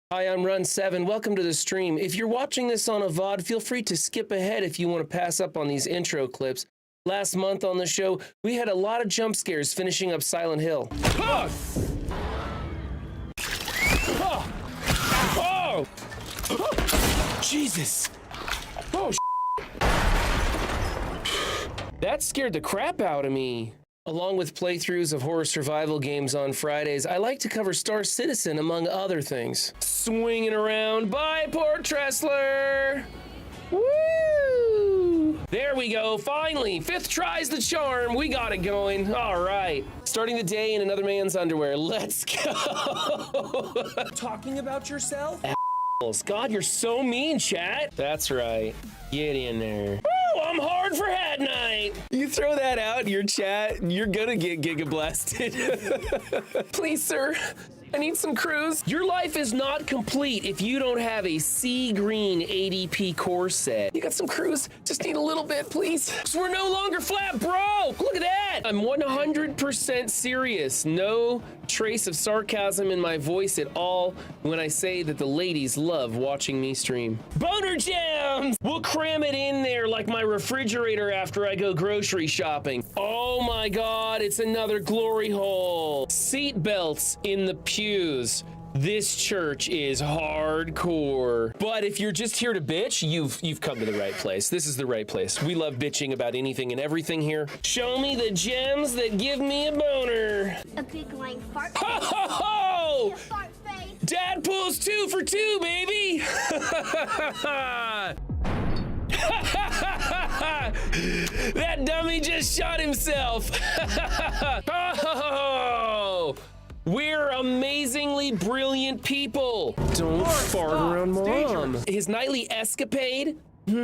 Hi, I'm Run7. Welcome to the stream. If you're watching this on a VOD, feel free to skip ahead if you want to pass up on these intro clips. Last month on the show, we had a lot of jump scares finishing up Silent Hill. Oh! Oh! Oh! Jesus! Oh, that scared the crap out of me. Along with playthroughs of horror survival games on Fridays, I like to cover Star Citizen among other things. Swinging around, bye Port Tressler! Woo! There we go, finally! 5th try's the charm, we got it going. All right, starting the day in another man's underwear, let's go! Talking about yourself? God, you're so mean, chat. That's right, get in there. Woo, I'm hard for hat night. You throw that out in your chat, you're gonna get giga blasted. Please, sir, I need some crews. Your life is not complete if you don't have a sea green ADP core set. You got some crews, just need a little bit, please. So we're no longer flat broke. Look at that. I'm 100% serious. No trace of sarcasm in my voice at all when I say that the ladies love watching me stream. Boner jams! We'll cram it in there like my refrigerator after I go grocery shopping. Oh my God, it's another glory hole. Seat belts in the pews. This church is hardcore. But if you're just here to bitch, you've come to the right place. This is the right place. We love bitching about anything and everything here. Show me the gems that give me a boner. A big lame fart. Ho ho ho! Fart face. Dad pulls 2 for 2, baby! That dummy just shot himself! Oh! We're amazingly brilliant people. Don't fart around Mom. His nightly escapade.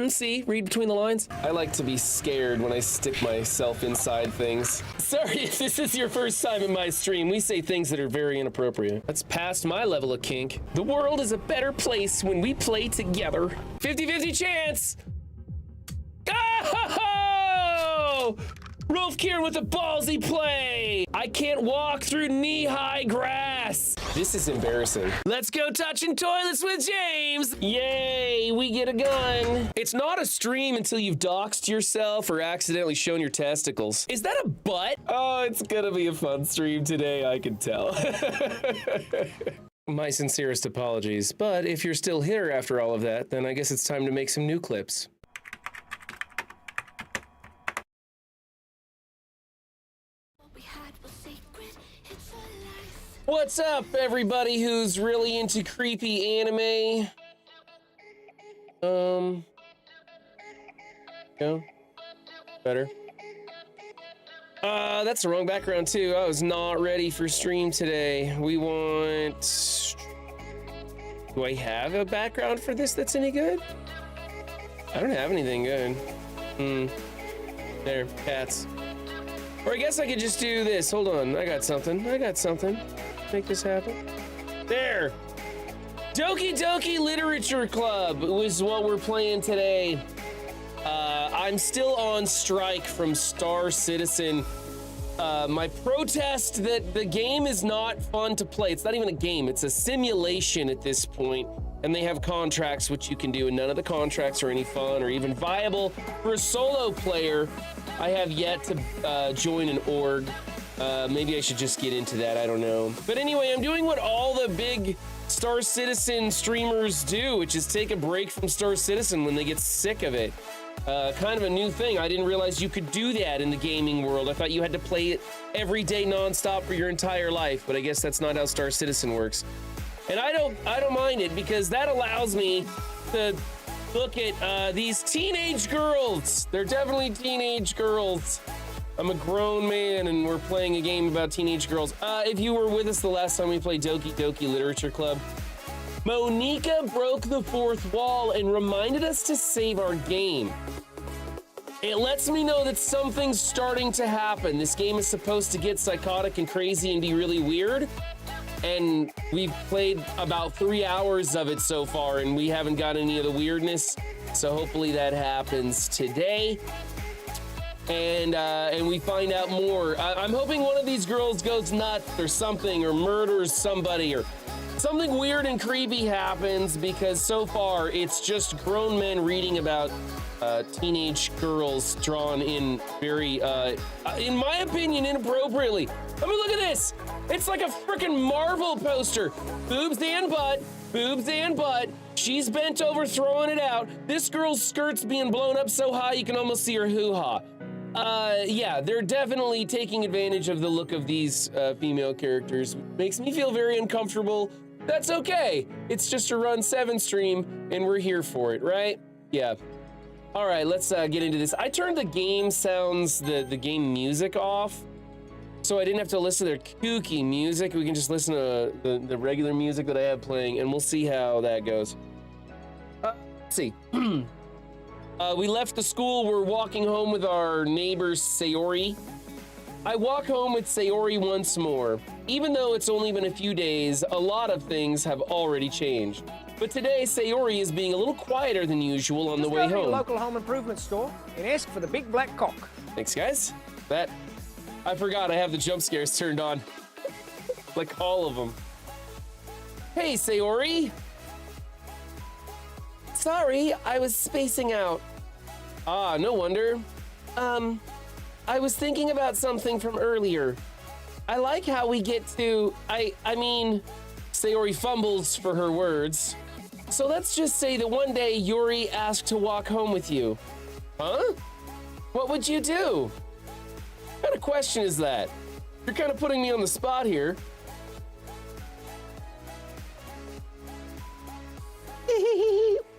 See, read between the lines. I like to be scared when I stick myself inside things. Sorry if this is your first time in my stream. We say things that are very inappropriate. That's past my level of kink. The world is a better place when we play together. 50-50 chance. Oh! Rolf Kieran with a ballsy play. I can't walk through knee-high grass. This is embarrassing. Let's go touching toilets with James. Yay, we get a gun. It's not a stream until you've doxed yourself or accidentally shown your testicles. Is that a butt? Oh, it's gonna be a fun stream today, I can tell. My sincerest apologies, but if you're still here after all of that, then I guess it's time to make some new clips. What's up, everybody who's really into creepy anime? No? Better? That's the wrong background too. I was not ready for stream today. We want... Do I have a background for this that's any good? I don't have anything good. There, cats. Or I guess I could just do this. Hold on, I got something. Make this happen. There. Doki Doki Literature Club was what we're playing today. I'm still on strike from Star Citizen. My protest that the game is not fun to play. It's not even a game, it's a simulation at this point. And they have contracts which you can do, and none of the contracts are any fun or even viable for a solo player. I have yet to join an org. Maybe I should just get into that, I don't know. But anyway, I'm doing what all the big Star Citizen streamers do, which is take a break from Star Citizen when they get sick of it. Kind of a new thing. I didn't realize you could do that in the gaming world. I thought you had to play it every day nonstop for your entire life, but I guess that's not how Star Citizen works. And I don't mind it because that allows me to look at these teenage girls. They're definitely teenage girls. I'm a grown man and we're playing a game about teenage girls. If you were with us the last time we played Doki Doki Literature Club, Monica broke the 4th wall and reminded us to save our game. It lets me know that something's starting to happen. This game is supposed to get psychotic and crazy and be really weird. And we've played about 3 hours of it so far and we haven't got any of the weirdness. So hopefully that happens today. And we find out more. I'm hoping one of these girls goes nuts or something or murders somebody or something weird and creepy happens because so far it's just grown men reading about teenage girls drawn in very, in my opinion, inappropriately. I mean, look at this. It's like a freaking Marvel poster. Boobs and butt, boobs and butt. She's bent over throwing it out. This girl's skirt's being blown up so high you can almost see her hoo-ha. Yeah, they're definitely taking advantage of the look of these female characters. Makes me feel very uncomfortable. That's okay. It's just a Run 7 stream, and we're here for it, right? Yeah. All right, let's get into this. I turned the game sounds, the game music off, so I didn't have to listen to their kooky music. We can just listen to the regular music that I have playing, and we'll see how that goes. Let's see. We left the school. We're walking home with our neighbor, Sayori. I walk home with Sayori once more. Even though it's only been a few days, a lot of things have already changed. But today, Sayori is being a little quieter than usual on the way home. Go to your local home improvement store and ask for the big black cock. Thanks, guys. I forgot I have the jump scares turned on. Like all of them. Hey, Sayori. Sorry, I was spacing out. Ah, no wonder. I was thinking about something from earlier. I like how we get to, I mean, Sayori fumbles for her words. So let's just say that one day Yuri asked to walk home with you. Huh? What would you do? What kind of question is that? You're kind of putting me on the spot here.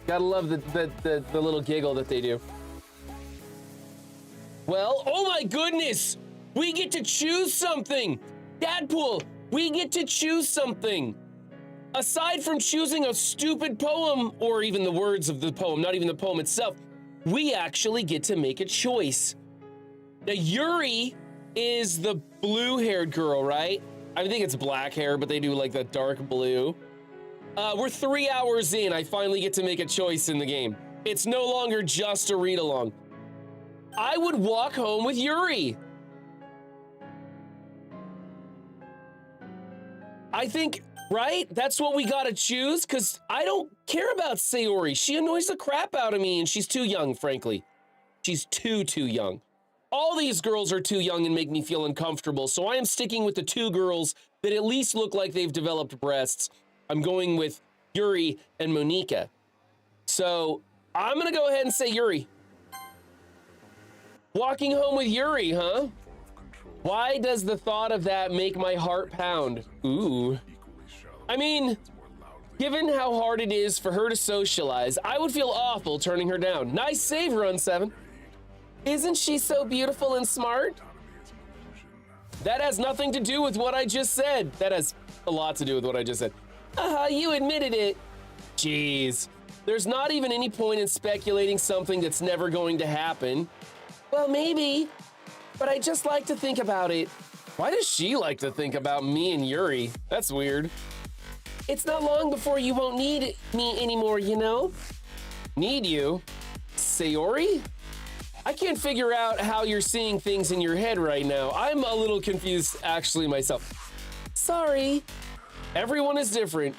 Gotta love the little giggle that they do. Well, oh my goodness! We get to choose something! Dadpool, we get to choose something! Aside from choosing a stupid poem, or even the words of the poem, not even the poem itself, we actually get to make a choice. Now, Yuri is the blue-haired girl, right? I think it's black hair, but they do like the dark blue. We're 3 hours in, I finally get to make a choice in the game. It's no longer just a read-along. I would walk home with Yuri. I think, right? That's what we gotta choose, because I don't care about Sayori. She annoys the crap out of me, and she's too young, frankly. She's too young. All these girls are too young and make me feel uncomfortable, so I am sticking with the 2 girls that at least look like they've developed breasts. I'm going with Yuri and Monika. So I'm gonna go ahead and say Yuri. Walking home with Yuri, huh? Why does the thought of that make my heart pound? Ooh. I mean, given how hard it is for her to socialize, I would feel awful turning her down. Nice save, Run 7. Isn't she so beautiful and smart? That has nothing to do with what I just said. That has a lot to do with what I just said. You admitted it. Jeez. There's not even any point in speculating something that's never going to happen. Well, maybe, but I just like to think about it. Why does she like to think about me and Yuri? That's weird. It's not long before you won't need me anymore, you know? Need you? Sayori? I can't figure out how you're seeing things in your head right now. I'm a little confused, actually, myself. Sorry. Everyone is different.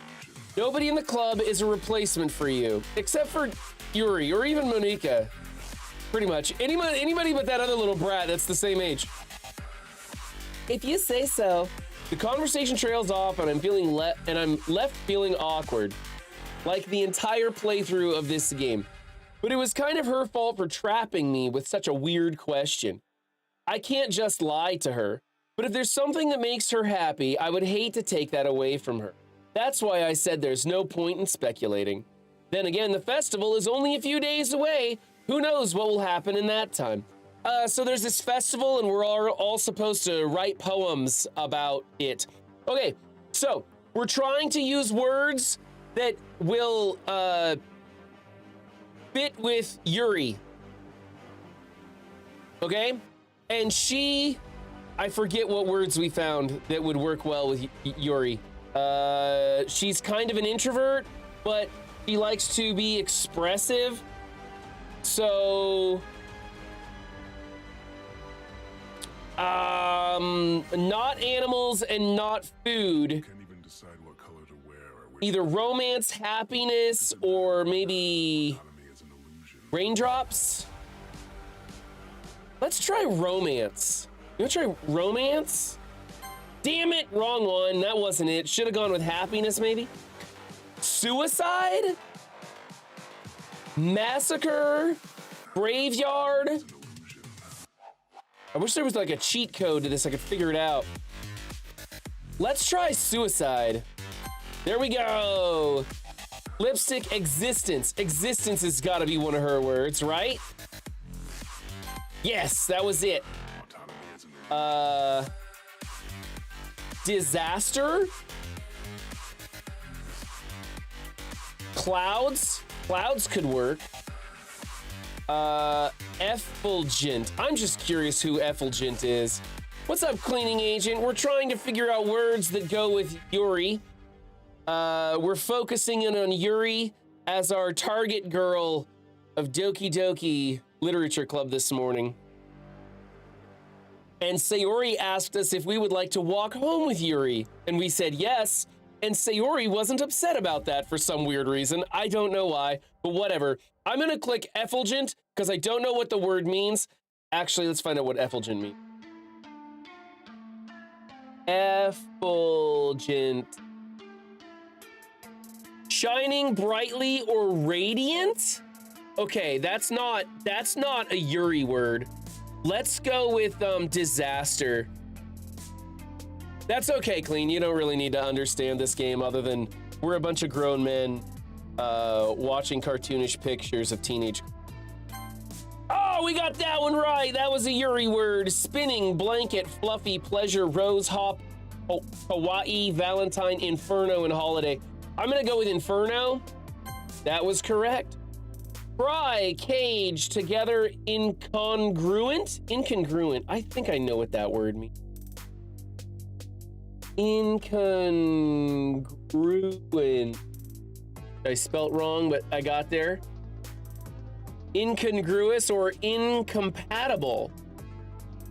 Nobody in the club is a replacement for you, except for Yuri or even Monika. Pretty much. Anybody but that other little brat that's the same age. If you say so. The conversation trails off and I'm left feeling awkward. Like the entire playthrough of this game. But it was kind of her fault for trapping me with such a weird question. I can't just lie to her. But if there's something that makes her happy, I would hate to take that away from her. That's why I said there's no point in speculating. Then again, the festival is only a few days away. Who knows what will happen in that time? So there's this festival and we're all supposed to write poems about it. Okay, so we're trying to use words that will fit with Yuri. Okay? And I forget what words we found that would work well with Yuri. She's kind of an introvert, but she likes to be expressive. So, not animals and not food. Can't even decide what color to wear or either romance, happiness, or maybe raindrops. Let's try romance. You wanna try romance? Damn it, wrong one. That wasn't it. Should have gone with happiness, maybe. Suicide? Massacre? Graveyard? I wish there was like a cheat code to this. I could figure it out. Let's try suicide. There we go. Lipstick existence. Existence has got to be one of her words, right? Yes, that was it. Disaster? Clouds? Clouds could work. Effulgent. I'm just curious who Effulgent is. What's up, cleaning agent? We're trying to figure out words that go with Yuri. We're focusing in on Yuri as our target girl of Doki Doki Literature Club this morning. And Sayori asked us if we would like to walk home with Yuri, and we said yes, and Sayori wasn't upset about that for some weird reason. I don't know why, but whatever. I'm gonna click effulgent because I don't know what the word means. Actually, let's find out what effulgent means. Effulgent. Shining brightly or radiant? Okay, that's not a Yuri word. Let's go with disaster. That's okay, Clean. You don't really need to understand this game other than we're a bunch of grown men watching cartoonish pictures of teenage. Oh, we got that one right. That was a Yuri word. Spinning, blanket, fluffy, pleasure, rose, hop, Hawaii, Valentine, inferno, and holiday. I'm gonna go with inferno. That was correct. Fry, cage, together, incongruent? Incongruent. I think I know what that word means. Incongruent. I spelt wrong, but I got there. Incongruous or incompatible.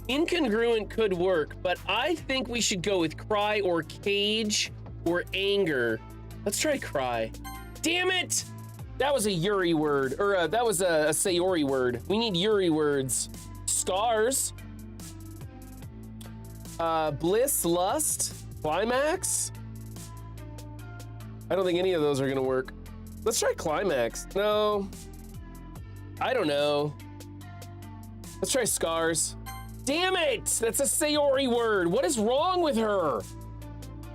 Incongruent could work, but I think we should go with cry or cage or anger. Let's try cry. Damn it! That was a Yuri word, or that was a Sayori word. We need Yuri words. Scars. Bliss, lust, climax. I don't think any of those are gonna work. Let's try climax. No. I don't know. Let's try scars. Damn it! That's a Sayori word. What is wrong with her?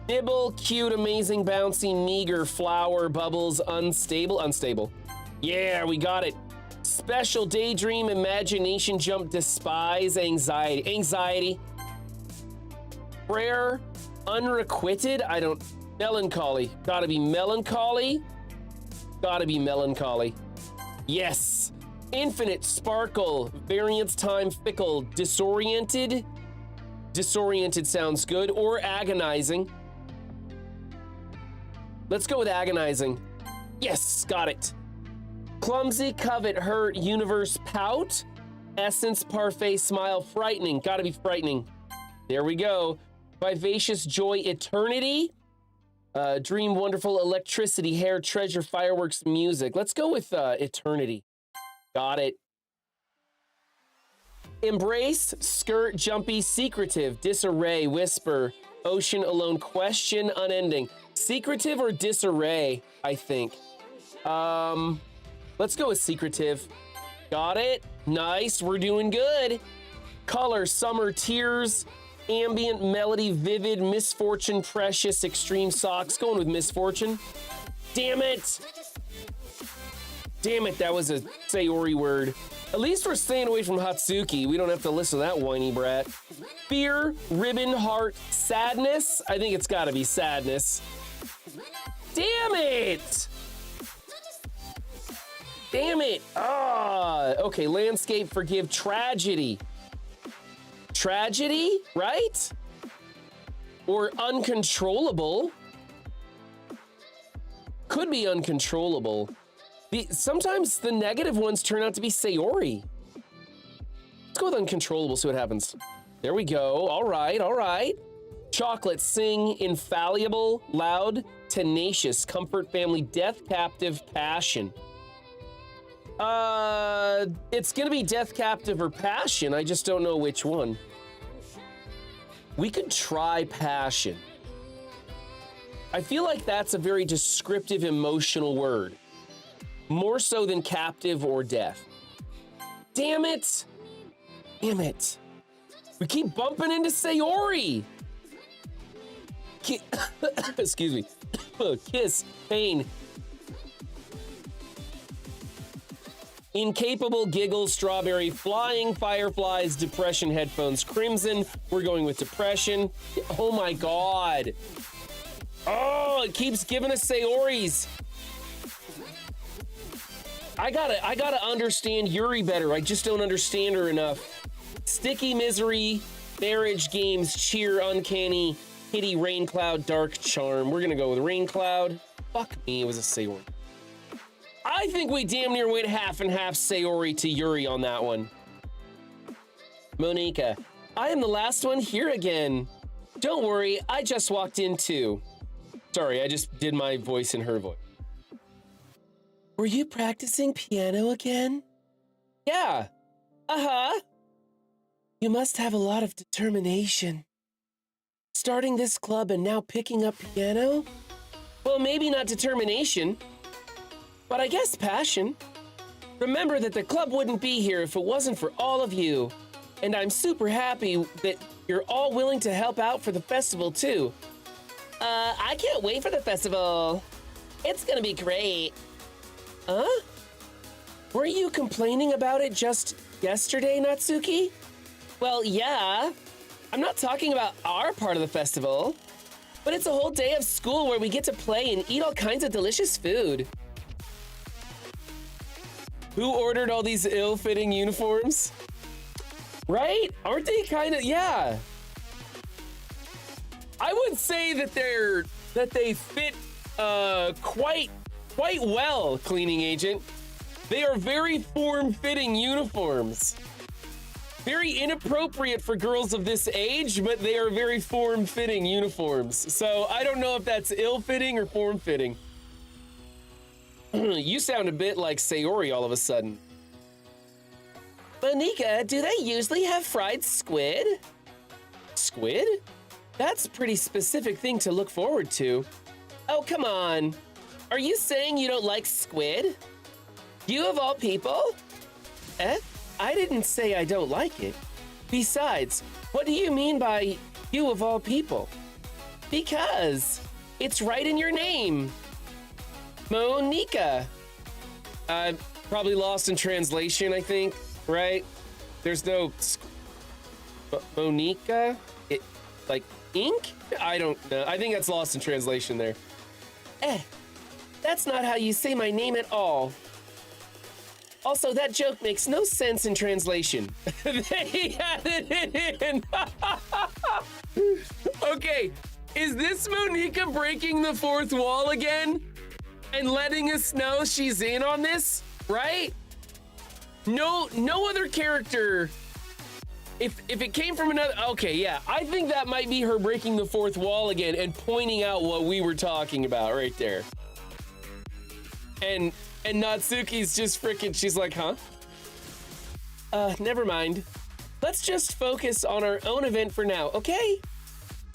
Nibble, cute, amazing, bouncy, meager, flower, bubbles, unstable, unstable. Yeah, we got it. Special, daydream, imagination, jump, despise, anxiety. Anxiety. Prayer, unrequited, I don't, melancholy. Gotta be melancholy. Gotta be melancholy. Yes. Infinite, sparkle, variance, time, fickle, disoriented. Disoriented sounds good. Or agonizing. Let's go with agonizing. Yes, got it. Clumsy, covet, hurt, universe, pout. Essence, parfait, smile, frightening. Gotta be frightening. There we go. Vivacious, joy, eternity. Dream, wonderful, electricity, hair, treasure, fireworks, music. Let's go with eternity. Got it. Embrace, skirt, jumpy, secretive, disarray, whisper, ocean, alone, question, unending. Secretive or disarray, I think. Let's go with secretive. Got it. Nice. We're doing good. Color, summer, tears, ambient, melody, vivid, misfortune, precious, extreme, socks. Going with misfortune. Damn it. Damn it, that was a Sayori word. At least we're staying away from Hatsuki. We don't have to listen to that whiny brat. Fear, ribbon, heart, sadness. I think it's gotta be sadness. Damn it! Damn it! Ah, okay, landscape, forgive, tragedy. Tragedy, right? Or uncontrollable. Could be uncontrollable. Sometimes the negative ones turn out to be Sayori. Let's go with uncontrollable, see what happens. There we go. All right, all right. Chocolate, sing, infallible, loud, tenacious, comfort, family, death, captive, passion. It's gonna be death, captive, or passion. I just don't know which one. We could try passion. I feel like that's a very descriptive, emotional word. More so than captive or death. Damn it! Damn it. We keep bumping into Sayori! Excuse me. Kiss, pain. Incapable, giggle, strawberry, flying, fireflies, depression, headphones, crimson. We're going with depression. Oh my god. Oh, it keeps giving us Sayoris. I gotta understand Yuri better. I just don't understand her enough. Sticky, misery, marriage, games, cheer, uncanny, kitty, rain cloud, dark charm. We're gonna go with rain cloud. Fuck me, it was a Sayori. I think we damn near went half and half Sayori to Yuri on that one. Monica, I am the last one here again. Don't worry, I just walked in too. Sorry, I just did my voice in her voice. Were you practicing piano again? Yeah. Uh-huh. You must have a lot of determination. Starting this club and now picking up piano? Well, maybe not determination, but I guess passion. Remember that the club wouldn't be here if it wasn't for all of you. And I'm super happy that you're all willing to help out for the festival too. I can't wait for the festival. It's gonna be great. Huh? Were you complaining about it just yesterday, Natsuki? Well, yeah. I'm not talking about our part of the festival, but it's a whole day of school where we get to play and eat all kinds of delicious food. Who ordered all these ill-fitting uniforms? Right? Aren't they kind of, yeah. I would say that they fit quite well, cleaning agent. They are very form-fitting uniforms. Very inappropriate for girls of this age, but they are very form-fitting uniforms. So I don't know if that's ill-fitting or form-fitting. You sound a bit like Sayori all of a sudden. Monica, do they usually have fried squid? Squid? That's a pretty specific thing to look forward to. Oh, come on. Are you saying you don't like squid? You of all people? I didn't say I don't like it. Besides, what do you mean by you of all people? Because it's right in your name. Monica. Probably lost in translation, I think, right? There's no Monica? It, like ink? I don't know. I think that's lost in translation there. That's not how you say my name at all. Also, that joke makes no sense in translation. They added it in. Okay, is this Monica breaking the fourth wall again? And letting us know she's in on this, right? No other character. If it came from another, okay, yeah. I think that might be her breaking the fourth wall again and pointing out what we were talking about right there. And Natsuki's just freaking, she's like, huh? Never mind. Let's just focus on our own event for now, okay?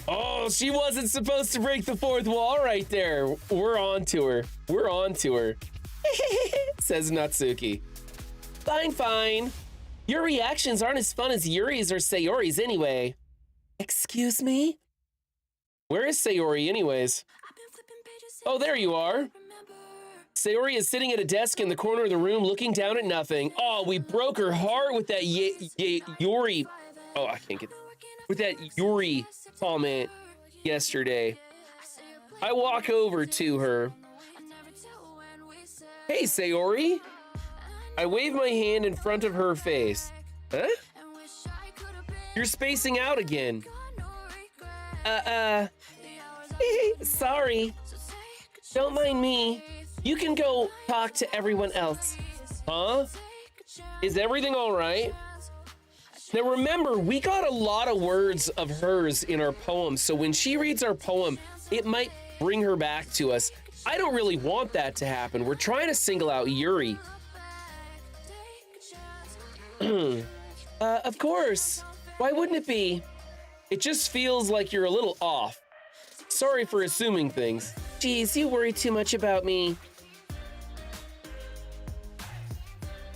Oh, she wasn't supposed to break the fourth wall right there. We're on to her. We're on to her. Says Natsuki. Fine, fine. Your reactions aren't as fun as Yuri's or Sayori's anyway. Excuse me? Where is Sayori anyways? Oh, there you are. Sayori is sitting at a desk in the corner of the room looking down at nothing. Oh, we broke her heart with that Yuri. Oh, I can't get with that Yuri comment yesterday. I walk over to her. Hey, Sayori. I wave my hand in front of her face. Huh? You're spacing out again. Sorry. Don't mind me. You can go talk to everyone else. Huh? Is everything all right? Now remember, we got a lot of words of hers in our poem, so when she reads our poem, it might bring her back to us. I don't really want that to happen. We're trying to single out Yuri. Of course. Why wouldn't it be? It just feels like you're a little off. Sorry for assuming things. Geez, you worry too much about me.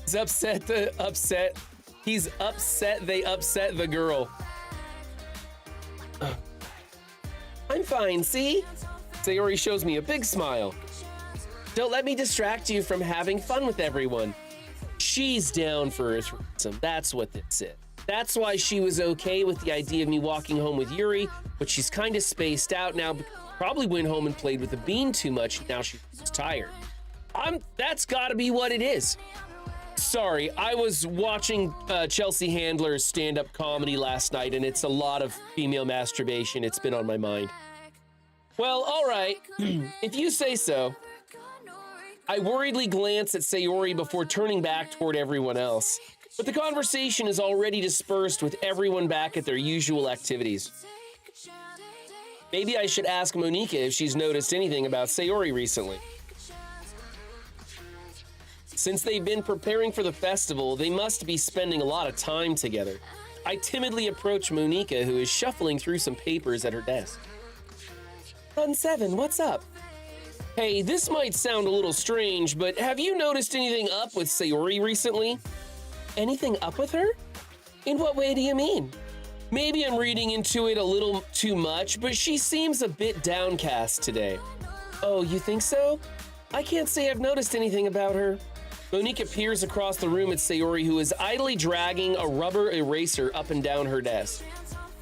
He's upset they upset the girl. I'm fine, see? Sayori shows me a big smile. Don't let me distract you from having fun with everyone. She's down for Earthrism, that's what this is. That's why she was okay with the idea of me walking home with Yuri, but she's kind of spaced out now. Probably went home and played with the bean too much, now she's tired. That's gotta be what it is. Sorry, I was watching Chelsea Handler's stand-up comedy last night, and it's a lot of female masturbation. It's been on my mind. Well, all right, if you say so. I worriedly glance at Sayori before turning back toward everyone else, but the conversation is already dispersed with everyone back at their usual activities. Maybe I should ask Monika if she's noticed anything about Sayori recently. Since they've been preparing for the festival, they must be spending a lot of time together. I timidly approach Monika, who is shuffling through some papers at her desk. Run 7, what's up? Hey, this might sound a little strange, but have you noticed anything up with Sayori recently? Anything up with her? In what way do you mean? Maybe I'm reading into it a little too much, but she seems a bit downcast today. Oh, you think so? I can't say I've noticed anything about her. Monika peers across the room at Sayori, who is idly dragging a rubber eraser up and down her desk.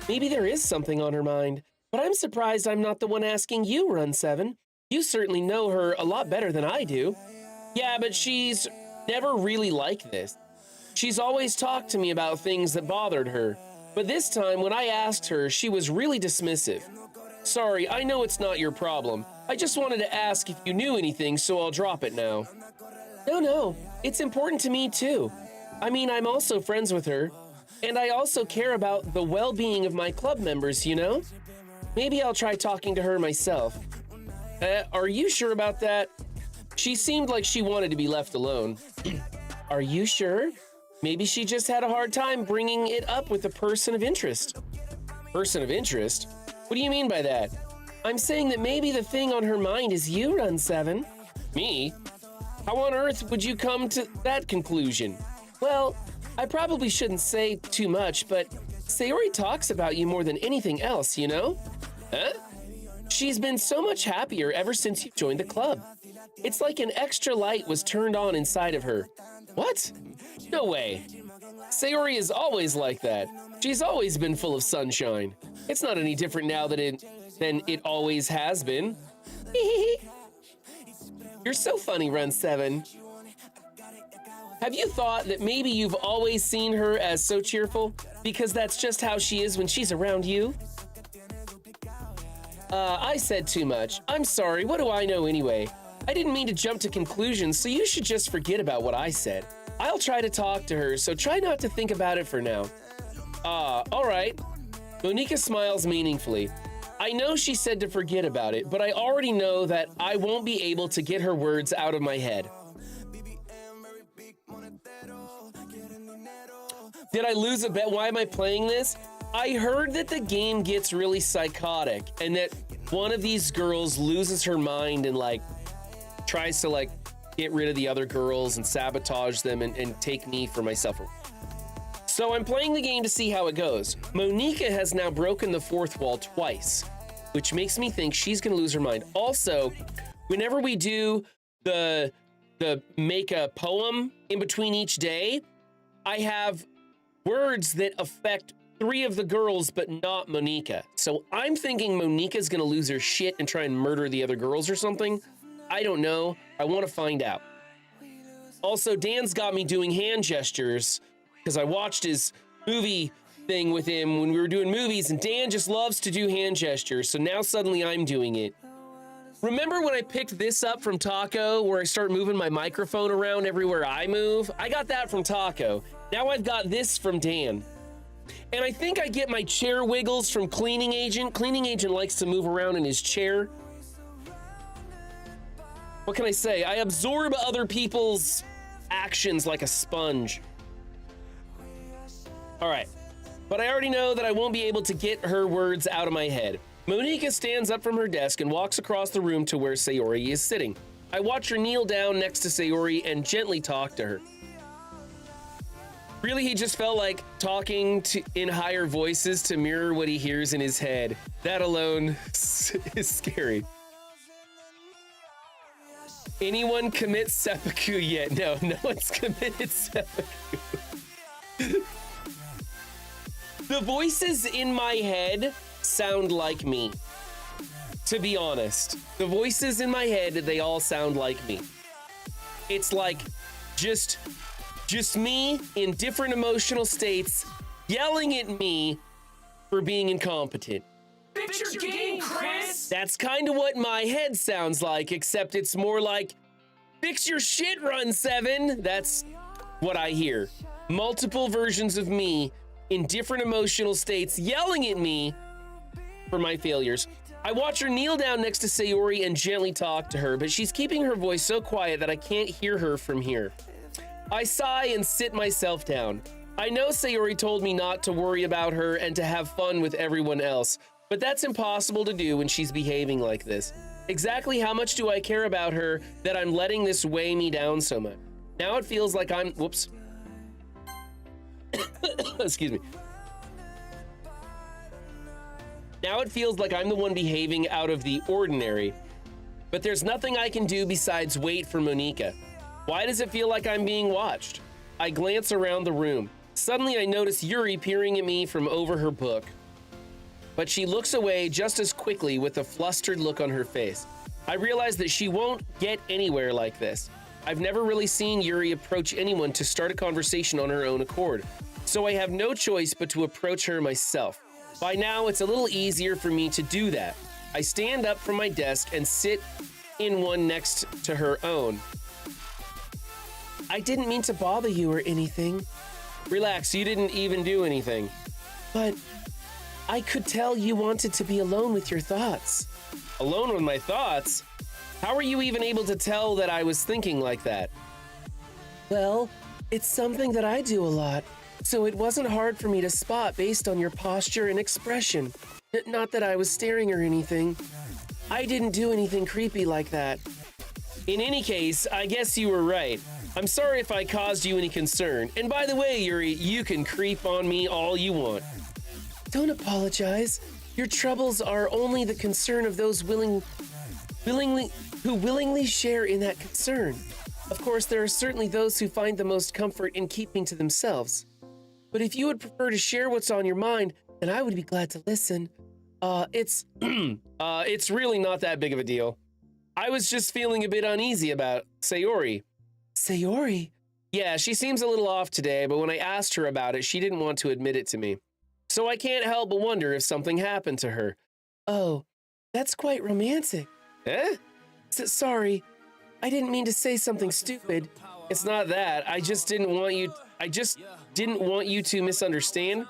Maybe there is something on her mind, but I'm surprised I'm not the one asking you, Run 7. You certainly know her a lot better than I do. Yeah, but she's never really like this. She's always talked to me about things that bothered her, but this time when I asked her, she was really dismissive. Sorry, I know it's not your problem. I just wanted to ask if you knew anything, so I'll drop it now. No, it's important to me too. I mean, I'm also friends with her, and I also care about the well-being of my club members, you know? Maybe I'll try talking to her myself. Are you sure about that? She seemed like she wanted to be left alone. Are you sure? Maybe she just had a hard time bringing it up with a person of interest. Person of interest? What do you mean by that? I'm saying that maybe the thing on her mind is you, Run 7. Me? How on earth would you come to that conclusion? Well, I probably shouldn't say too much, but Sayori talks about you more than anything else, you know? Huh? She's been so much happier ever since you joined the club. It's like an extra light was turned on inside of her. What? No way. Sayori is always like that. She's always been full of sunshine. It's not any different now than it always has been. You're so funny, Run 7. Have you thought that maybe you've always seen her as so cheerful? Because that's just how she is when she's around you? I said too much. I'm sorry, what do I know anyway? I didn't mean to jump to conclusions, so you should just forget about what I said. I'll try to talk to her, so try not to think about it for now. All right. Monika smiles meaningfully. I know she said to forget about it, but I already know that I won't be able to get her words out of my head. Did I lose a bet? Why am I playing this? I heard that the game gets really psychotic and that one of these girls loses her mind and tries to get rid of the other girls and sabotage them and take me for myself. So I'm playing the game to see how it goes. Monika has now broken the fourth wall twice, which makes me think she's gonna lose her mind. Also, whenever we do the make a poem in between each day, I have words that affect 3 of the girls, but not Monika. So I'm thinking Monika's gonna lose her shit and try and murder the other girls or something. I don't know. I want to find out. Also, Dan's got me doing hand gestures because I watched his movie thing with him when we were doing movies, and Dan just loves to do hand gestures, so now suddenly I'm doing it. Remember when I picked this up from Taco, where I start moving my microphone around everywhere I move? I got that from Taco. Now I've got this from Dan. And I think I get my chair wiggles from Cleaning Agent. Cleaning Agent likes to move around in his chair. What can I say? I absorb other people's actions like a sponge. All right, but I already know that I won't be able to get her words out of my head. Monica stands up from her desk and walks across the room to where Sayori is sitting. I watch her kneel down next to Sayori and gently talk to her. Really, he just felt like talking in higher voices to mirror what he hears in his head. That alone is scary. Anyone commit seppuku yet? No, no one's committed seppuku. The voices in my head sound like me. To be honest, the voices in my head, they all sound like me. It's like just me in different emotional states yelling at me for being incompetent. Fix your game, Chris! That's kind of what my head sounds like, except it's more like, fix your shit, Run 7. That's what I hear. Multiple versions of me in different emotional states yelling at me for my failures. I watch her kneel down next to Sayori and gently talk to her, but she's keeping her voice so quiet that I can't hear her from here. I sigh and sit myself down. I know Sayori told me not to worry about her and to have fun with everyone else, but that's impossible to do when she's behaving like this. Exactly how much do I care about her that I'm letting this weigh me down so much? Now it feels like I'm, whoops. Excuse me. Now it feels like I'm the one behaving out of the ordinary, but there's nothing I can do besides wait for Monica. Why does it feel like I'm being watched? I glance around the room. Suddenly I notice Yuri peering at me from over her book, but she looks away just as quickly with a flustered look on her face. I realize that she won't get anywhere like this. I've never really seen Yuri approach anyone to start a conversation on her own accord, so I have no choice but to approach her myself. By now, it's a little easier for me to do that. I stand up from my desk and sit in one next to her own. I didn't mean to bother you or anything. Relax, you didn't even do anything. But I could tell you wanted to be alone with your thoughts. Alone with my thoughts? How are you even able to tell that I was thinking like that? Well, it's something that I do a lot, so it wasn't hard for me to spot based on your posture and expression. Not that I was staring or anything. I didn't do anything creepy like that. In any case, I guess you were right. I'm sorry if I caused you any concern. And by the way, Yuri, you can creep on me all you want. Don't apologize. Your troubles are only the concern of those who willingly share in that concern. Of course, there are certainly those who find the most comfort in keeping to themselves. But if you would prefer to share what's on your mind, then I would be glad to listen. It's really not that big of a deal. I was just feeling a bit uneasy about Sayori. Sayori? Yeah, she seems a little off today, but when I asked her about it, she didn't want to admit it to me. So I can't help but wonder if something happened to her. Oh, that's quite romantic. Eh? Sorry, I didn't mean to say something stupid. It's not that. I just didn't want you to misunderstand.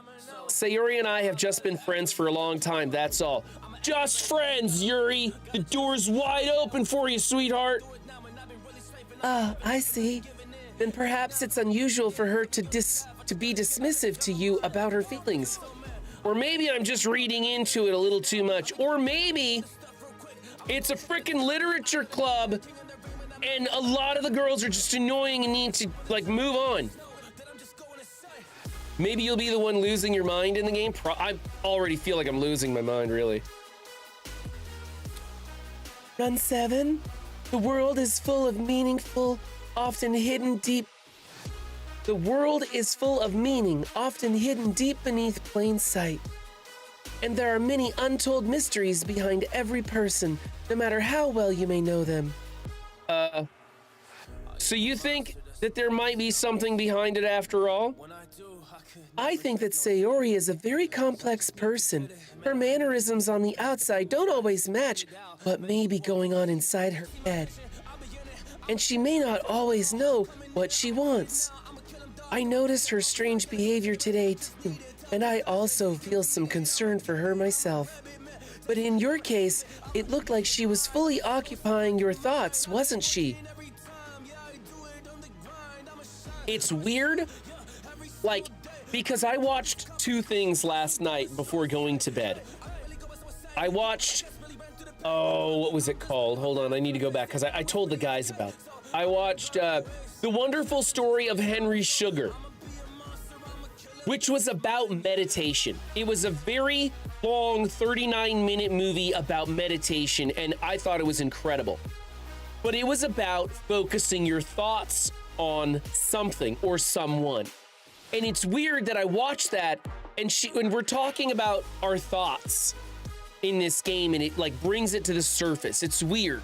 Sayori and I have just been friends for a long time, that's all. Just friends, Yuri. The door's wide open for you, sweetheart. I see. Then perhaps it's unusual for her to be dismissive to you about her feelings. Or maybe I'm just reading into it a little too much. Or maybe it's a freaking literature club and a lot of the girls are just annoying and need to, like, move on. Maybe you'll be the one losing your mind in the game. I already feel like I'm losing my mind, really. Run 7. The world is full of meaningful, often hidden deep. The world is full of meaning, often hidden deep beneath plain sight. And there are many untold mysteries behind every person, no matter how well you may know them. So you think that there might be something behind it after all? I think that Sayori is a very complex person. Her mannerisms on the outside don't always match what may be going on inside her head. And she may not always know what she wants. I noticed her strange behavior today, too. and I also feel some concern for her myself. But in your case, it looked like she was fully occupying your thoughts, wasn't she? It's weird, like, because I watched two things last night before going to bed. I watched, what was it called? Hold on, I need to go back because I told the guys about it. I watched The Wonderful Story of Henry Sugar, which was about meditation. It was a very long 39-minute movie about meditation, and I thought it was incredible. But it was about focusing your thoughts on something or someone. And it's weird that I watched that, and we're talking about our thoughts in this game, and it like brings it to the surface. It's weird.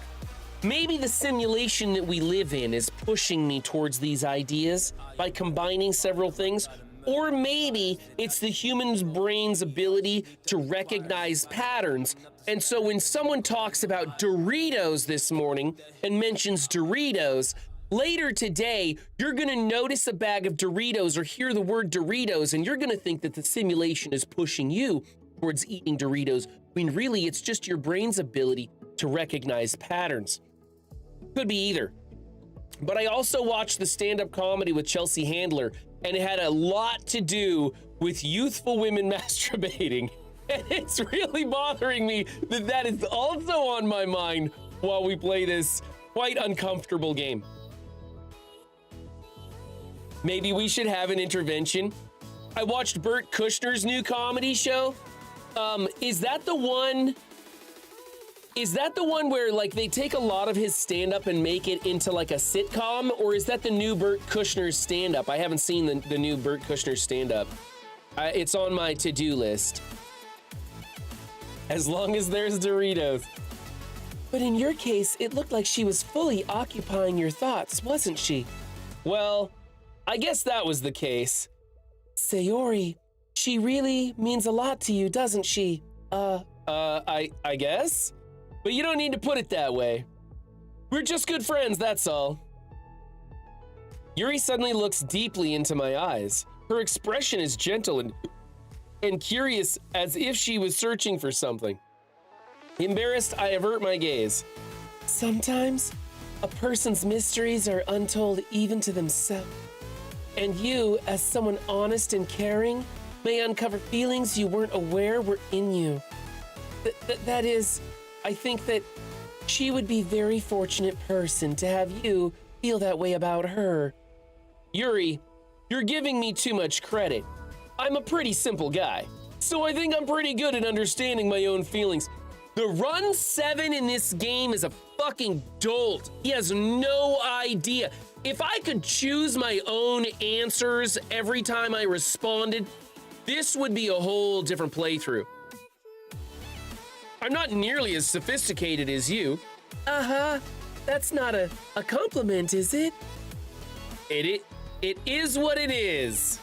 Maybe the simulation that we live in is pushing me towards these ideas by combining several things. Or maybe it's the human's brain's ability to recognize patterns. And so when someone talks about Doritos this morning and mentions Doritos, later today, you're gonna notice a bag of Doritos or hear the word Doritos, and you're gonna think that the simulation is pushing you towards eating Doritos, when really it's just your brain's ability to recognize patterns. Could be either. But I also watched the stand-up comedy with Chelsea Handler, and it had a lot to do with youthful women masturbating. And it's really bothering me that that is also on my mind while we play this quite uncomfortable game. Maybe we should have an intervention. I watched Bert Kushner's new comedy show. Is that the one where like they take a lot of his stand-up and make it into like a sitcom, or is that the new Bert Kushner stand-up? I haven't seen the new Bert Kushner stand-up. It's on my to-do list. As long as there's Doritos. But in your case, it looked like she was fully occupying your thoughts, wasn't she? Well, I guess that was the case. Sayori, she really means a lot to you, doesn't she? I guess? But you don't need to put it that way. We're just good friends, that's all. Yuri suddenly looks deeply into my eyes. Her expression is gentle and curious, as if she was searching for something. Embarrassed, I avert my gaze. Sometimes, a person's mysteries are untold even to themselves. And you, as someone honest and caring, may uncover feelings you weren't aware were in you. That is, I think that she would be a very fortunate person to have you feel that way about her. Yuri, you're giving me too much credit. I'm a pretty simple guy, so I think I'm pretty good at understanding my own feelings. The run 7 in this game is a fucking dolt. He has no idea. If I could choose my own answers every time I responded, this would be a whole different playthrough. I'm not nearly as sophisticated as you. Uh-huh. That's not a compliment, is it? It is what it is.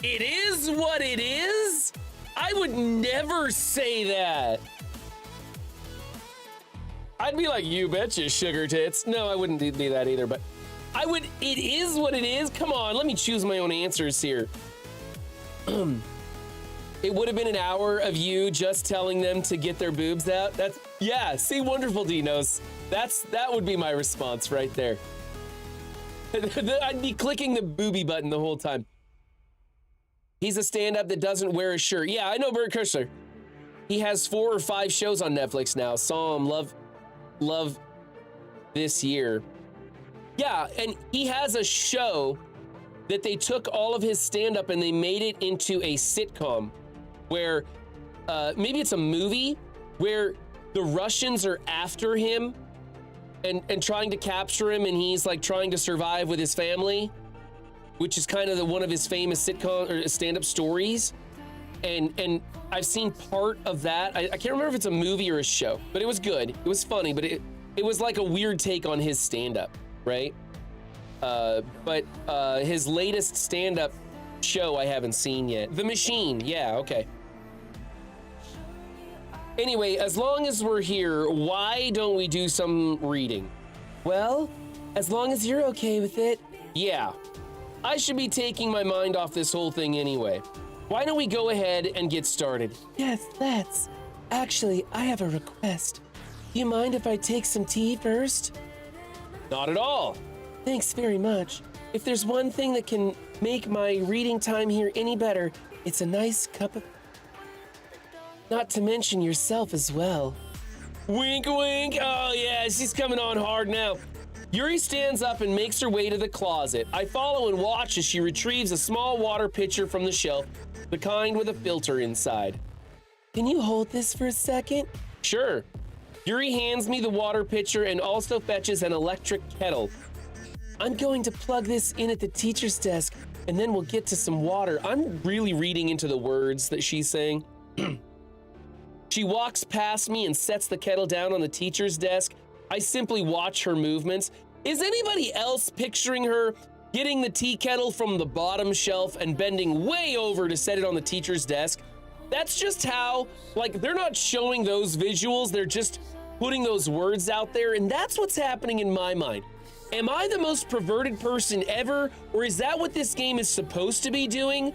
It is what it is? I would never say that. I'd be like, you betcha, sugar tits. No, I wouldn't do that either, but I would, it is what it is. Come on, let me choose my own answers here. It would have been an hour of you just telling them to get their boobs out. Yeah, see, wonderful Dinos. That would be my response right there. I'd be clicking the booby button the whole time. He's a stand-up that doesn't wear a shirt. Yeah, I know Bert Kushner. He has 4 or 5 shows on Netflix now. Saw him, love this year. Yeah, and he has a show that they took all of his stand-up and they made it into a sitcom where maybe it's a movie where the Russians are after him and trying to capture him, and he's like trying to survive with his family, which is kind of one of his famous sitcom or stand-up stories. And I've seen part of that. I can't remember if it's a movie or a show, but it was good. It was funny, but it was like a weird take on his stand-up, right? But his latest stand-up show I haven't seen yet. The Machine, yeah, okay. Anyway, as long as we're here, why don't we do some reading? Well, as long as you're okay with it. Yeah, I should be taking my mind off this whole thing anyway. Why don't we go ahead and get started? Yes, let's. Actually, I have a request. Do you mind if I take some tea first? Not at all. Thanks very much. If there's one thing that can make my reading time here any better, it's a nice cup of... Not to mention yourself as well. Wink, wink. Oh, yeah, she's coming on hard now. Yuri stands up and makes her way to the closet. I follow and watch as she retrieves a small water pitcher from the shelf, the kind with a filter inside. Can you hold this for a second? Sure. Yuri hands me the water pitcher and also fetches an electric kettle. I'm going to plug this in at the teacher's desk, and then we'll get to some water. I'm really reading into the words that she's saying. She walks past me and sets the kettle down on the teacher's desk. I simply watch her movements. Is anybody else picturing her getting the tea kettle from the bottom shelf and bending way over to set it on the teacher's desk? That's just how, like, they're not showing those visuals, they're just putting those words out there, and that's what's happening in my mind. Am I the most perverted person ever, or is that what this game is supposed to be doing?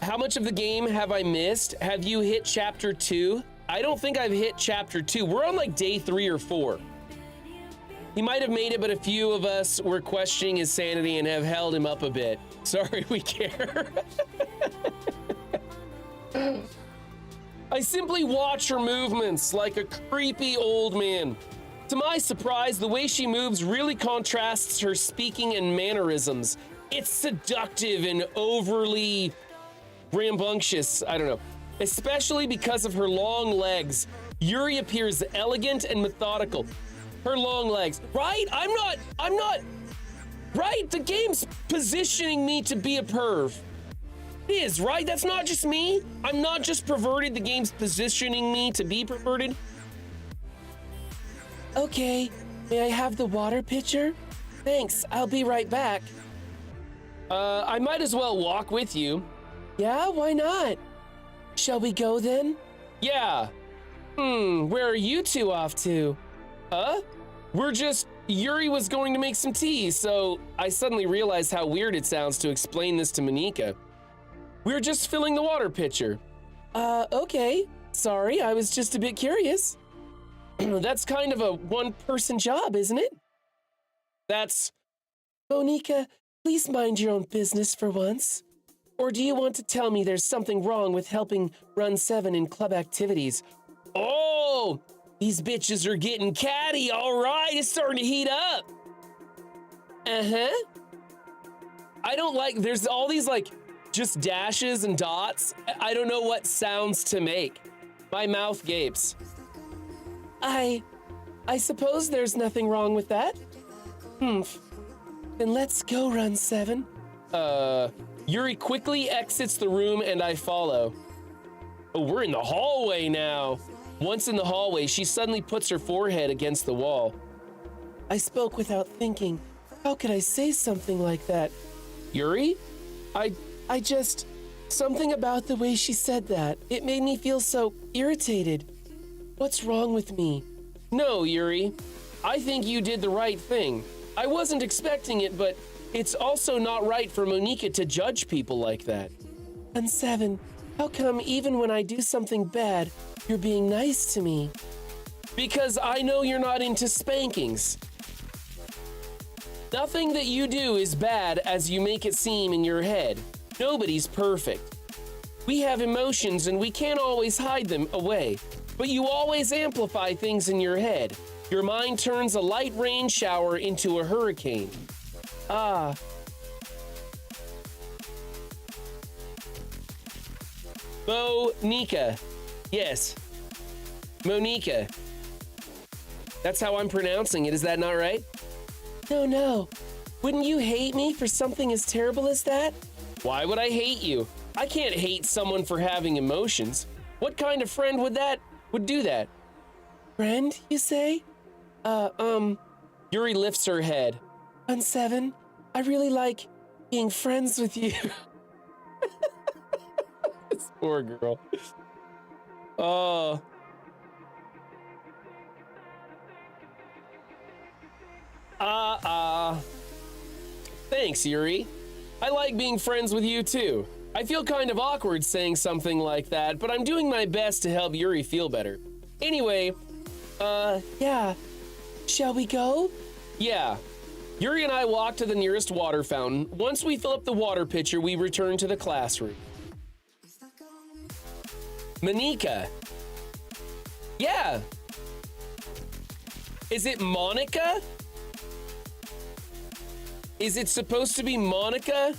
How much of the game have I missed? Have you hit chapter 2? I don't think I've hit chapter 2. We're on like day 3 or 4. He might have made it, but a few of us were questioning his sanity and have held him up a bit. Sorry, we care. I simply watch her movements like a creepy old man. To my surprise, the way she moves really contrasts her speaking and mannerisms. It's seductive and overly rambunctious, I don't know. Especially because of her long legs. Yuri appears elegant and methodical. Her long legs. Right? I'm not. Right? The game's positioning me to be a perv. It is, right? That's not just me. I'm not just perverted. The game's positioning me to be perverted. Okay, may I have the water pitcher? Thanks, I'll be right back. I might as well walk with you. Yeah, why not? Shall we go then? Yeah. Where are you two off to? Huh? Yuri was going to make some tea, so I suddenly realized how weird it sounds to explain this to Monika. We're just filling the water pitcher. Okay. Sorry, I was just a bit curious. That's kind of a one-person job, isn't it? Monika, please mind your own business for once. Or do you want to tell me there's something wrong with helping run 7 in club activities? Oh, these bitches are getting catty. All right, it's starting to heat up. Uh-huh. I don't like, there's all these like just dashes and dots. I don't know what sounds to make. My mouth gapes. I suppose there's nothing wrong with that. Then let's go, Run 7. Yuri quickly exits the room and I follow. Oh, we're in the hallway now. Once in the hallway, she suddenly puts her forehead against the wall. I spoke without thinking. How could I say something like that? Yuri? I just... Something about the way she said that. It made me feel so irritated. What's wrong with me? No, Yuri. I think you did the right thing. I wasn't expecting it, but it's also not right for Monika to judge people like that. And 7, how come even when I do something bad, you're being nice to me? Because I know you're not into spankings. Nothing that you do is bad as you make it seem in your head. Nobody's perfect. We have emotions and we can't always hide them away, but you always amplify things in your head. Your mind turns a light rain shower into a hurricane. Ah. Monika. Yes. Monika. That's how I'm pronouncing it, is that not right? No. Wouldn't you hate me for something as terrible as that? Why would I hate you? I can't hate someone for having emotions. What kind of friend would do that? Friend, you say? Yuri lifts her head. Run 7, I really like being friends with you. This poor girl. Oh. Thanks, Yuri. I like being friends with you too. I feel kind of awkward saying something like that, but I'm doing my best to help Yuri feel better. Anyway, Yeah. Shall we go? yeah. Yuri and I walk to the nearest water fountain. Once we fill up the water pitcher, we return to the classroom. Monika. Yeah. Is it Monica? Is it supposed to be Monica?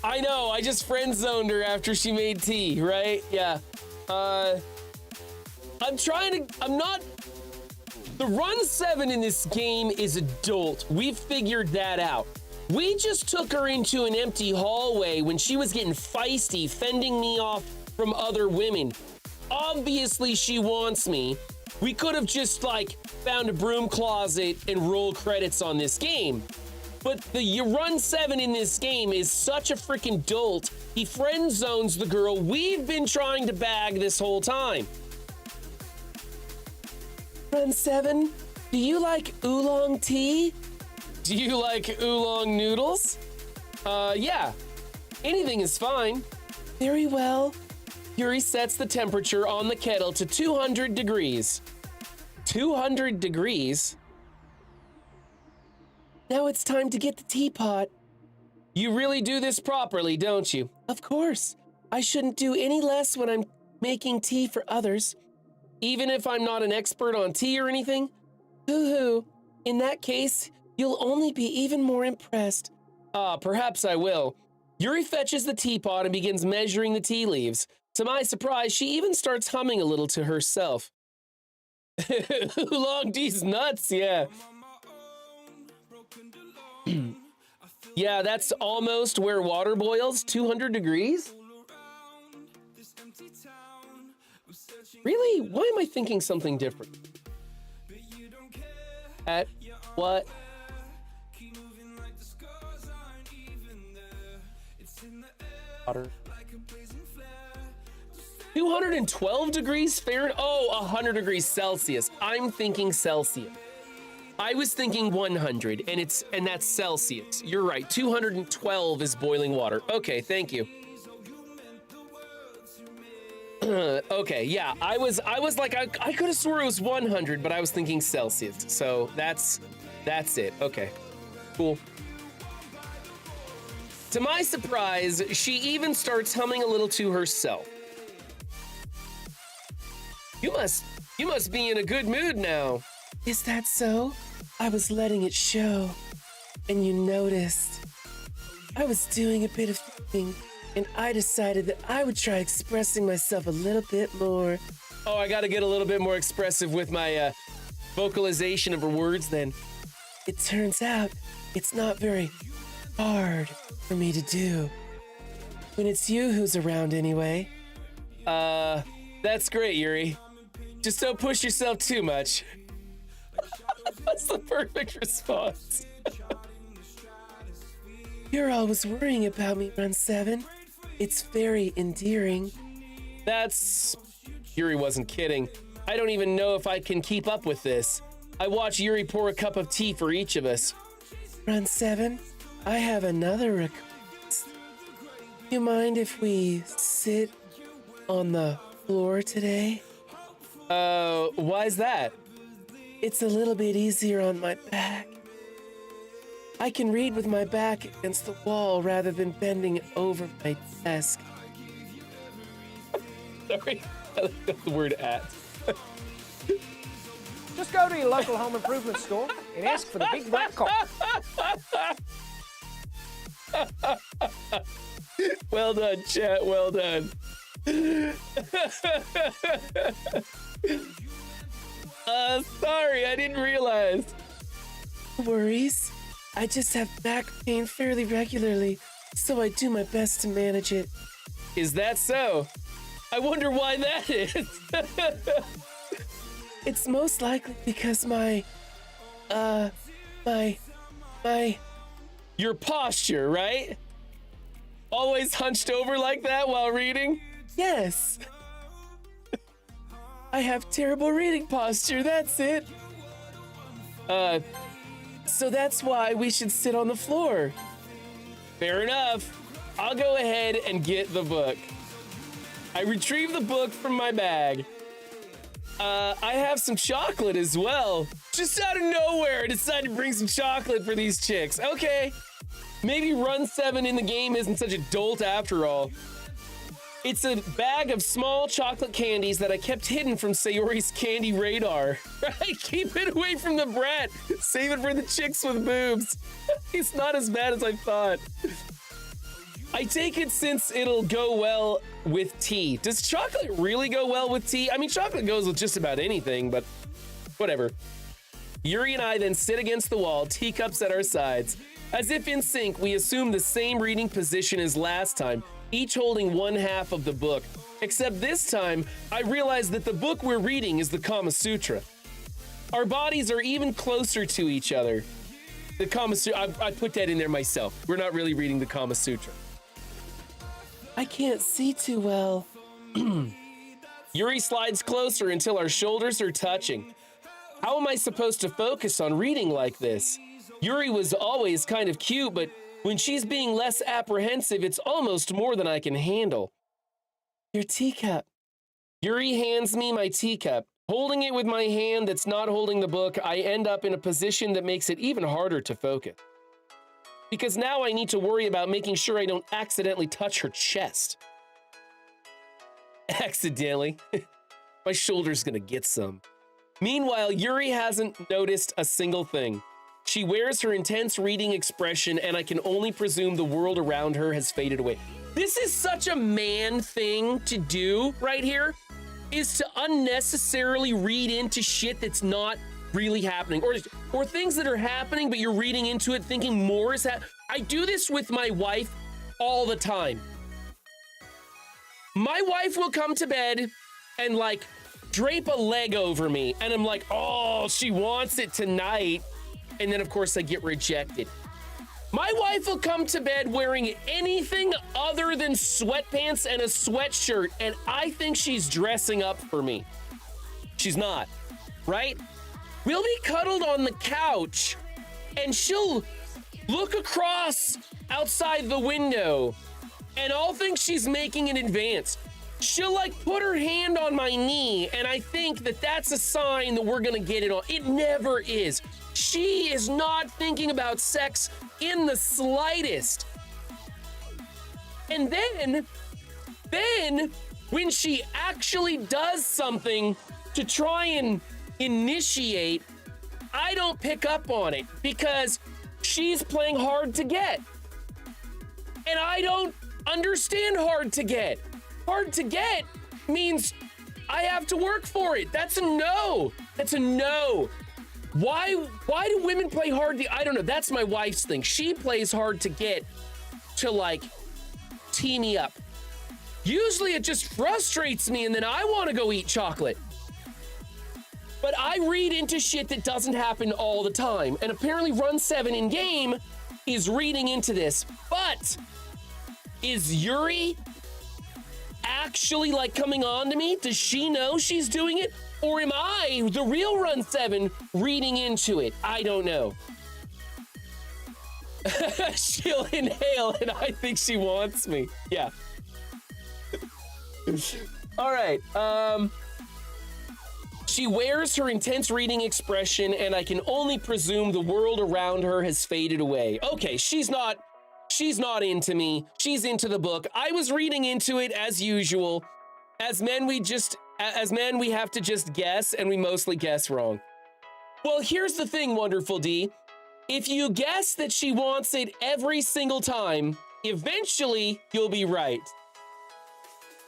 I know, I just friend zoned her after she made tea, right? Yeah. I'm not. The Run 7 in this game is adult. We've figured that out. We just took her into an empty hallway when she was getting feisty, fending me off from other women. Obviously, she wants me. We could have just, like, found a broom closet and roll credits on this game. But the Run 7 in this game is such a freaking dolt. He friend zones the girl we've been trying to bag this whole time. Run 7, do you like oolong tea? Do you like oolong noodles? Yeah. Anything is fine. Very well. Yuri sets the temperature on the kettle to 200 degrees. 200 degrees? Now it's time to get the teapot. You really do this properly, don't you? Of course. I shouldn't do any less when I'm making tea for others. Even if I'm not an expert on tea or anything? Hoo-hoo. In that case, you'll only be even more impressed. Perhaps I will. Yuri fetches the teapot and begins measuring the tea leaves. To my surprise, she even starts humming a little to herself. Oolong tea's nuts, yeah. Yeah, that's almost where water boils, 200 degrees? Really? Why am I thinking something different? At what? 212 degrees Fahrenheit? Oh, 100 degrees Celsius. I'm thinking Celsius. I was thinking 100, and that's Celsius. You're right. 212 is boiling water. Okay, thank you. Okay, yeah, I was like, I could have swore it was 100, but I was thinking Celsius. So that's it. Okay, cool. To my surprise, she even starts humming a little to herself. You must be in a good mood now. Is that so? I was letting it show. And you noticed. I was doing a bit of thinking, and I decided that I would try expressing myself a little bit more. Oh, I gotta get a little bit more expressive with my vocalization of her words then. It turns out it's not very hard for me to do. When it's you who's around anyway. That's great, Yuri. Just don't push yourself too much. That's the perfect response. You're always worrying about me, Run 7. It's very endearing. Yuri wasn't kidding. I don't even know if I can keep up with this. I watch Yuri pour a cup of tea for each of us. Run 7, I have another request. You mind if we sit on the floor today? Why's that? It's a little bit easier on my back. I can read with my back against the wall rather than bending over my desk. Sorry, I like the word "at." Just go to your local home improvement store and ask for the big black cock. Well done, chat. Well done. Sorry, I didn't realize. No worries. I just have back pain fairly regularly, so I do my best to manage it. Is that so? I wonder why that is. It's most likely because my Your posture, right? Always hunched over like that while reading? yes. I have terrible reading posture, that's it. So that's why we should sit on the floor. Fair enough. I'll go ahead and get the book. I retrieve the book from my bag. I have some chocolate as well. Just out of nowhere, I decided to bring some chocolate for these chicks. Okay, maybe run 7 in the game isn't such a dolt after all. It's a bag of small chocolate candies that I kept hidden from Sayori's candy radar. Right? Keep it away from the brat. Save it for the chicks with boobs. It's not as bad as I thought. I take it since it'll go well with tea. Does chocolate really go well with tea? I mean, chocolate goes with just about anything, but whatever. Yuri and I then sit against the wall, teacups at our sides. As if in sync, we assume the same reading position as last time, each holding one half of the book. Except this time, I realize that the book we're reading is the Kama Sutra. Our bodies are even closer to each other. The Kama Sutra, I put that in there myself. We're not really reading the Kama Sutra. I can't see too well. Yuri slides closer until our shoulders are touching. How am I supposed to focus on reading like this? Yuri was always kind of cute, but when she's being less apprehensive, it's almost more than I can handle. Your teacup. Yuri hands me my teacup. Holding it with my hand that's not holding the book, I end up in a position that makes it even harder to focus. Because now I need to worry about making sure I don't accidentally touch her chest. Accidentally? My shoulder's gonna get some. Meanwhile, Yuri hasn't noticed a single thing. She wears her intense reading expression, and I can only presume the world around her has faded away. This is such a man thing to do right here, is to unnecessarily read into shit that's not really happening, or things that are happening, but you're reading into it thinking more is happening. I do this with my wife all the time. My wife will come to bed and like drape a leg over me, and I'm like, oh, she wants it tonight. And then of course I get rejected. My wife will come to bed wearing anything other than sweatpants and a sweatshirt, and I think she's dressing up for me. She's not, right? We'll be cuddled on the couch, and she'll look across outside the window, and I'll think she's making an advance. She'll like put her hand on my knee, and I think that that's a sign that we're gonna get it on. It never is. She is not thinking about sex in the slightest. And then when she actually does something to try and initiate, I don't pick up on it because she's playing hard to get. And I don't understand hard to get. Hard to get means I have to work for it. That's a no. That's a no. Why do women play hard to, I don't know. That's my wife's thing. She plays hard to get to like tee me up. Usually it just frustrates me and then I want to go eat chocolate. But I read into shit that doesn't happen all the time. And apparently Run 7 in game is reading into this. But is Yuri actually like coming on to me? Does she know she's doing it? Or am I, the real Run 7, reading into it? I don't know. She'll inhale and I think she wants me. Yeah. All right. She wears her intense reading expression, and I can only presume the world around her has faded away. Okay, she's not into me. She's into the book. I was reading into it as usual. As men, we have to just guess, and we mostly guess wrong. Well, here's the thing, Wonderful D. If you guess that she wants it every single time, eventually you'll be right.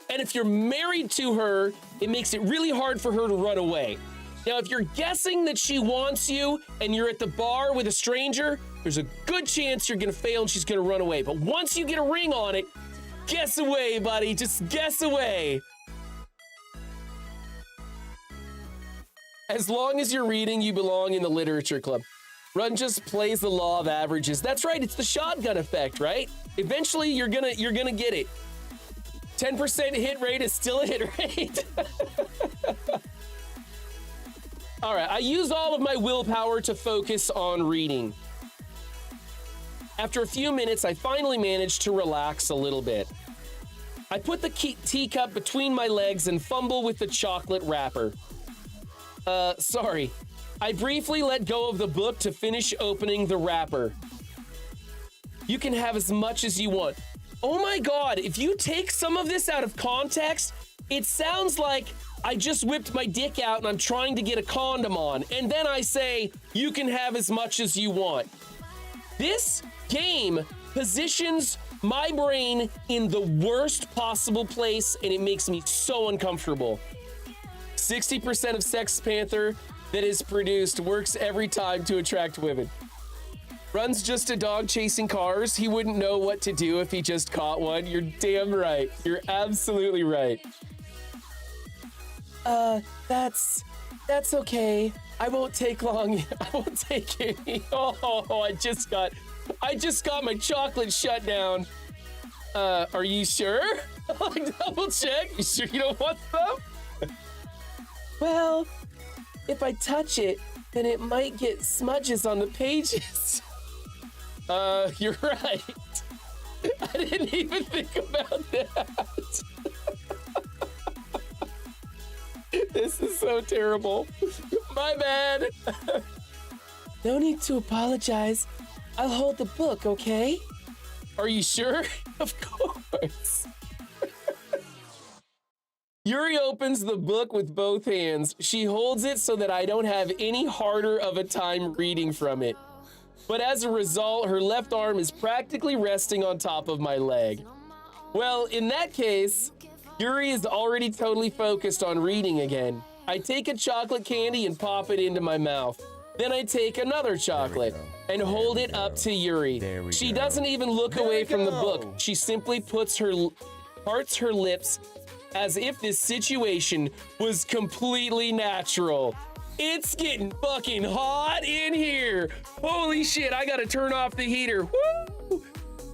And if you're married to her, it makes it really hard for her to run away. Now, if you're guessing that she wants you and you're at the bar with a stranger, there's a good chance you're gonna fail and she's gonna run away. But once you get a ring on it, guess away, buddy. Just guess away. As long as you're reading, you belong in the literature club. Run just plays the law of averages. That's right, it's the shotgun effect, right? Eventually, you're gonna get it. 10% hit rate is still a hit rate. All right, I used all of my willpower to focus on reading. After a few minutes, I finally managed to relax a little bit. I put the teacup between my legs and fumble with the chocolate wrapper. Sorry. I briefly let go of the book to finish opening the wrapper. You can have as much as you want. Oh my God, if you take some of this out of context, it sounds like I just whipped my dick out and I'm trying to get a condom on. And then I say, you can have as much as you want. This game positions my brain in the worst possible place and it makes me so uncomfortable. 60% of Sex Panther that is produced works every time to attract women. Run's just a dog chasing cars. He wouldn't know what to do if he just caught one. You're damn right. You're absolutely right. That's okay. I won't take long. I won't take any. Oh, I just got my chocolate shut down. Are you sure? Double check. You sure you don't want some? Well, if I touch it, then it might get smudges on the pages. You're right. I didn't even think about that. This is so terrible. My bad. No need to apologize. I'll hold the book, okay? Are you sure? Of course. Yuri opens the book with both hands. She holds it so that I don't have any harder of a time reading from it. But as a result, her left arm is practically resting on top of my leg. Well, in that case, Yuri is already totally focused on reading again. I take a chocolate candy and pop it into my mouth. Then I take another chocolate and hold it up to Yuri. She doesn't even look away from the book. She simply parts her lips as if this situation was completely natural. It's getting fucking hot in here. Holy shit, I gotta turn off the heater. Woo!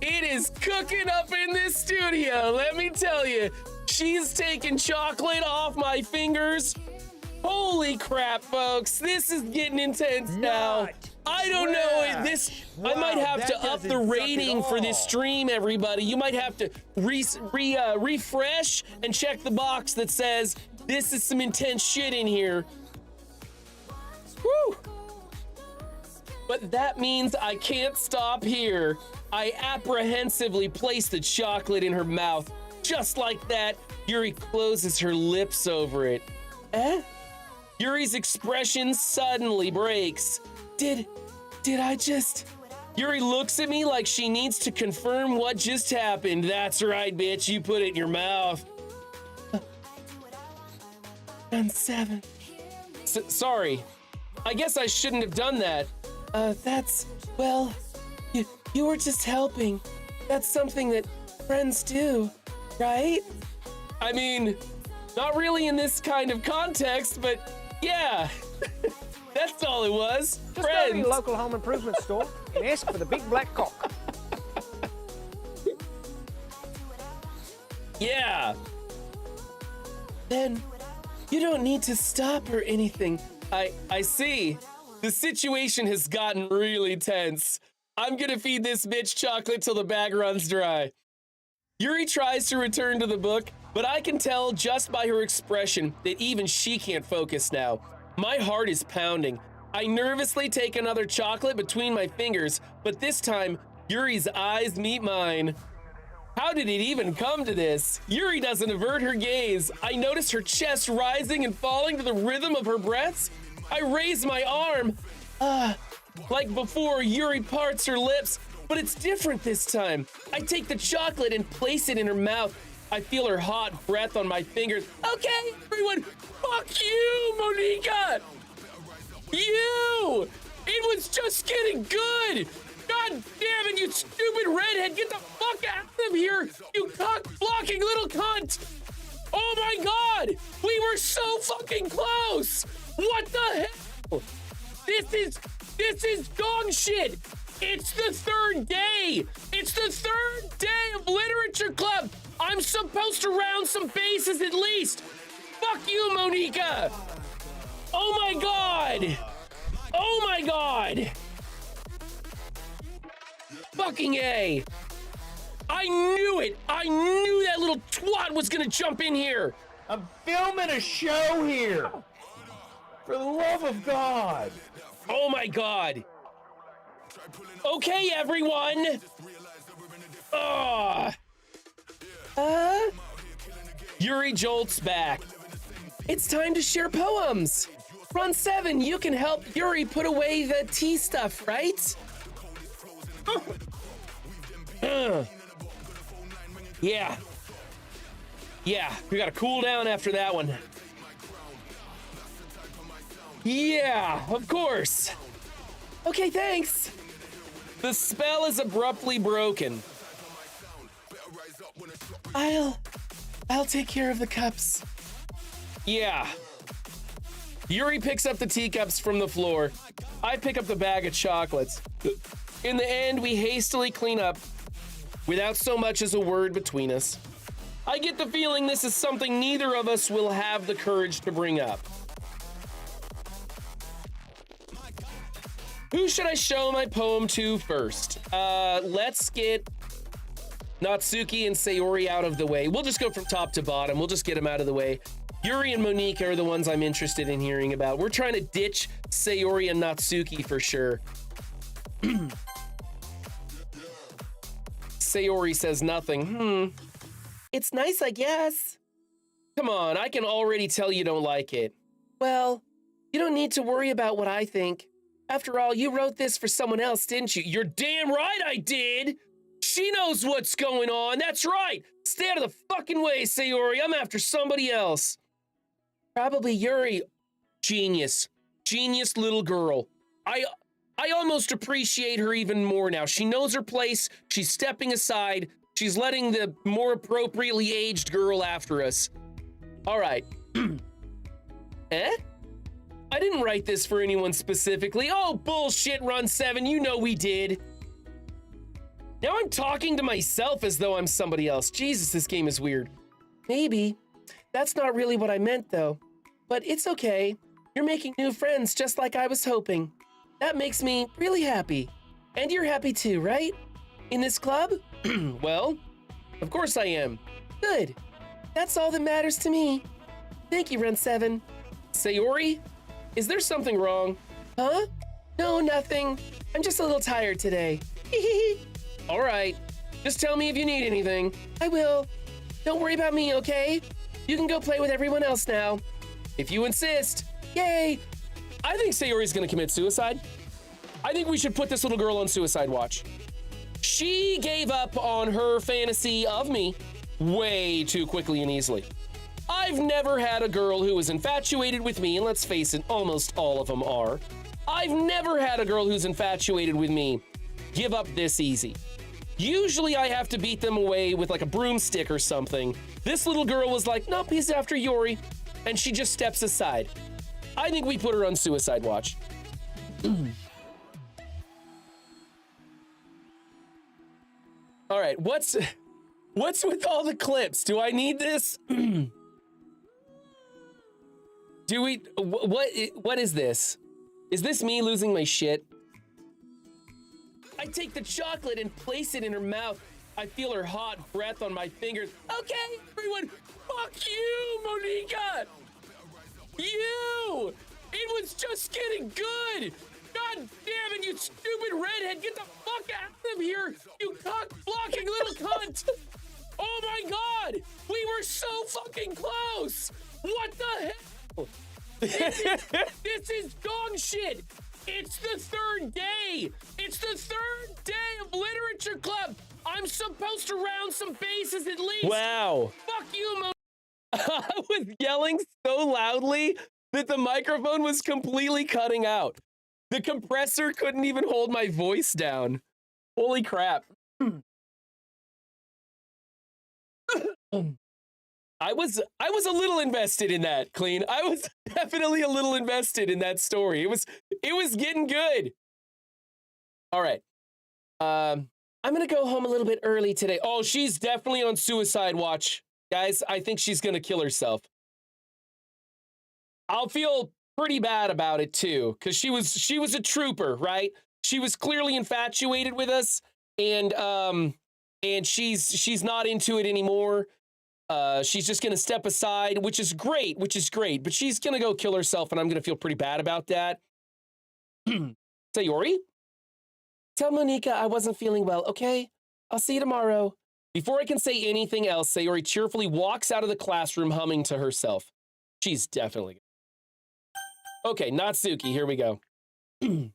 It is cooking up in this studio, let me tell you. She's taking chocolate off my fingers. Holy crap, folks. This is getting intense now. I don't know. I might have to up the rating for this stream, everybody. You might have to refresh and check the box that says, this is some intense shit in here. Woo! But that means I can't stop here. I apprehensively place the chocolate in her mouth. Just like that, Yuri closes her lips over it. Eh? Yuri's expression suddenly breaks. Did I just... Yuri looks at me like she needs to confirm what just happened. That's right, bitch. You put it in your mouth. Round 7. Sorry. I guess I shouldn't have done that. Well, you were just helping. That's something that friends do, right? I mean, not really in this kind of context, but yeah. That's all it was. Just go to Friends. your local home improvement store and ask for the big black cock. Yeah. Then you don't need to stop or anything. I see. The situation has gotten really tense. I'm gonna feed this bitch chocolate till the bag runs dry. Yuri tries to return to the book, but I can tell just by her expression that even she can't focus now. My heart is pounding. I nervously take another chocolate between my fingers, but this time, Yuri's eyes meet mine. How did it even come to this? Yuri doesn't avert her gaze. I notice her chest rising and falling to the rhythm of her breaths. I raise my arm. Like before, Yuri parts her lips, but it's different this time. I take the chocolate and place it in her mouth. I feel her hot breath on my fingers. Okay, everyone, fuck you, Monica! You! It was just getting good! God damn it, you stupid redhead! Get the fuck out of here, you cock-blocking little cunt! Oh my god! We were so fucking close! What the hell? This is dog shit! It's the third day! It's the third day of Literature Club! I'm supposed to round some bases at least! Fuck you, Monica! Oh my god! god! Oh my god! Fucking A! I knew it! I knew that little twat was gonna jump in here! I'm filming a show here. For the love of God. Oh my god! Okay, everyone! Yuri jolts back. It's time to share poems. Run 7, you can help Yuri put away the tea stuff, right? Yeah. Yeah, we gotta cool down after that one. Yeah, of course. Okay, thanks. The spell is abruptly broken. I'll take care of the cups. Yeah. Yuri picks up the teacups from the floor. I pick up the bag of chocolates. In the end, we hastily clean up without so much as a word between us. I get the feeling this is something neither of us will have the courage to bring up. Who should I show my poem to first? Let's get Natsuki and Sayori out of the way. We'll just go from top to bottom. We'll just get them out of the way. Yuri and Monika are the ones I'm interested in hearing about. We're trying to ditch Sayori and Natsuki for sure. Sayori says nothing. It's nice, I guess. Come on, I can already tell you don't like it. Well, you don't need to worry about what I think. After all, you wrote this for someone else, didn't you? You're damn right I did! She knows what's going on. That's right. Stay out of the fucking way, Sayori. I'm after somebody else. Probably Yuri. Genius. Genius little girl. I almost appreciate her even more now. She knows her place. She's stepping aside. She's letting the more appropriately aged girl after us. All right. I didn't write this for anyone specifically. Oh, bullshit, Run 7. You know we did. Now I'm talking to myself as though I'm somebody else. Jesus, this game is weird. Maybe. That's not really what I meant, though. But it's okay. You're making new friends just like I was hoping. That makes me really happy. And you're happy too, right? In this club? Well, of course I am. Good. That's all that matters to me. Thank you, Run 7. Sayori, is there something wrong? Huh? No, nothing. I'm just a little tired today. All right. Just tell me if you need anything. I will. Don't worry about me, okay? You can go play with everyone else now. If you insist. Yay! I think Sayori's gonna commit suicide. I think we should put this little girl on suicide watch. She gave up on her fantasy of me way too quickly and easily. I've never had a girl who was infatuated with me, and let's face it, almost all of them are. I've never had a girl who's infatuated with me give up this easy. Usually I have to beat them away with like a broomstick or something. This little girl was like, nope, he's after Yuri. And she just steps aside. I think we put her on suicide watch. All right, what's with all the clips? Do I need this? Do we, what is this? Is this me losing my shit? I take the chocolate and place it in her mouth. I feel her hot breath on my fingers. Okay, everyone, fuck you, Monika! You! It was just getting good! God damn it, you stupid redhead! Get the fuck out of here, you cock-blocking little cunt! Oh my god! We were so fucking close! What the hell? This is dog shit! It's the third day! It's the third day of Literature Club! I'm supposed to round some bases at least! Wow. Fuck you, Mo- I was yelling so loudly that the microphone was completely cutting out. The compressor couldn't even hold my voice down. Holy crap. I was a little invested in that, Clean. I was definitely a little invested in that story. It was getting good. All right. I'm gonna go home a little bit early today. Oh, she's definitely on suicide watch. Guys, I think she's gonna kill herself. I'll feel pretty bad about it too, because she was a trooper, right? She was clearly infatuated with us, and she's not into it anymore. She's just gonna step aside, which is great, but she's gonna go kill herself, and I'm gonna feel pretty bad about that. Sayori? Tell Monica I wasn't feeling well, okay? I'll see you tomorrow. Before I can say anything else, Sayori cheerfully walks out of the classroom humming to herself. She's definitely... Okay, Natsuki, here we go. Meh.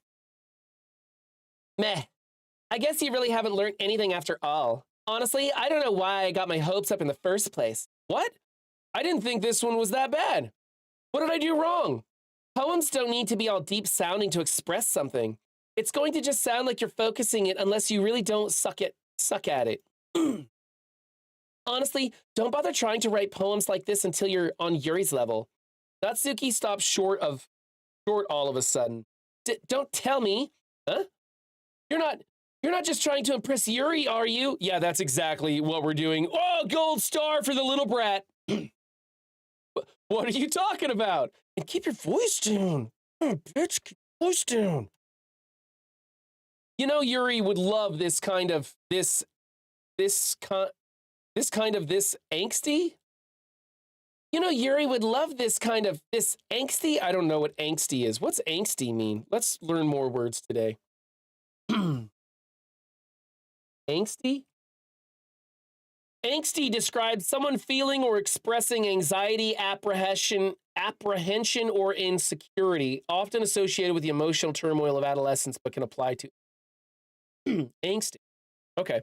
I guess you really haven't learned anything after all. Honestly, I don't know why I got my hopes up in the first place. What? I didn't think this one was that bad. What did I do wrong? Poems don't need to be all deep sounding to express something. It's going to just sound like you're focusing it unless you really don't suck at it. Honestly, don't bother trying to write poems like this until you're on Yuri's level. Natsuki stops short all of a sudden. Don't tell me. Huh? You're not just trying to impress Yuri, are you? Yeah, that's exactly what we're doing. Oh, gold star for the little brat. What are you talking about? And keep your voice down. Oh, bitch, keep your voice down. You know, Yuri would love this kind of angsty. You know, Yuri would love this angsty. I don't know what angsty is. What's angsty mean? Let's learn more words today. Angsty? Angsty describes someone feeling or expressing anxiety, apprehension, or insecurity, often associated with the emotional turmoil of adolescence, but can apply to angsty. Okay.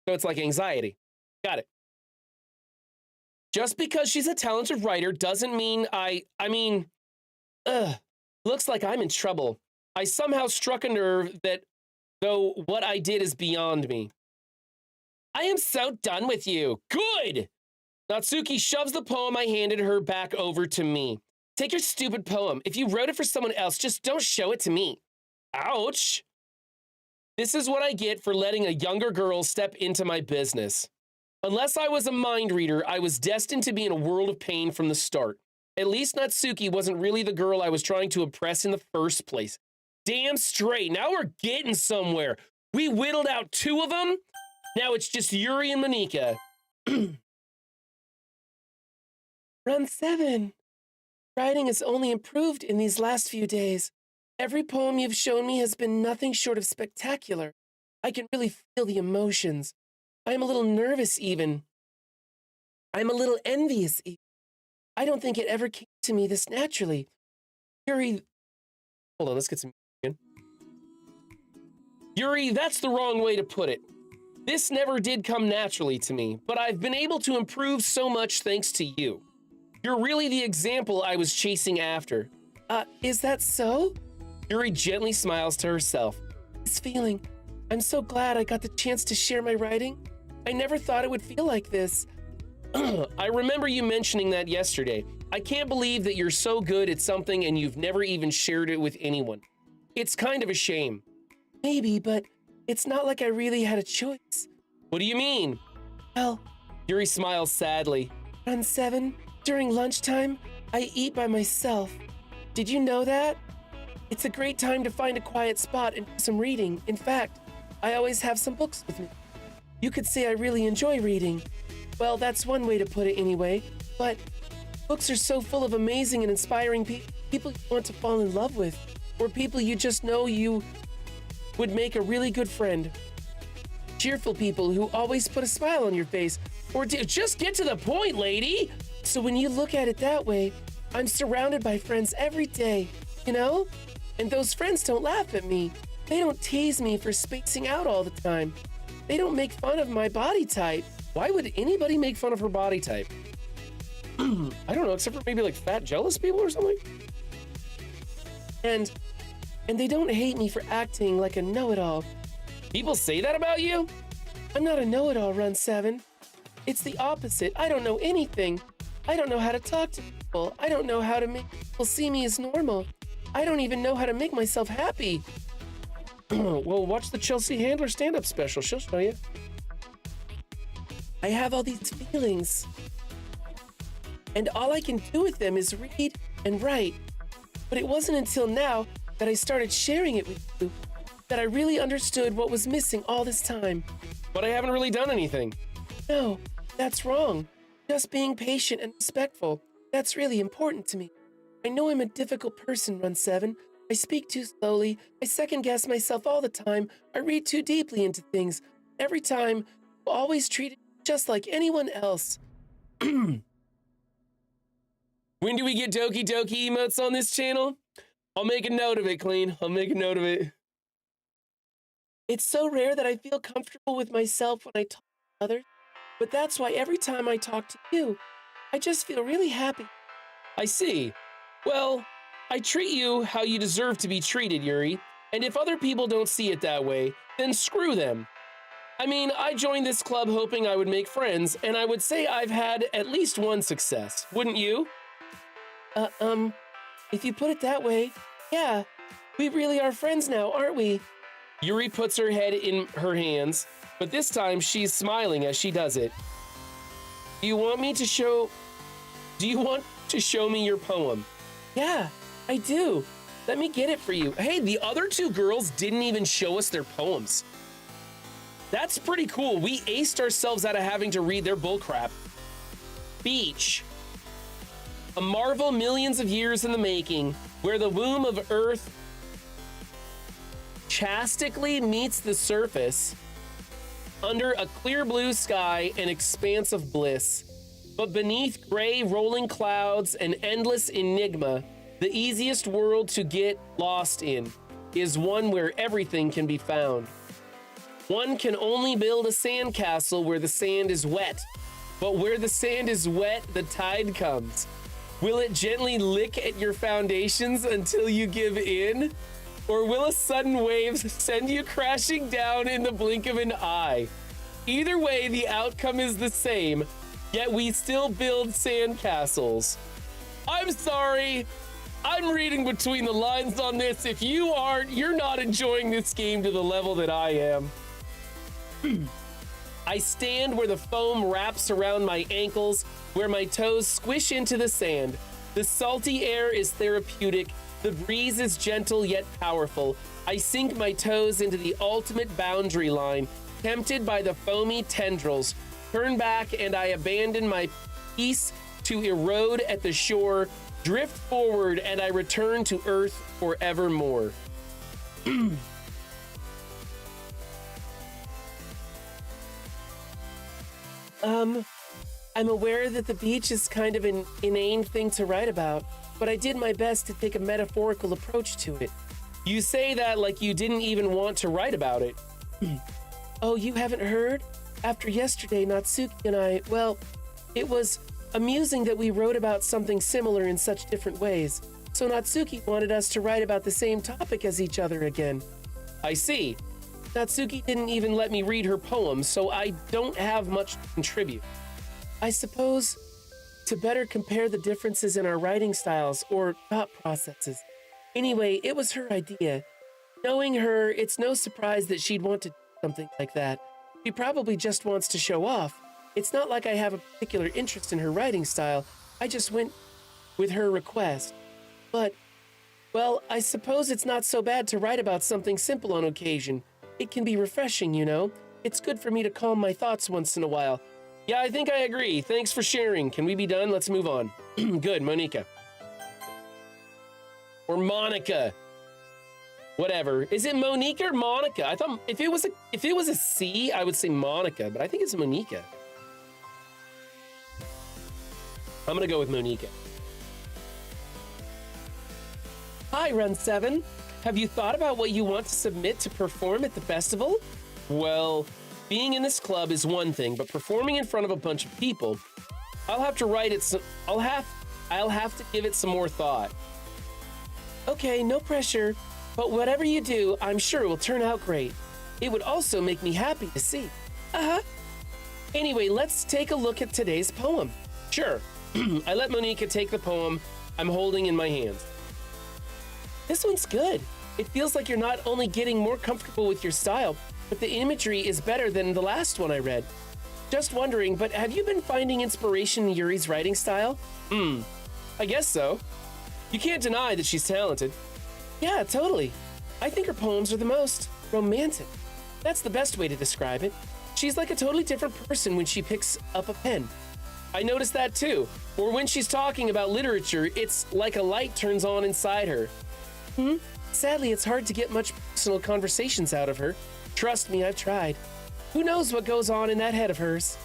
So it's like anxiety. Got it. Just because she's a talented writer doesn't mean looks like I'm in trouble. I somehow struck a nerve that, though what I did is beyond me. I am so done with you. Good! Natsuki shoves the poem I handed her back over to me. Take your stupid poem. If you wrote it for someone else, just don't show it to me. Ouch! This is what I get for letting a younger girl step into my business. Unless I was a mind reader, I was destined to be in a world of pain from the start. At least Natsuki wasn't really the girl I was trying to impress in the first place. Damn straight, now we're getting somewhere. We whittled out 2 of them. Now it's just Yuri and Monica. Run 7. Writing has only improved in these last few days. Every poem you've shown me has been nothing short of spectacular. I can really feel the emotions. I'm a little nervous even. I'm a little envious even. I don't think it ever came to me this naturally. Yuri... Hold on, let's get some... Yuri, that's the wrong way to put it. This never did come naturally to me, but I've been able to improve so much thanks to you. You're really the example I was chasing after. Is that so? Yuri gently smiles to herself. This feeling. I'm so glad I got the chance to share my writing. I never thought it would feel like this. I remember you mentioning that yesterday. I can't believe that you're so good at something and you've never even shared it with anyone. It's kind of a shame. Maybe, but it's not like I really had a choice. What do you mean? Well, Yuri smiles sadly. On 7, during lunchtime, I eat by myself. Did you know that? It's a great time to find a quiet spot and do some reading. In fact, I always have some books with me. You could say I really enjoy reading. Well, that's one way to put it anyway, but books are so full of amazing and inspiring people you want to fall in love with, or people you just know you would make a really good friend. Cheerful people who always put a smile on your face, or just get to the point, lady. So when you look at it that way, I'm surrounded by friends every day, you know? And those friends don't laugh at me. They don't tease me for spacing out all the time. They don't make fun of my body type. Why would anybody make fun of her body type? I don't know, except for maybe like fat, jealous people or something. And they don't hate me for acting like a know-it-all. People say that about you? I'm not a know-it-all, Run 7. It's the opposite. I don't know anything. I don't know how to talk to people. I don't know how to make people see me as normal. I don't even know how to make myself happy. Well, watch the Chelsea Handler stand-up special. She'll show you. I have all these feelings, and all I can do with them is read and write. But it wasn't until now that I started sharing it with you that I really understood what was missing all this time. But I haven't really done anything. No, that's wrong. Just being patient and respectful. That's really important to me. I know I'm a difficult person, Run 7. I speak too slowly. I second guess myself all the time. I read too deeply into things. Every time, always treated just like anyone else. When do we get Doki Doki emotes on this channel? I'll make a note of it, Clean. I'll make a note of it. It's so rare that I feel comfortable with myself when I talk to others, but that's why every time I talk to you, I just feel really happy. I see. Well, I treat you how you deserve to be treated, Yuri. And if other people don't see it that way, then screw them. I mean, I joined this club hoping I would make friends, and I would say I've had at least one success. Wouldn't you? If you put it that way, yeah, we really are friends now, aren't we? Yuri puts her head in her hands, but this time she's smiling as she does it. Do you want to show me your poem? Yeah, I do. Let me get it for you. Hey, the other two girls didn't even show us their poems. That's pretty cool. We aced ourselves out of having to read their bullcrap. Beach. A marvel millions of years in the making, where the womb of Earth chastically meets the surface under a clear blue sky and expanse of bliss. But beneath gray rolling clouds and endless enigma, the easiest world to get lost in is one where everything can be found. One can only build a sandcastle where the sand is wet, but where the sand is wet, the tide comes. Will it gently lick at your foundations until you give in? Or will a sudden wave send you crashing down in the blink of an eye? Either way, the outcome is the same, yet we still build sandcastles. I'm sorry, I'm reading between the lines on this. If you aren't, you're not enjoying this game to the level that I am. I stand where the foam wraps around my ankles, where my toes squish into the sand. The salty air is therapeutic. The breeze is gentle yet powerful. I sink my toes into the ultimate boundary line, tempted by the foamy tendrils. Turn back and I abandon my peace to erode at the shore, drift forward and I return to earth forevermore. I'm aware that the beach is kind of an inane thing to write about, but I did my best to take a metaphorical approach to it. You say that like you didn't even want to write about it. Oh, you haven't heard? After yesterday, Natsuki and I, well, it was amusing that we wrote about something similar in such different ways. So Natsuki wanted us to write about the same topic as each other again. I see. Natsuki didn't even let me read her poem, so I don't have much to contribute. I suppose to better compare the differences in our writing styles or thought processes. Anyway, it was her idea. Knowing her, it's no surprise that she'd want to do something like that. She probably just wants to show off. It's not like I have a particular interest in her writing style. I just went with her request. But, well, I suppose it's not so bad to write about something simple on occasion. It can be refreshing, you know? It's good for me to calm my thoughts once in a while. Yeah, I think I agree. Thanks for sharing. Can we be done? Let's move on. Good, Monica. Or Monica. Whatever. Is it Monica or Monica? I thought if it was a C, I would say Monica, but I think it's Monica. I'm gonna go with Monica. Hi, Run 7. Have you thought about what you want to submit to perform at the festival? Well, being in this club is one thing, but performing in front of a bunch of people, I'll have to write it. I'll have to give it some more thought. Okay, no pressure. But whatever you do, I'm sure it will turn out great. It would also make me happy to see. Anyway, let's take a look at today's poem. Sure. I let Monica take the poem I'm holding in my hands. This one's good. It feels like you're not only getting more comfortable with your style, but the imagery is better than the last one I read. Just wondering, but have you been finding inspiration in Yuri's writing style? I guess so. You can't deny that she's talented. Yeah, totally. I think her poems are the most romantic. That's the best way to describe it. She's like a totally different person when she picks up a pen. I noticed that too. Or when she's talking about literature, it's like a light turns on inside her. Sadly, it's hard to get much personal conversations out of her. Trust me, I've tried. Who knows what goes on in that head of hers?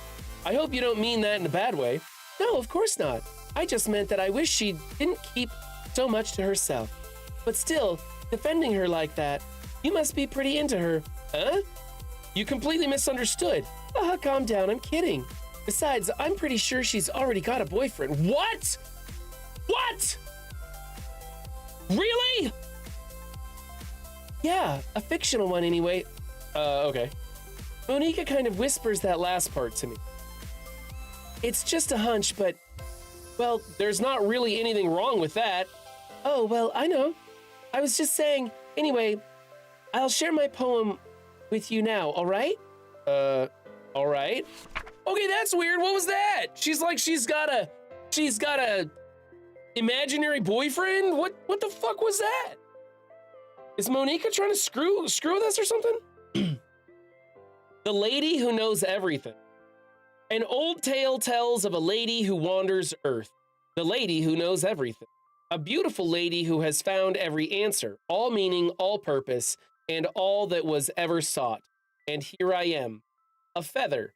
I hope you don't mean that in a bad way. No, of course not. I just meant that I wish she didn't keep so much to herself. But still, defending her like that, you must be pretty into her. Huh? You completely misunderstood. Calm down, I'm kidding. Besides, I'm pretty sure she's already got a boyfriend. What? What? Really? Yeah, a fictional one anyway. Okay. Monica kind of whispers that last part to me. It's just a hunch, but, well, There's not really anything wrong with that. oh, well, I know. I was just saying, anyway, I'll share my poem with you now, all right? All right. Okay, that's weird. What was that? She's got a imaginary boyfriend? What the fuck was that? Is Monica trying to screw with us or something? The lady who knows everything. An old tale tells of a lady who wanders earth. The lady who knows everything. A beautiful lady who has found every answer, all meaning, all purpose, and all that was ever sought. And here I am, a feather.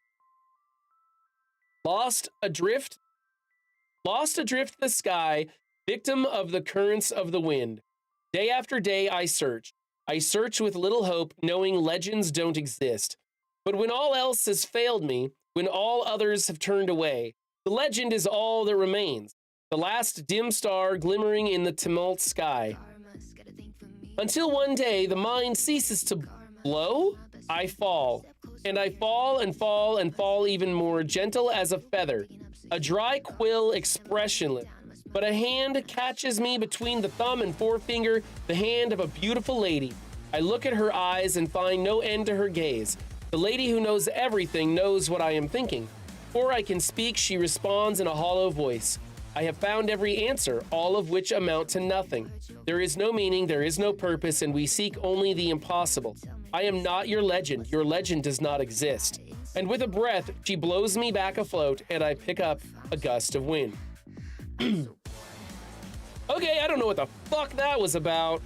Lost adrift the sky, victim of the currents of the wind. Day after day I search. I search with little hope, knowing legends don't exist. But when all else has failed me, when all others have turned away, the legend is all that remains. The last dim star glimmering in the tumult sky. Until one day the mind ceases to blow, I fall. And I fall and fall and fall even more, gentle as a feather, a dry quill expressionless. But a hand catches me between the thumb and forefinger, the hand of a beautiful lady. I look at her eyes and find no end to her gaze. The lady who knows everything knows what I am thinking. Before I can speak, she responds in a hollow voice. I have found every answer, all of which amount to nothing. There is no meaning, there is no purpose, and we seek only the impossible. I am not your legend does not exist. And with a breath, she blows me back afloat, and I pick up a gust of wind. Okay, I don't know what the fuck that was about.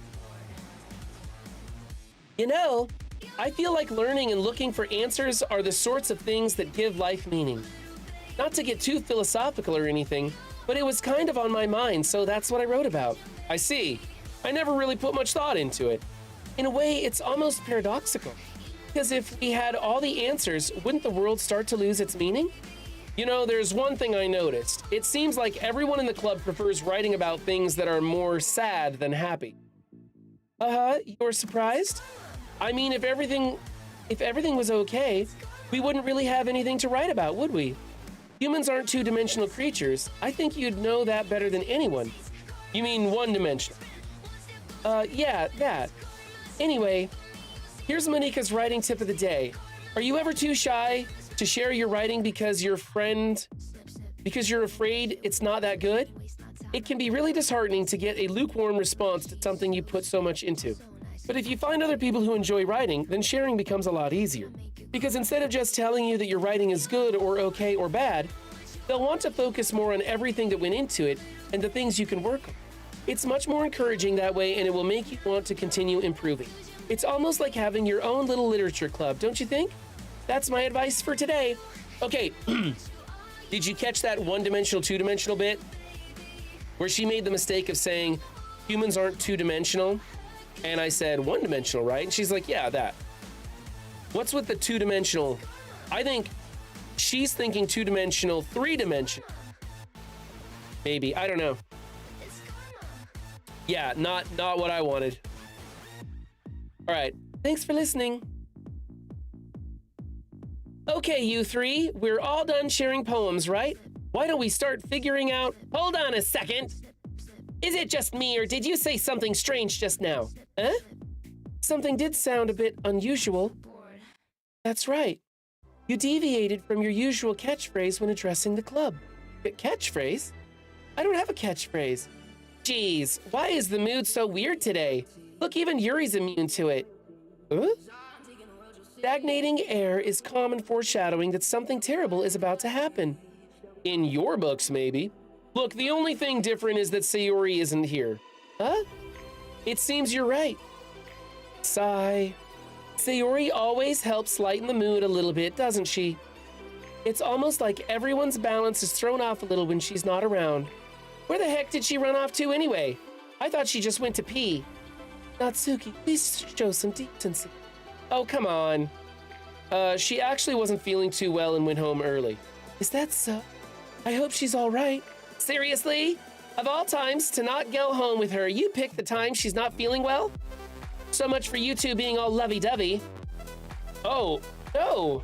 You know, I feel like learning and looking for answers are the sorts of things that give life meaning. Not to get too philosophical or anything, but it was kind of on my mind, so that's what I wrote about. I see. I never really put much thought into it. In a way, it's almost paradoxical. Because if we had all the answers, wouldn't the world start to lose its meaning? You know, there's one thing I noticed. It seems like everyone in the club prefers writing about things that are more sad than happy. You're surprised? I mean, if everything was okay, we wouldn't really have anything to write about, would we? Humans aren't two-dimensional creatures. I think you'd know that better than anyone. You mean one-dimensional? Yeah, that. Anyway, here's Monica's writing tip of the day. Are you ever too shy to share your writing because you're afraid it's not that good? It can be really disheartening to get a lukewarm response to something you put so much into. But if you find other people who enjoy writing, then sharing becomes a lot easier. Because instead of just telling you that your writing is good or okay or bad, they'll want to focus more on everything that went into it and the things you can work on. It's much more encouraging that way, and it will make you want to continue improving. It's almost like having your own little literature club, don't you think? That's my advice for today. Okay, did you catch that one-dimensional, two-dimensional bit? Where she made the mistake of saying, humans aren't two-dimensional? And I said, one-dimensional, right? And she's like, yeah, that. What's with the two-dimensional? I think she's thinking two-dimensional, three-dimensional. Maybe, I don't know. Yeah, not what I wanted. All right, Thanks for listening. okay, you three, we're all done sharing poems, right? Why don't we start figuring out... Hold on a second. Is it just me, or did you say something strange just now? Huh? Something did sound a bit unusual. That's right. You deviated from your usual catchphrase when addressing the club. Catchphrase? I don't have a catchphrase. Jeez, why is the mood so weird today? Look, even Yuri's immune to it. Huh? Stagnating air is common foreshadowing that something terrible is about to happen. In your books, maybe. Look, the only thing different is that Sayori isn't here. Huh? It seems you're right. Sigh. Sayori always helps lighten the mood a little bit, doesn't she? It's almost like everyone's balance is thrown off a little when she's not around. Where the heck did she run off to anyway? I thought she just went to pee. Natsuki, please show some decency. Oh, come on. She actually wasn't feeling too well and went home early. Is that so? I hope she's all right. Seriously? Of all times to not go home with her, you pick the time she's not feeling well? So much for you two being all lovey-dovey. Oh, no.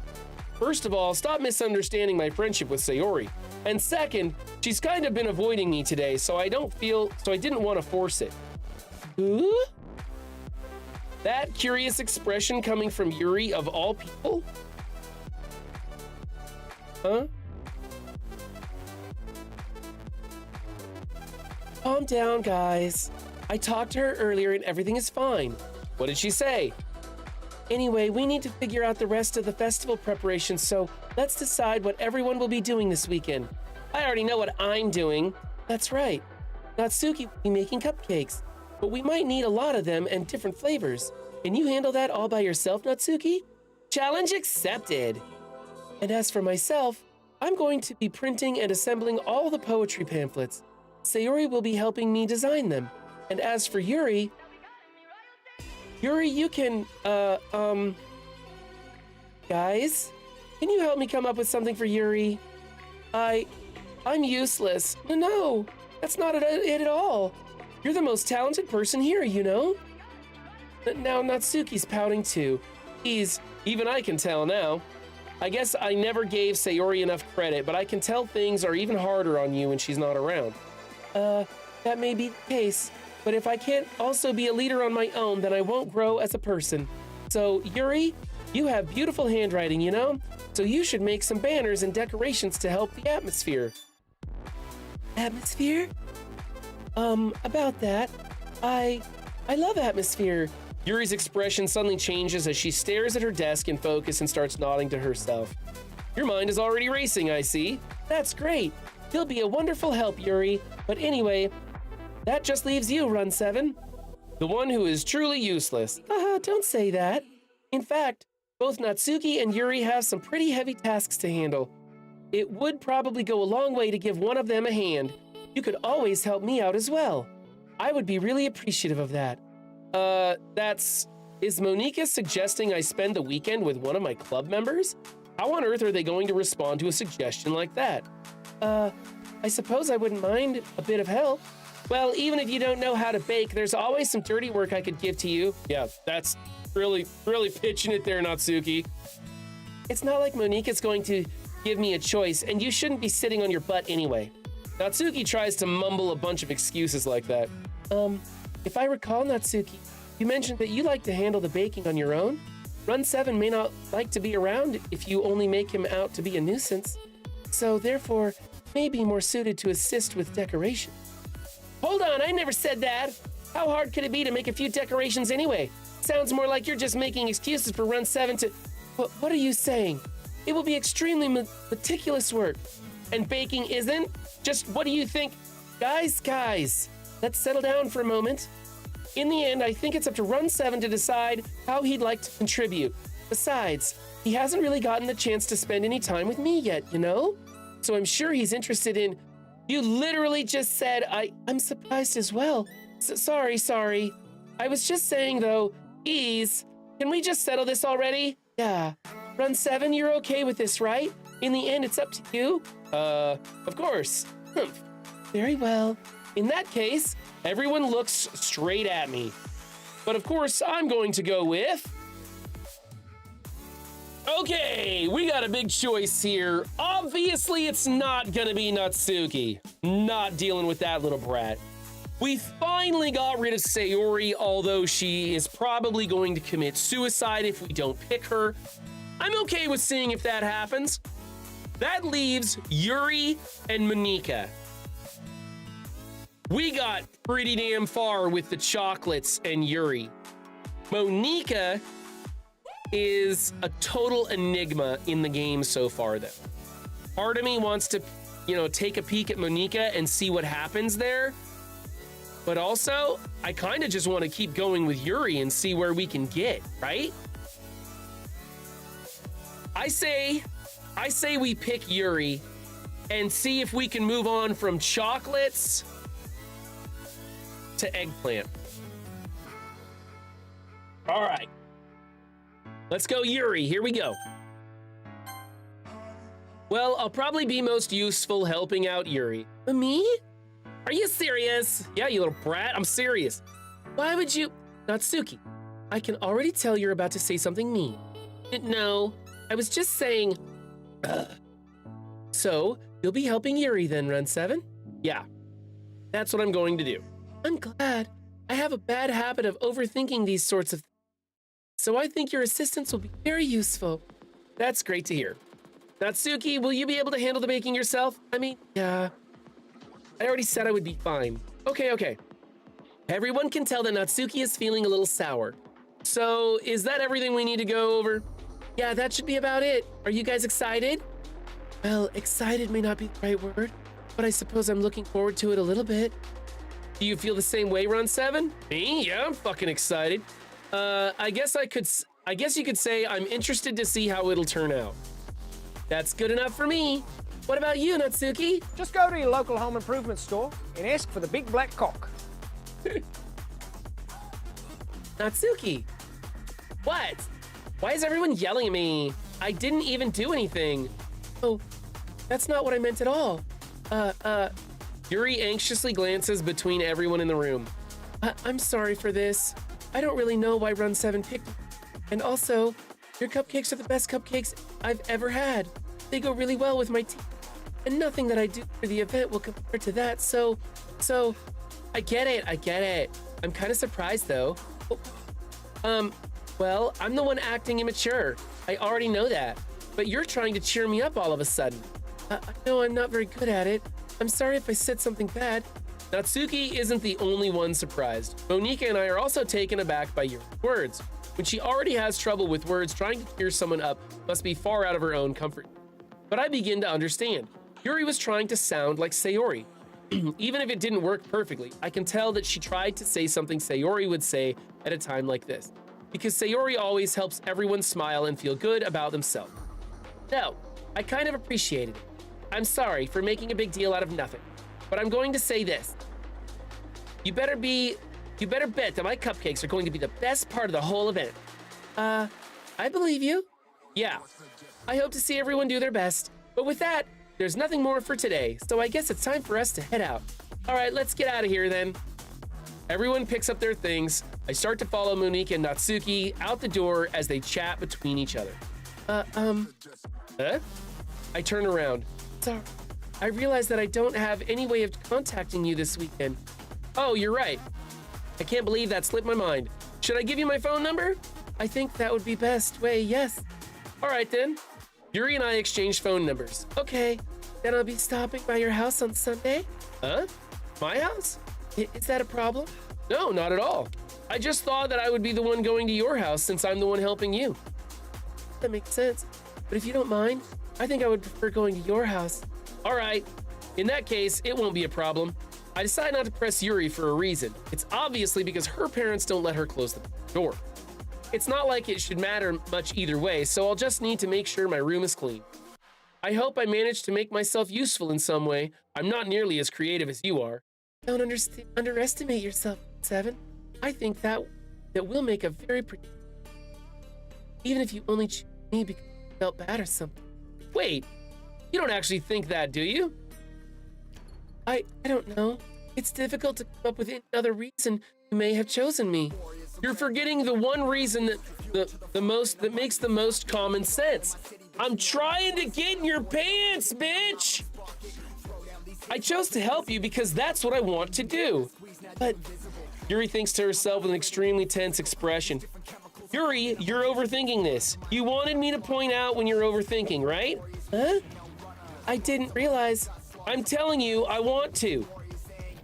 First of all, stop misunderstanding my friendship with Sayori. And second, she's kind of been avoiding me today, so I didn't want to force it. Ooh? That curious expression coming from Yuri of all people? Huh? Calm down, guys. I talked to her earlier and everything is fine. What did she say? Anyway, we need to figure out the rest of the festival preparations, so let's decide what everyone will be doing this weekend. I already know what I'm doing. That's right. Natsuki will be making cupcakes, but we might need a lot of them and different flavors. Can you handle that all by yourself, Natsuki? Challenge accepted. And as for myself, I'm going to be printing and assembling all the poetry pamphlets. Sayori will be helping me design them. And as for Yuri, you can, guys, can you help me come up with something for Yuri? I'm useless. No, that's not it at all. You're the most talented person here, you know? Now Natsuki's pouting too. Even I can tell now. I guess I never gave Sayori enough credit, but I can tell things are even harder on you when she's not around. That may be the case, but if I can't also be a leader on my own, then I won't grow as a person. So, Yuri, you have beautiful handwriting, you know? So you should make some banners and decorations to help the atmosphere. Atmosphere? About that, I love atmosphere. Yuri's expression suddenly changes as she stares at her desk in focus and starts nodding to herself. Your mind is already racing, I see. That's great. You'll be a wonderful help, Yuri. But anyway, that just leaves you, Run 7. The one who is truly useless. Don't say that. In fact, both Natsuki and Yuri have some pretty heavy tasks to handle. It would probably go a long way to give one of them a hand. You could always help me out as well. I would be really appreciative of that. Is Monika suggesting I spend the weekend with one of my club members? How on earth are they going to respond to a suggestion like that? I suppose I wouldn't mind a bit of help. Well, even if you don't know how to bake, there's always some dirty work I could give to you. Yeah, that's really pitching it there, Natsuki. It's not like Monika's going to give me a choice, and you shouldn't be sitting on your butt anyway. Natsuki tries to mumble a bunch of excuses like that. If I recall, Natsuki, you mentioned that you like to handle the baking on your own. Run 7 may not like to be around if you only make him out to be a nuisance. So therefore, may be more suited to assist with decoration. Hold on, I never said that. How hard could it be to make a few decorations anyway? Sounds more like you're just making excuses for Run 7 to... What are you saying? It will be extremely meticulous work. And baking isn't? Just what do you think? Guys, let's settle down for a moment. In the end, I think it's up to Run 7 to decide how he'd like to contribute. Besides, he hasn't really gotten the chance to spend any time with me yet, you know? So I'm sure he's interested in... You literally just said I'm surprised as well. Sorry. I was just saying, though, can we just settle this already? Yeah. Run 7, you're okay with this, right? In the end, it's up to you? Of course. Very well. In that case, everyone looks straight at me. But of course, I'm going to go with... Okay, we got a big choice here. Obviously, it's not gonna be Natsuki. Not dealing with that little brat. We finally got rid of Sayori, although she is probably going to commit suicide if we don't pick her. I'm okay with seeing if that happens. That leaves Yuri and Monika. We got pretty damn far with the chocolates and Yuri. Monica is a total enigma in the game so far, though. Part of me wants to, take a peek at Monica and see what happens there. But also, I kind of just want to keep going with Yuri and see where we can get, right? I say we pick Yuri and see if we can move on from chocolates to eggplant. All right. Let's go, Yuri. Here we go. Well, I'll probably be most useful helping out Yuri. Me? Are you serious? Yeah, you little brat. I'm serious. Why would you? Natsuki, I can already tell you're about to say something mean. No, I was just saying. So, you'll be helping Yuri then, Run 7? Yeah, that's what I'm going to do. I'm glad. I have a bad habit of overthinking these sorts of things. So I think your assistance will be very useful. That's great to hear. Natsuki, will you be able to handle the baking yourself? I mean, yeah. I already said I would be fine. Okay. Everyone can tell that Natsuki is feeling a little sour. So, is that everything we need to go over? Yeah, that should be about it. Are you guys excited? Well, excited may not be the right word, but I suppose I'm looking forward to it a little bit. Do you feel the same way, Run 7? Me? Yeah, I'm fucking excited. I guess you could say I'm interested to see how it'll turn out. That's good enough for me. What about you, Natsuki? Just go to your local home improvement store and ask for the big black cock. Natsuki, what? Why is everyone yelling at me? I didn't even do anything. Oh, that's not what I meant at all. Yuri anxiously glances between everyone in the room. I'm sorry for this. I don't really know why Run 7 picked me. And also, your cupcakes are the best cupcakes I've ever had. They go really well with my tea. And nothing that I do for the event will compare to that, so... I get it. I'm kind of surprised, though. Well, I'm the one acting immature. I already know that. But you're trying to cheer me up all of a sudden. I know I'm not very good at it. I'm sorry if I said something bad. Natsuki isn't the only one surprised. Monica and I are also taken aback by Yuri's words. When she already has trouble with words, trying to cheer someone up must be far out of her own comfort. But I begin to understand. Yuri was trying to sound like Sayori. Even if it didn't work perfectly, I can tell that she tried to say something Sayori would say at a time like this. Because Sayori always helps everyone smile and feel good about themselves. No, I kind of appreciated it. I'm sorry for making a big deal out of nothing. But I'm going to say this. You better bet that my cupcakes are going to be the best part of the whole event. I believe you. Yeah. I hope to see everyone do their best. But with that, there's nothing more for today, so I guess it's time for us to head out. All right, let's get out of here then. Everyone picks up their things. I start to follow Monica and Natsuki out the door as they chat between each other. Huh? I turn around. Sorry. I realize that I don't have any way of contacting you this weekend. Oh, you're right. I can't believe that slipped my mind. Should I give you my phone number? I think that would be best way, yes. All right then. Yuri and I exchanged phone numbers. Okay, then I'll be stopping by your house on Sunday. Huh? My house? Is that a problem? No, not at all. I just thought that I would be the one going to your house since I'm the one helping you. That makes sense. But if you don't mind, I think I would prefer going to your house. All right. In that case, it won't be a problem. I decide not to press Yuri for a reason. It's obviously because her parents don't let her close the door. It's not like it should matter much either way, so I'll just need to make sure my room is clean. I hope I managed to make myself useful in some way. I'm not nearly as creative as you are. Don't underestimate yourself, Seven. I think that will make a very pretty... Even if you only choose me because you felt bad or something. Wait, you don't actually think that, do you? I don't know. It's difficult to come up with any other reason you may have chosen me. You're forgetting the one reason that makes the most common sense. I'm trying to get in your pants, bitch! I chose to help you because that's what I want to do. But Yuri thinks to herself with an extremely tense expression. Yuri, you're overthinking this. You wanted me to point out when you're overthinking, right? Huh? I didn't realize. I'm telling you, I want to.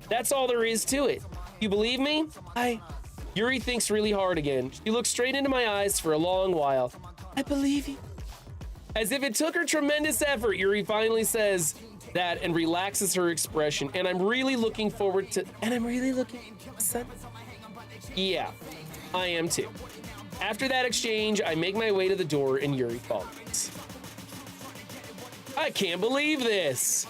That's all there is to it. You believe me? Yuri thinks really hard again. She looks straight into my eyes for a long while. I believe you. As if it took her tremendous effort, Yuri finally says that and relaxes her expression. And I'm really looking forward to... Son. Yeah, I am too. After that exchange, I make my way to the door and Yuri follows. I can't believe this.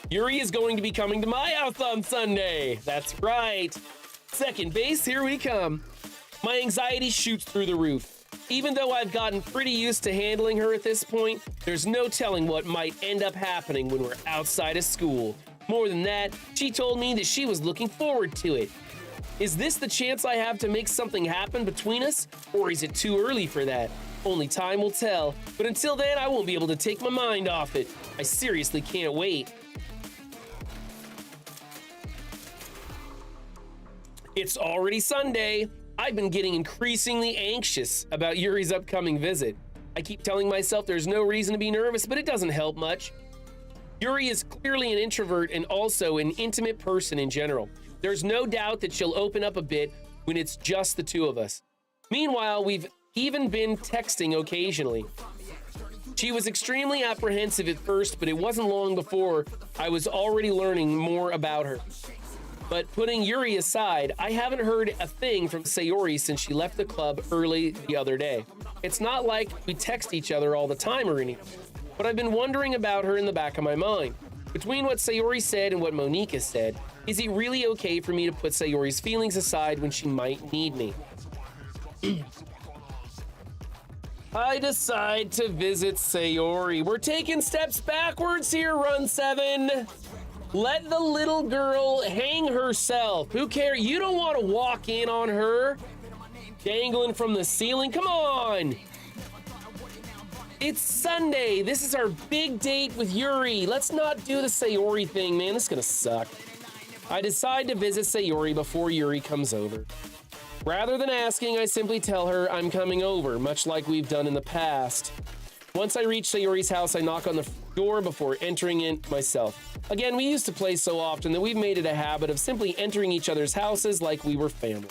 Yuri is going to be coming to my house on Sunday. That's right. Second base, here we come. My anxiety shoots through the roof. Even though I've gotten pretty used to handling her at this point, there's no telling what might end up happening when we're outside of school. More than that, she told me that she was looking forward to it. Is this the chance I have to make something happen between us, or is it too early for that? Only time will tell, but until then, I won't be able to take my mind off it. I seriously can't wait. It's already Sunday. I've been getting increasingly anxious about Yuri's upcoming visit. I keep telling myself there's no reason to be nervous, but it doesn't help much. Yuri is clearly an introvert and also an intimate person in general. There's no doubt that she'll open up a bit when it's just the two of us. Meanwhile, we've even been texting occasionally. She was extremely apprehensive at first, but it wasn't long before I was already learning more about her. But putting Yuri aside, I haven't heard a thing from Sayori since she left the club early the other day. It's not like we text each other all the time or anything, but I've been wondering about her in the back of my mind. Between what Sayori said and what Monika said, is it really okay for me to put Sayori's feelings aside when she might need me? I decide to visit Sayori. We're taking steps backwards here, Run 7. Let the little girl hang herself. Who cares? You don't want to walk in on her dangling from the ceiling. Come on. It's Sunday. This is our big date with Yuri. Let's not do the Sayori thing, man. This is gonna suck. I decide to visit Sayori before Yuri comes over. Rather than asking, I simply tell her I'm coming over, much like we've done in the past. Once I reach Sayori's house, I knock on the door before entering it myself. Again, we used to play so often that we've made it a habit of simply entering each other's houses like we were family.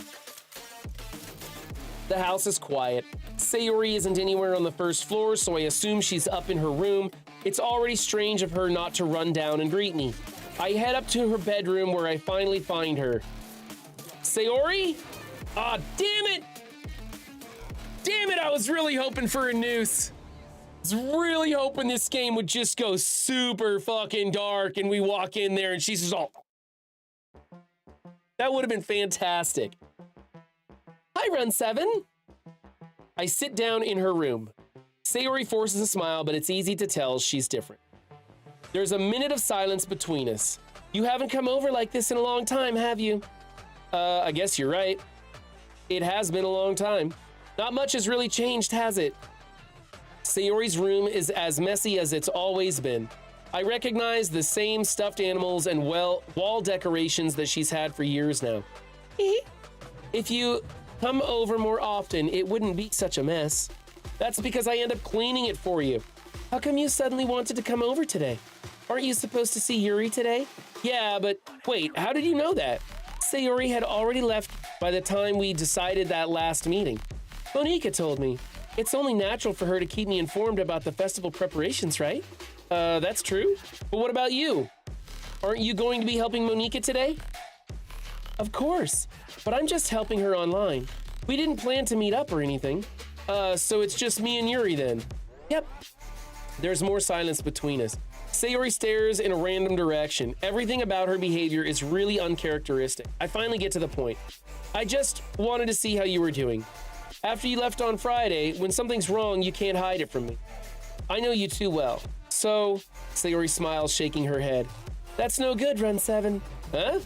The house is quiet. Sayori isn't anywhere on the first floor, so I assume she's up in her room. It's already strange of her not to run down and greet me. I head up to her bedroom where I finally find her. Sayori? Ah, damn it! Damn it, I was really hoping for a noose. I was really hoping this game would just go super fucking dark and we walk in there and she's just all... That would have been fantastic. Hi, Run 7. I sit down in her room. Sayori forces a smile, but it's easy to tell she's different. There's a minute of silence between us. You haven't come over like this in a long time, have you? I guess you're right. It has been a long time. Not much has really changed, has it? Sayori's room is as messy as it's always been. I recognize the same stuffed animals and wall decorations that she's had for years now. If you come over more often, it wouldn't be such a mess. That's because I end up cleaning it for you. How come you suddenly wanted to come over today? Aren't you supposed to see Yuri today? Yeah, but wait, how did you know that? Sayori had already left by the time we decided that last meeting. Monika told me. It's only natural for her to keep me informed about the festival preparations, right? That's true. But what about you? Aren't you going to be helping Monika today? Of course, but I'm just helping her online. We didn't plan to meet up or anything. So it's just me and Yuri then. Yep. There's more silence between us. Sayori stares in a random direction. Everything about her behavior is really uncharacteristic. I finally get to the point. I just wanted to see how you were doing. After you left on Friday, when something's wrong, you can't hide it from me. I know you too well. So, Sayori smiles, shaking her head. That's no good, Run 7. Huh?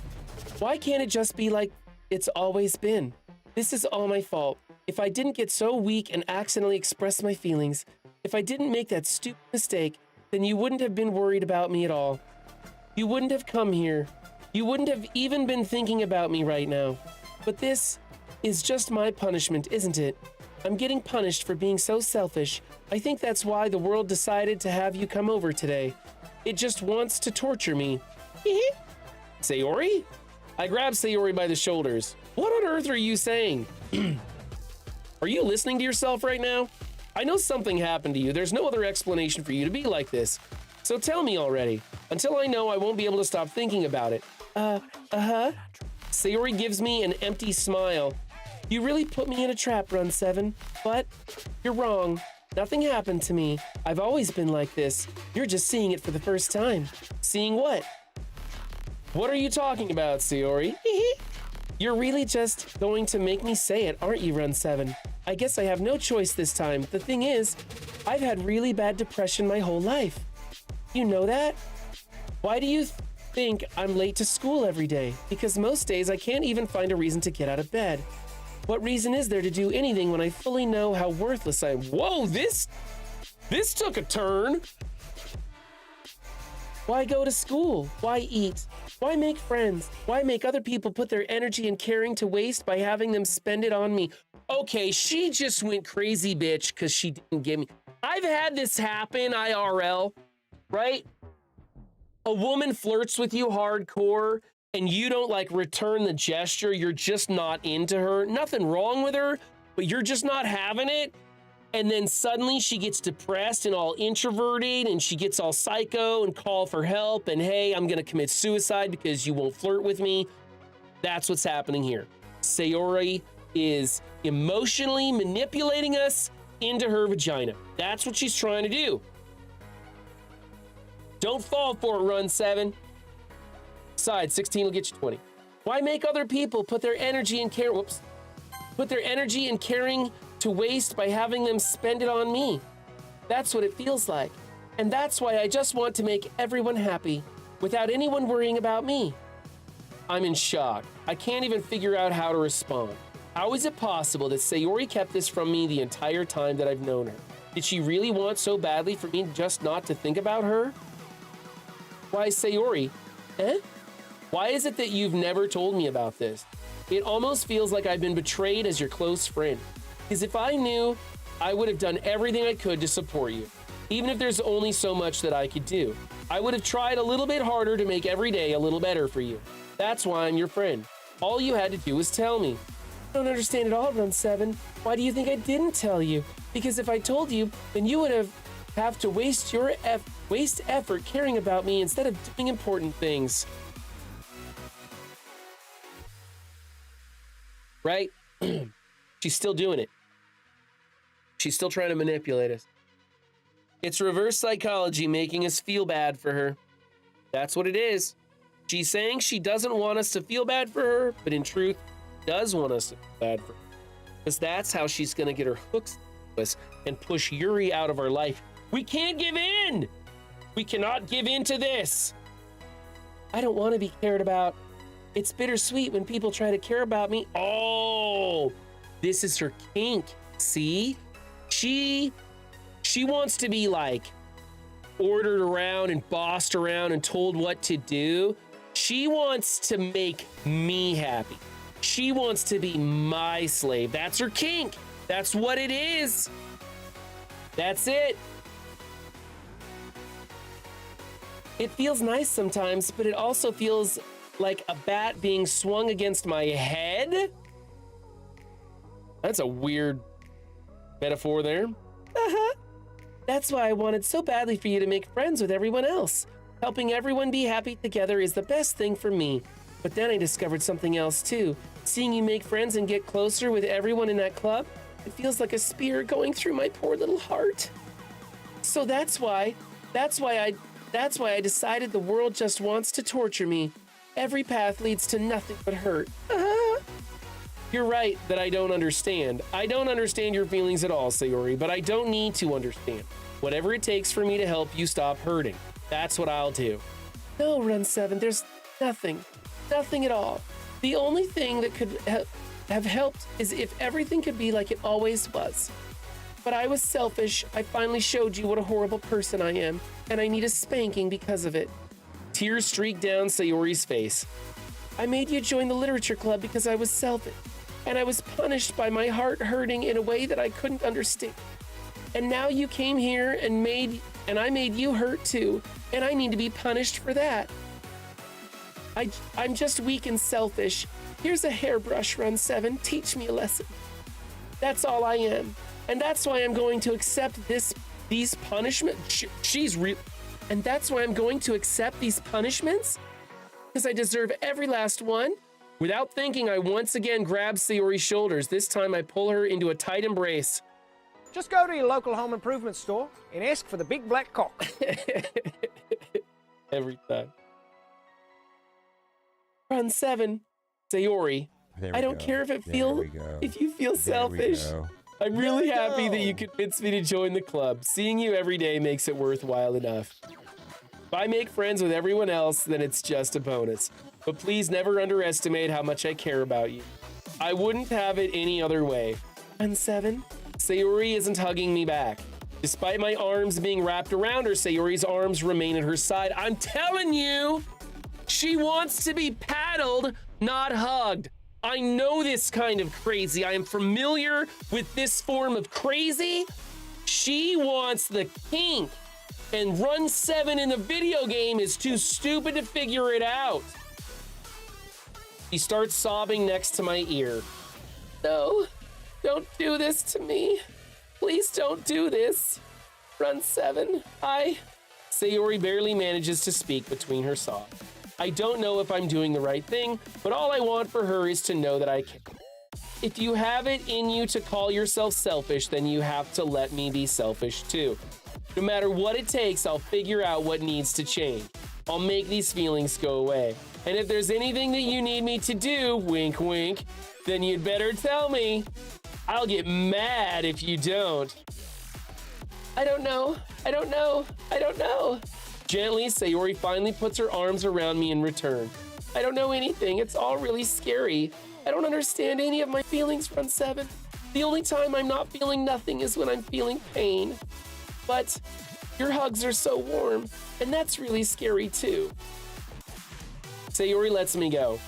Why can't it just be like it's always been? This is all my fault. If I didn't get so weak and accidentally express my feelings, if I didn't make that stupid mistake, then you wouldn't have been worried about me at all. You wouldn't have come here. You wouldn't have even been thinking about me right now. But this is just my punishment, isn't it? I'm getting punished for being so selfish. I think that's why the world decided to have you come over today. It just wants to torture me. Sayori? I grabbed Sayori by the shoulders. What on earth are you saying? Are you listening to yourself right now? I know something happened to you. There's no other explanation for you to be like this. So tell me already. Until I know, I won't be able to stop thinking about it. Sayori gives me an empty smile. You really put me in a trap, Run 7. But you're wrong. Nothing happened to me. I've always been like this. You're just seeing it for the first time. Seeing what? What are you talking about, Sayori? You're really just going to make me say it, aren't you, Run 7? I guess I have no choice this time. The thing is, I've had really bad depression my whole life. You know that? Why do you think I'm late to school every day? Because most days I can't even find a reason to get out of bed. What reason is there to do anything when I fully know how worthless I am? Whoa, this took a turn. Why go to school? Why eat? Why make friends? Why make other people put their energy and caring to waste by having them spend it on me? Okay, she just went crazy, bitch, because she didn't give me. I've had this happen, IRL, right? A woman flirts with you hardcore and you don't like return the gesture. You're just not into her. Nothing wrong with her, but you're just not having it. And then suddenly she gets depressed and all introverted and she gets all psycho and call for help. And hey, I'm going to commit suicide because you won't flirt with me. That's what's happening here. Sayori is emotionally manipulating us into her vagina. That's what she's trying to do. Don't fall for it, Run 7. Besides, 16 will get you 20. Why make other people put their energy and care, put their energy and caring to waste by having them spend it on me? That's what it feels like. And that's why I just want to make everyone happy without anyone worrying about me. I'm in shock. I can't even figure out how to respond. How is it possible that Sayori kept this from me the entire time that I've known her? Did she really want so badly for me just not to think about her? Why, Sayori? Why is it that you've never told me about this? It almost feels like I've been betrayed as your close friend. Because if I knew, I would have done everything I could to support you. Even if there's only so much that I could do. I would have tried a little bit harder to make every day a little better for you. That's why I'm your friend. All you had to do was tell me. I don't understand at all, Run 7. Why do you think I didn't tell you? Because if I told you, then you would have to waste effort caring about me instead of doing important things. Right? She's still doing it. She's still trying to manipulate us. It's reverse psychology making us feel bad for her. That's what it is. She's saying she doesn't want us to feel bad for her, but in truth, does want us to feel bad for her. Because that's how she's going to get her hooks to us and push Yuri out of our life. We can't give in! We cannot give in to this! I don't want to be cared about. It's bittersweet when people try to care about me. Oh, this is her kink. See? She wants to be like ordered around and bossed around and told what to do. She wants to make me happy. She wants to be my slave. That's her kink. That's what it is. That's it. It feels nice sometimes, but it also feels like a bat being swung against my head. That's a weird metaphor there. That's why I wanted so badly for you to make friends with everyone else. Helping everyone be happy together is the best thing for me. But then I discovered something else too. Seeing you make friends and get closer with everyone in that club, it feels like a spear going through my poor little heart. So that's why I decided the world just wants to torture me. Every path leads to nothing but hurt. You're right that I don't understand. I don't understand your feelings at all, Sayori, but I don't need to understand. Whatever it takes for me to help you stop hurting, that's what I'll do. No, Run 7, there's nothing at all. The only thing that could have helped is if everything could be like it always was. But I was selfish. I finally showed you what a horrible person I am, and I need a spanking because of it. Tears streaked down Sayori's face. I made you join the literature club because I was selfish. and I was punished by my heart hurting in a way that I couldn't understand. And now you came here and I made you hurt too, and I need to be punished for that. I'm just weak and selfish. Here's a hairbrush, Run 7. Teach me a lesson. That's all I am. And that's why I'm going to accept these punishments. And that's why I'm going to accept these punishments? Because I deserve every last one? Without thinking, I once again grab Sayori's shoulders. This time I pull her into a tight embrace. Just go to your local home improvement store and ask for the big black cock. Every time. Run 7. Sayori, I don't care if you feel selfish. I'm really happy that you convinced me to join the club. Seeing you every day makes it worthwhile enough. If I make friends with everyone else, then it's just a bonus. But please never underestimate how much I care about you. I wouldn't have it any other way. Run 7. Sayori isn't hugging me back. Despite my arms being wrapped around her, Sayori's arms remain at her side. I'm telling you, she wants to be paddled, not hugged. I know this kind of crazy. I am familiar with this form of crazy. She wants the kink, and Run 7 in the video game is too stupid to figure it out. She starts sobbing next to my ear. No, don't do this to me. Please don't do this. Run 7, Sayori barely manages to speak between her sobs. I don't know if I'm doing the right thing, but all I want for her is to know that I care. If you have it in you to call yourself selfish, then you have to let me be selfish too. No matter what it takes, I'll figure out what needs to change. I'll make these feelings go away. And if there's anything that you need me to do, wink wink, then you'd better tell me. I'll get mad if you don't. I don't know. Gently, Sayori finally puts her arms around me in return. I don't know anything. It's all really scary. I don't understand any of my feelings, Run 7. The only time I'm not feeling nothing is when I'm feeling pain. But your hugs are so warm, and that's really scary too. Sayori lets me go.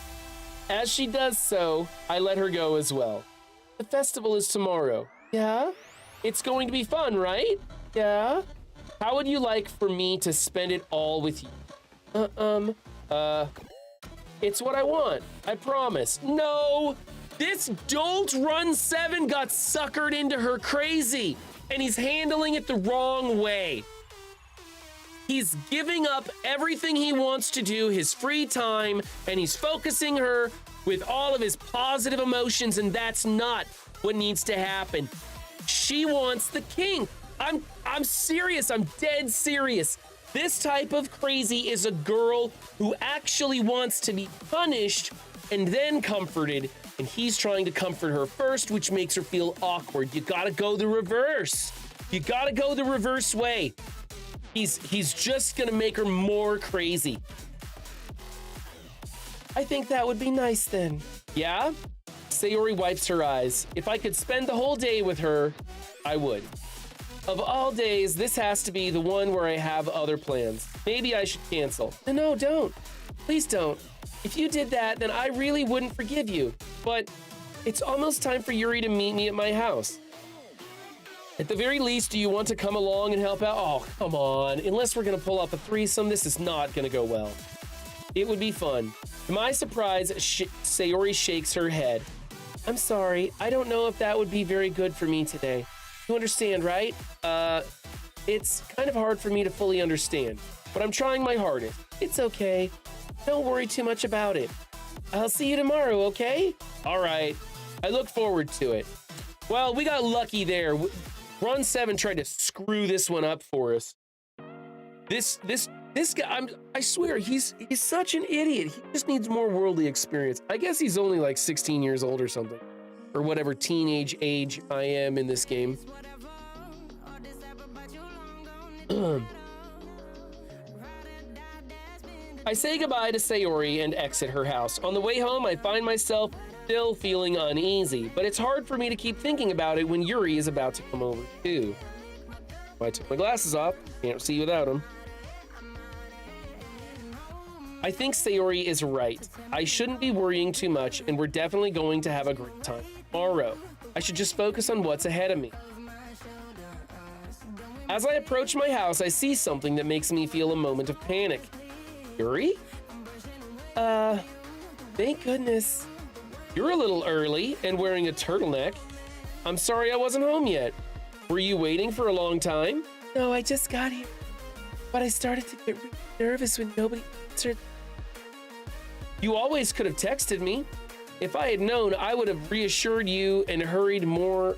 As she does so, I let her go as well. The festival is tomorrow. Yeah? It's going to be fun, right? Yeah? How would you like for me to spend it all with you? It's what I want. I promise. No! This dolt Run 7 got suckered into her crazy, and he's handling it the wrong way. He's giving up everything he wants to do, his free time, and he's focusing her with all of his positive emotions, and that's not what needs to happen. She wants the kink. I'm serious. I'm dead serious. This type of crazy is a girl who actually wants to be punished and then comforted, and he's trying to comfort her first, which makes her feel awkward. You gotta go the reverse. You gotta go the reverse way. He's just gonna make her more crazy. I think that would be nice then. Yeah? Sayori wipes her eyes. If I could spend the whole day with her, I would. Of all days, this has to be the one where I have other plans. Maybe I should cancel. No, don't. Please don't. If you did that, then I really wouldn't forgive you. But it's almost time for Yuri to meet me at my house. At the very least, do you want to come along and help out? Oh, come on. Unless we're gonna pull off a threesome, this is not gonna go well. It would be fun. To my surprise, Sayori shakes her head. I'm sorry. I don't know if that would be very good for me today. You understand, right? It's kind of hard for me to fully understand, but I'm trying my hardest. It's okay. Don't worry too much about it. I'll see you tomorrow, okay? All right. I look forward to it. Well, we got lucky there. Run 7 tried to screw this one up for us. This guy, I swear, he's such an idiot. He just needs more worldly experience. I guess he's only like 16 years old or something, or whatever teenage age I am in this game. I say goodbye to Sayori and exit her house. On the way home, I find myself still feeling uneasy, but it's hard for me to keep thinking about it when Yuri is about to come over too. I took my glasses off, can't see without them. I think Sayori is right. I shouldn't be worrying too much, and we're definitely going to have a great time tomorrow. I should just focus on what's ahead of me. As I approach my house, I see something that makes me feel a moment of panic. Yuri? Thank goodness. You're a little early and wearing a turtleneck. I'm sorry I wasn't home yet. Were you waiting for a long time? No, I just got here. But I started to get really nervous when nobody answered. You always could have texted me. If I had known, I would have reassured you and hurried more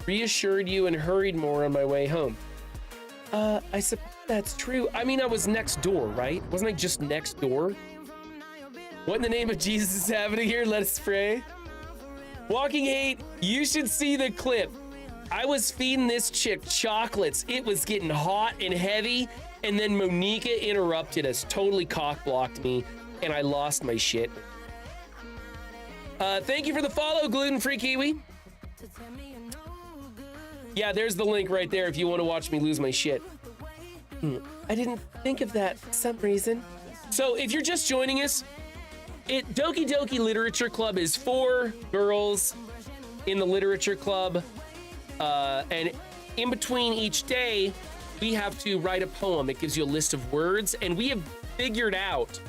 on my way home. I suppose that's true. I mean, I was next door, right? Wasn't I just next door? What in the name of Jesus is happening here? Let us pray. Walking Hate, you should see the clip. I was feeding this chick chocolates. It was getting hot and heavy, and then Monica interrupted us, totally cock-blocked me, and I lost my shit. Thank you for the follow, Gluten-Free Kiwi. Yeah, there's the link right there if you want to watch me lose my shit. I didn't think of that for some reason. So if you're just joining us, Doki Doki Literature Club is 4 girls in the literature club. And in between each day, we have to write a poem. It gives you a list of words. And we have figured out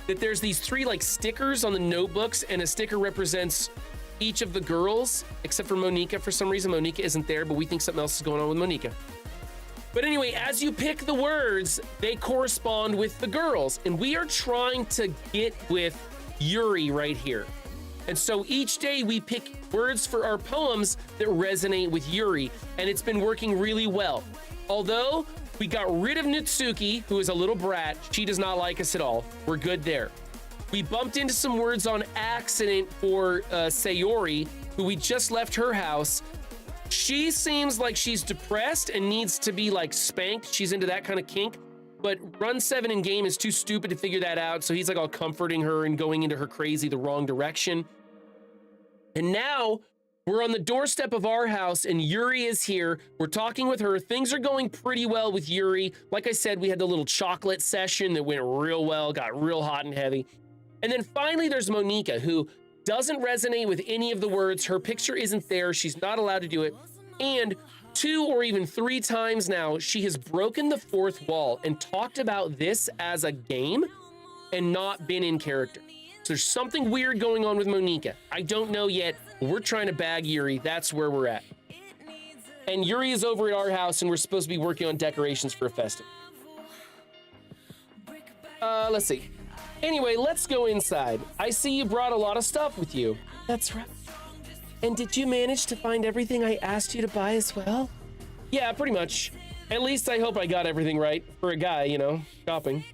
that there's these 3 like stickers on the notebooks, and a sticker represents each of the girls, except for Monica. For some reason, Monica isn't there, but we think something else is going on with Monica. But anyway, as you pick the words, they correspond with the girls. And we are trying to get with Yuri right here. And so each day we pick words for our poems that resonate with Yuri. And it's been working really well. Although we got rid of Nutsuki, who is a little brat. She does not like us at all. We're good there. We bumped into some words on accident for Sayori, who we just left her house. She seems like she's depressed and needs to be like spanked. She's into that kind of kink, but Run 7 in game is too stupid to figure that out. So he's like all comforting her and going into her crazy the wrong direction. And now we're on the doorstep of our house and Yuri is here. We're talking with her. Things are going pretty well with Yuri. Like I said, we had the little chocolate session that went real well, got real hot and heavy. And then finally there's Monica, who doesn't resonate with any of the words. Her picture isn't there. She's not allowed to do it. And 2 or even 3 times now, she has broken the 4th wall and talked about this as a game and not been in character. So there's something weird going on with Monica. I don't know yet. We're trying to bag Yuri. That's where we're at. And Yuri is over at our house and we're supposed to be working on decorations for a festival. Let's see. Anyway, let's go inside. I see you brought a lot of stuff with you. That's right. And did you manage to find everything I asked you to buy as well? Yeah, pretty much. At least I hope I got everything right for a guy, you know, shopping.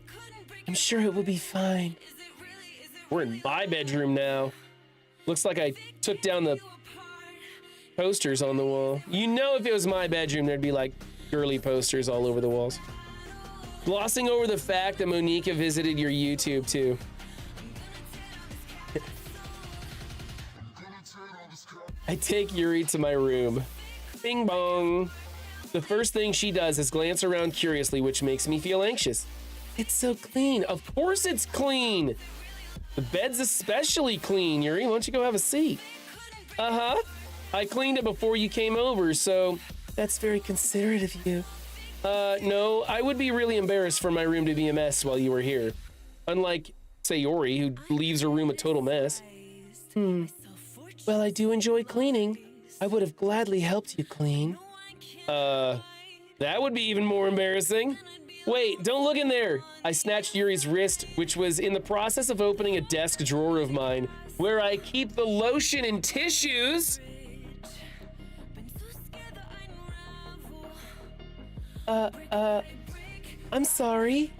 I'm sure it will be fine. We're in my bedroom now. Looks like I took down the posters on the wall. You know, if it was my bedroom, there'd be like girly posters all over the walls. Glossing over the fact that Monica visited your YouTube too. I take Yuri to my room. Bing bong. The first thing she does is glance around curiously, which makes me feel anxious. It's so clean. Of course it's clean. The bed's especially clean, Yuri. Why don't you go have a seat? Uh-huh. I cleaned it before you came over, so... That's very considerate of you. No, I would be really embarrassed for my room to be a mess while you were here. Unlike Sayori, who leaves her room a total mess. Well, I do enjoy cleaning. I would have gladly helped you clean. That would be even more embarrassing. Wait, don't look in there. I snatched Yuri's wrist, which was in the process of opening a desk drawer of mine, where I keep the lotion and tissues. I'm sorry.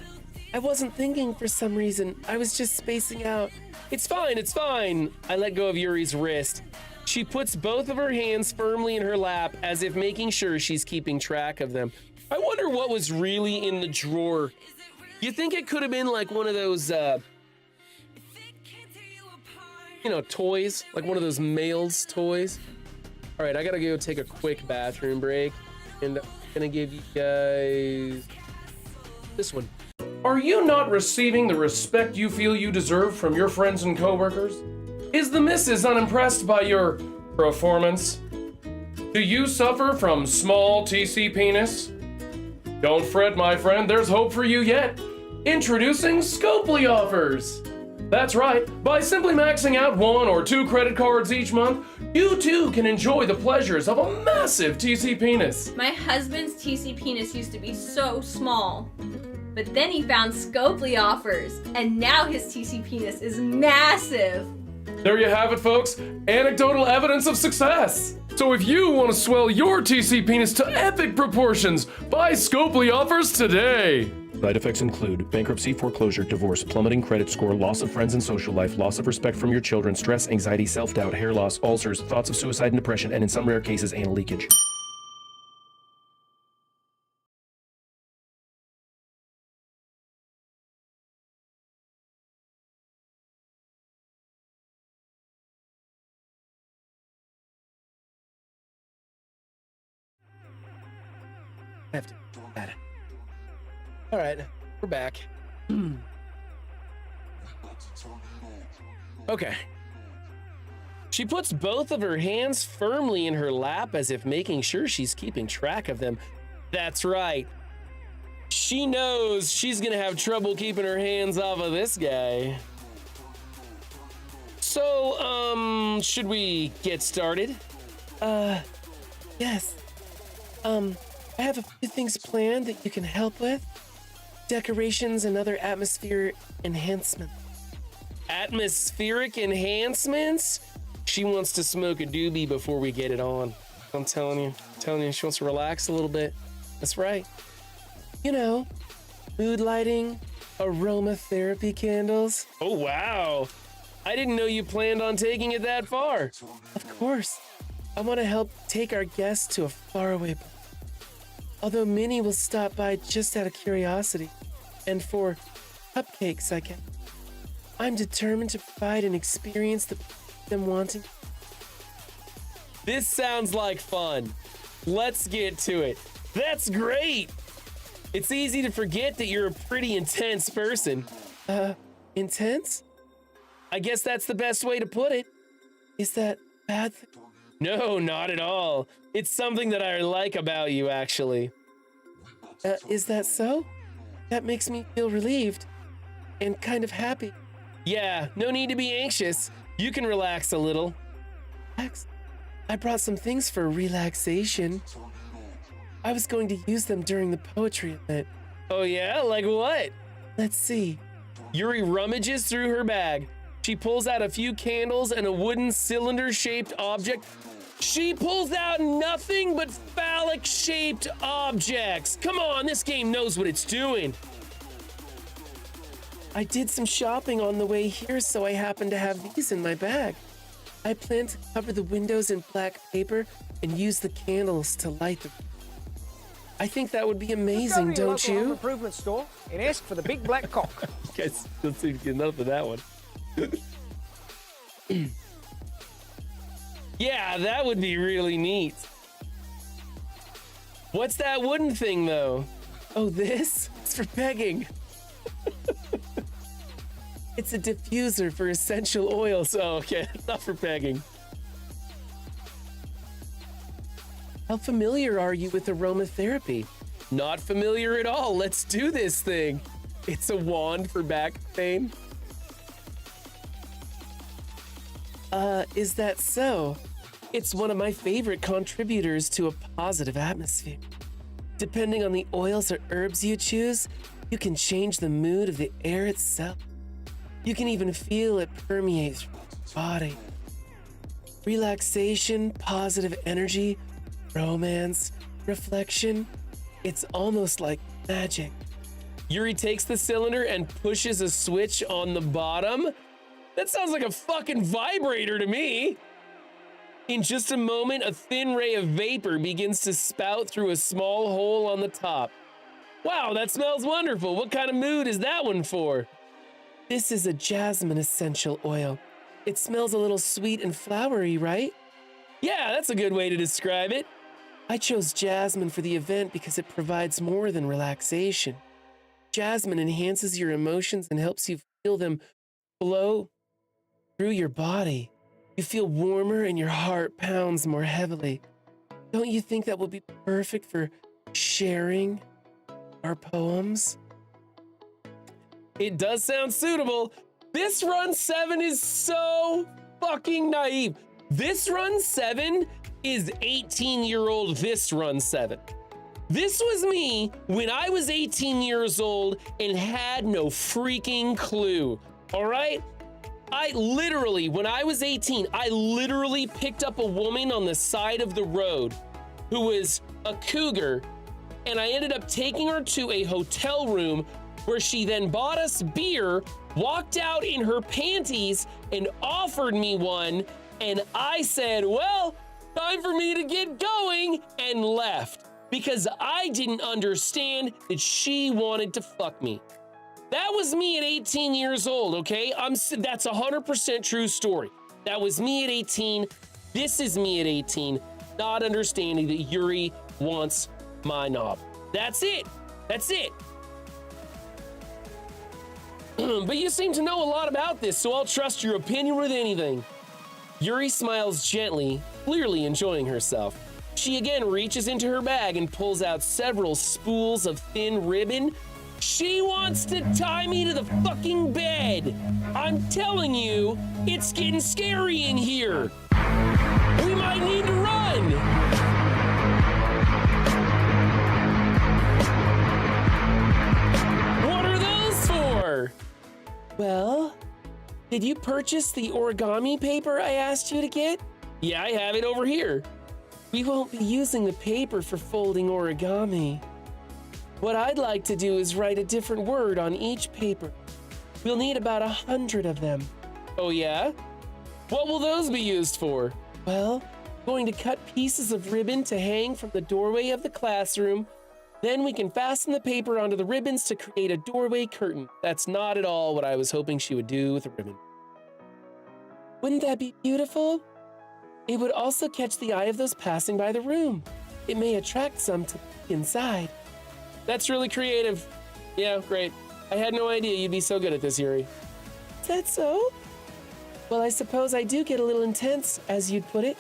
I wasn't thinking for some reason. I was just spacing out. It's fine, it's fine. I let go of Yuri's wrist. She puts both of her hands firmly in her lap as if making sure she's keeping track of them. I wonder what was really in the drawer. You think it could have been like one of those, you know, toys? Like one of those males toys? All right, I gotta go take a quick bathroom break. And I'm gonna give you guys this one. Are you not receiving the respect you feel you deserve from your friends and coworkers? Is the missus unimpressed by your performance? Do you suffer from small TC penis? Don't fret, my friend, there's hope for you yet. Introducing Scopely offers. That's right, by simply maxing out 1 or 2 credit cards each month, you too can enjoy the pleasures of a massive TC penis. My husband's TC penis used to be so small, but then he found Scopely offers, and now his TC penis is massive. There you have it, folks. Anecdotal evidence of success. So if you want to swell your TC penis to epic proportions, buy Scopely offers today. Side effects include bankruptcy, foreclosure, divorce, plummeting credit score, loss of friends and social life, loss of respect from your children, stress, anxiety, self-doubt, hair loss, ulcers, thoughts of suicide and depression, and in some rare cases, anal leakage. I have to do that. All right, we're back. Okay. She puts both of her hands firmly in her lap as if making sure she's keeping track of them. That's right. She knows she's gonna have trouble keeping her hands off of this guy. So, should we get started? Yes. I have a few things planned that you can help with. Decorations and other atmosphere enhancements. Atmospheric enhancements? She wants to smoke a doobie before we get it on. I'm telling you, she wants to relax a little bit. That's right. You know, mood lighting, aromatherapy candles. Oh, wow. I didn't know you planned on taking it that far. Of course. I want to help take our guests to a faraway place. Although Minnie will stop by just out of curiosity. And for cupcakes, I guess. I'm determined to provide an experience that them wanting. This sounds like fun. Let's get to it. That's great. It's easy to forget that you're a pretty intense person. Intense? I guess that's the best way to put it. Is that bad? No, not at all. It's something that I like about you, actually. Is that so? That makes me feel relieved and kind of happy. Yeah, no need to be anxious. You can relax a little. Relax? I brought some things for relaxation. I was going to use them during the poetry event. Oh yeah? Like what? Let's see. Yuri rummages through her bag. She pulls out a few candles and a wooden cylinder-shaped object. She pulls out nothing but phallic-shaped objects. Come on, this game knows what it's doing. I did some shopping on the way here, so I happen to have these in my bag. I plan to cover the windows in black paper and use the candles to light them. I think that would be amazing, Go to your don't local home you? improvement store and ask for the big black cock. You guys don't seem to get enough of that one. Yeah, that would be really neat. What's that wooden thing, though? Oh, this? It's for pegging. It's a diffuser for essential oils. Oh, okay, not for pegging. How familiar are you with aromatherapy? Not familiar at all. Let's do this thing. It's a wand for back pain. Is that so? It's one of my favorite contributors to a positive atmosphere. Depending on the oils or herbs you choose, you can change the mood of the air itself. You can even feel it permeate through your body. Relaxation, positive energy, romance, reflection. It's almost like magic. Yuri takes the cylinder and pushes a switch on the bottom. That sounds like a fucking vibrator to me. In just a moment, a thin ray of vapor begins to spout through a small hole on the top. Wow, that smells wonderful. What kind of mood is that one for? This is a jasmine essential oil. It smells a little sweet and flowery, right? Yeah, that's a good way to describe it. I chose jasmine for the event because it provides more than relaxation. Jasmine enhances your emotions and helps you feel them flow through your body. You feel warmer and your heart pounds more heavily. Don't you think that will be perfect for sharing our poems? It does sound suitable. This Run 7 is so fucking naive. This Run 7 is 18-year-old this Run 7. This was me when I was 18 years old and had no freaking clue, all right? When I was 18, I literally picked up a woman on the side of the road who was a cougar, and I ended up taking her to a hotel room where she then bought us beer, walked out in her panties, and offered me one, and I said, well, time for me to get going, and left because I didn't understand that she wanted to fuck me. That was me at 18 years old, okay? That's 100% true story. That was me at 18. This is me at 18, not understanding that Yuri wants my knob. That's it. That's it. But you seem to know a lot about this, so I'll trust your opinion with anything. Yuri smiles gently, clearly enjoying herself. She again reaches into her bag and pulls out several spools of thin ribbon. She wants to tie me to the fucking bed. I'm telling you, it's getting scary in here. We might need to run. What are those for? Well, did you purchase the origami paper I asked you to get? Yeah, I have it over here. We won't be using the paper for folding origami. What I'd like to do is write a different word on each paper. We'll need about 100 of them. Oh yeah? What will those be used for? Well, going to cut pieces of ribbon to hang from the doorway of the classroom. Then we can fasten the paper onto the ribbons to create a doorway curtain. That's not at all what I was hoping she would do with the ribbon. Wouldn't that be beautiful? It would also catch the eye of those passing by the room. It may attract some to the inside. That's really creative. Yeah, great. I had no idea you'd be so good at this, Yuri. Is that so? Well, I suppose I do get a little intense, as you'd put it.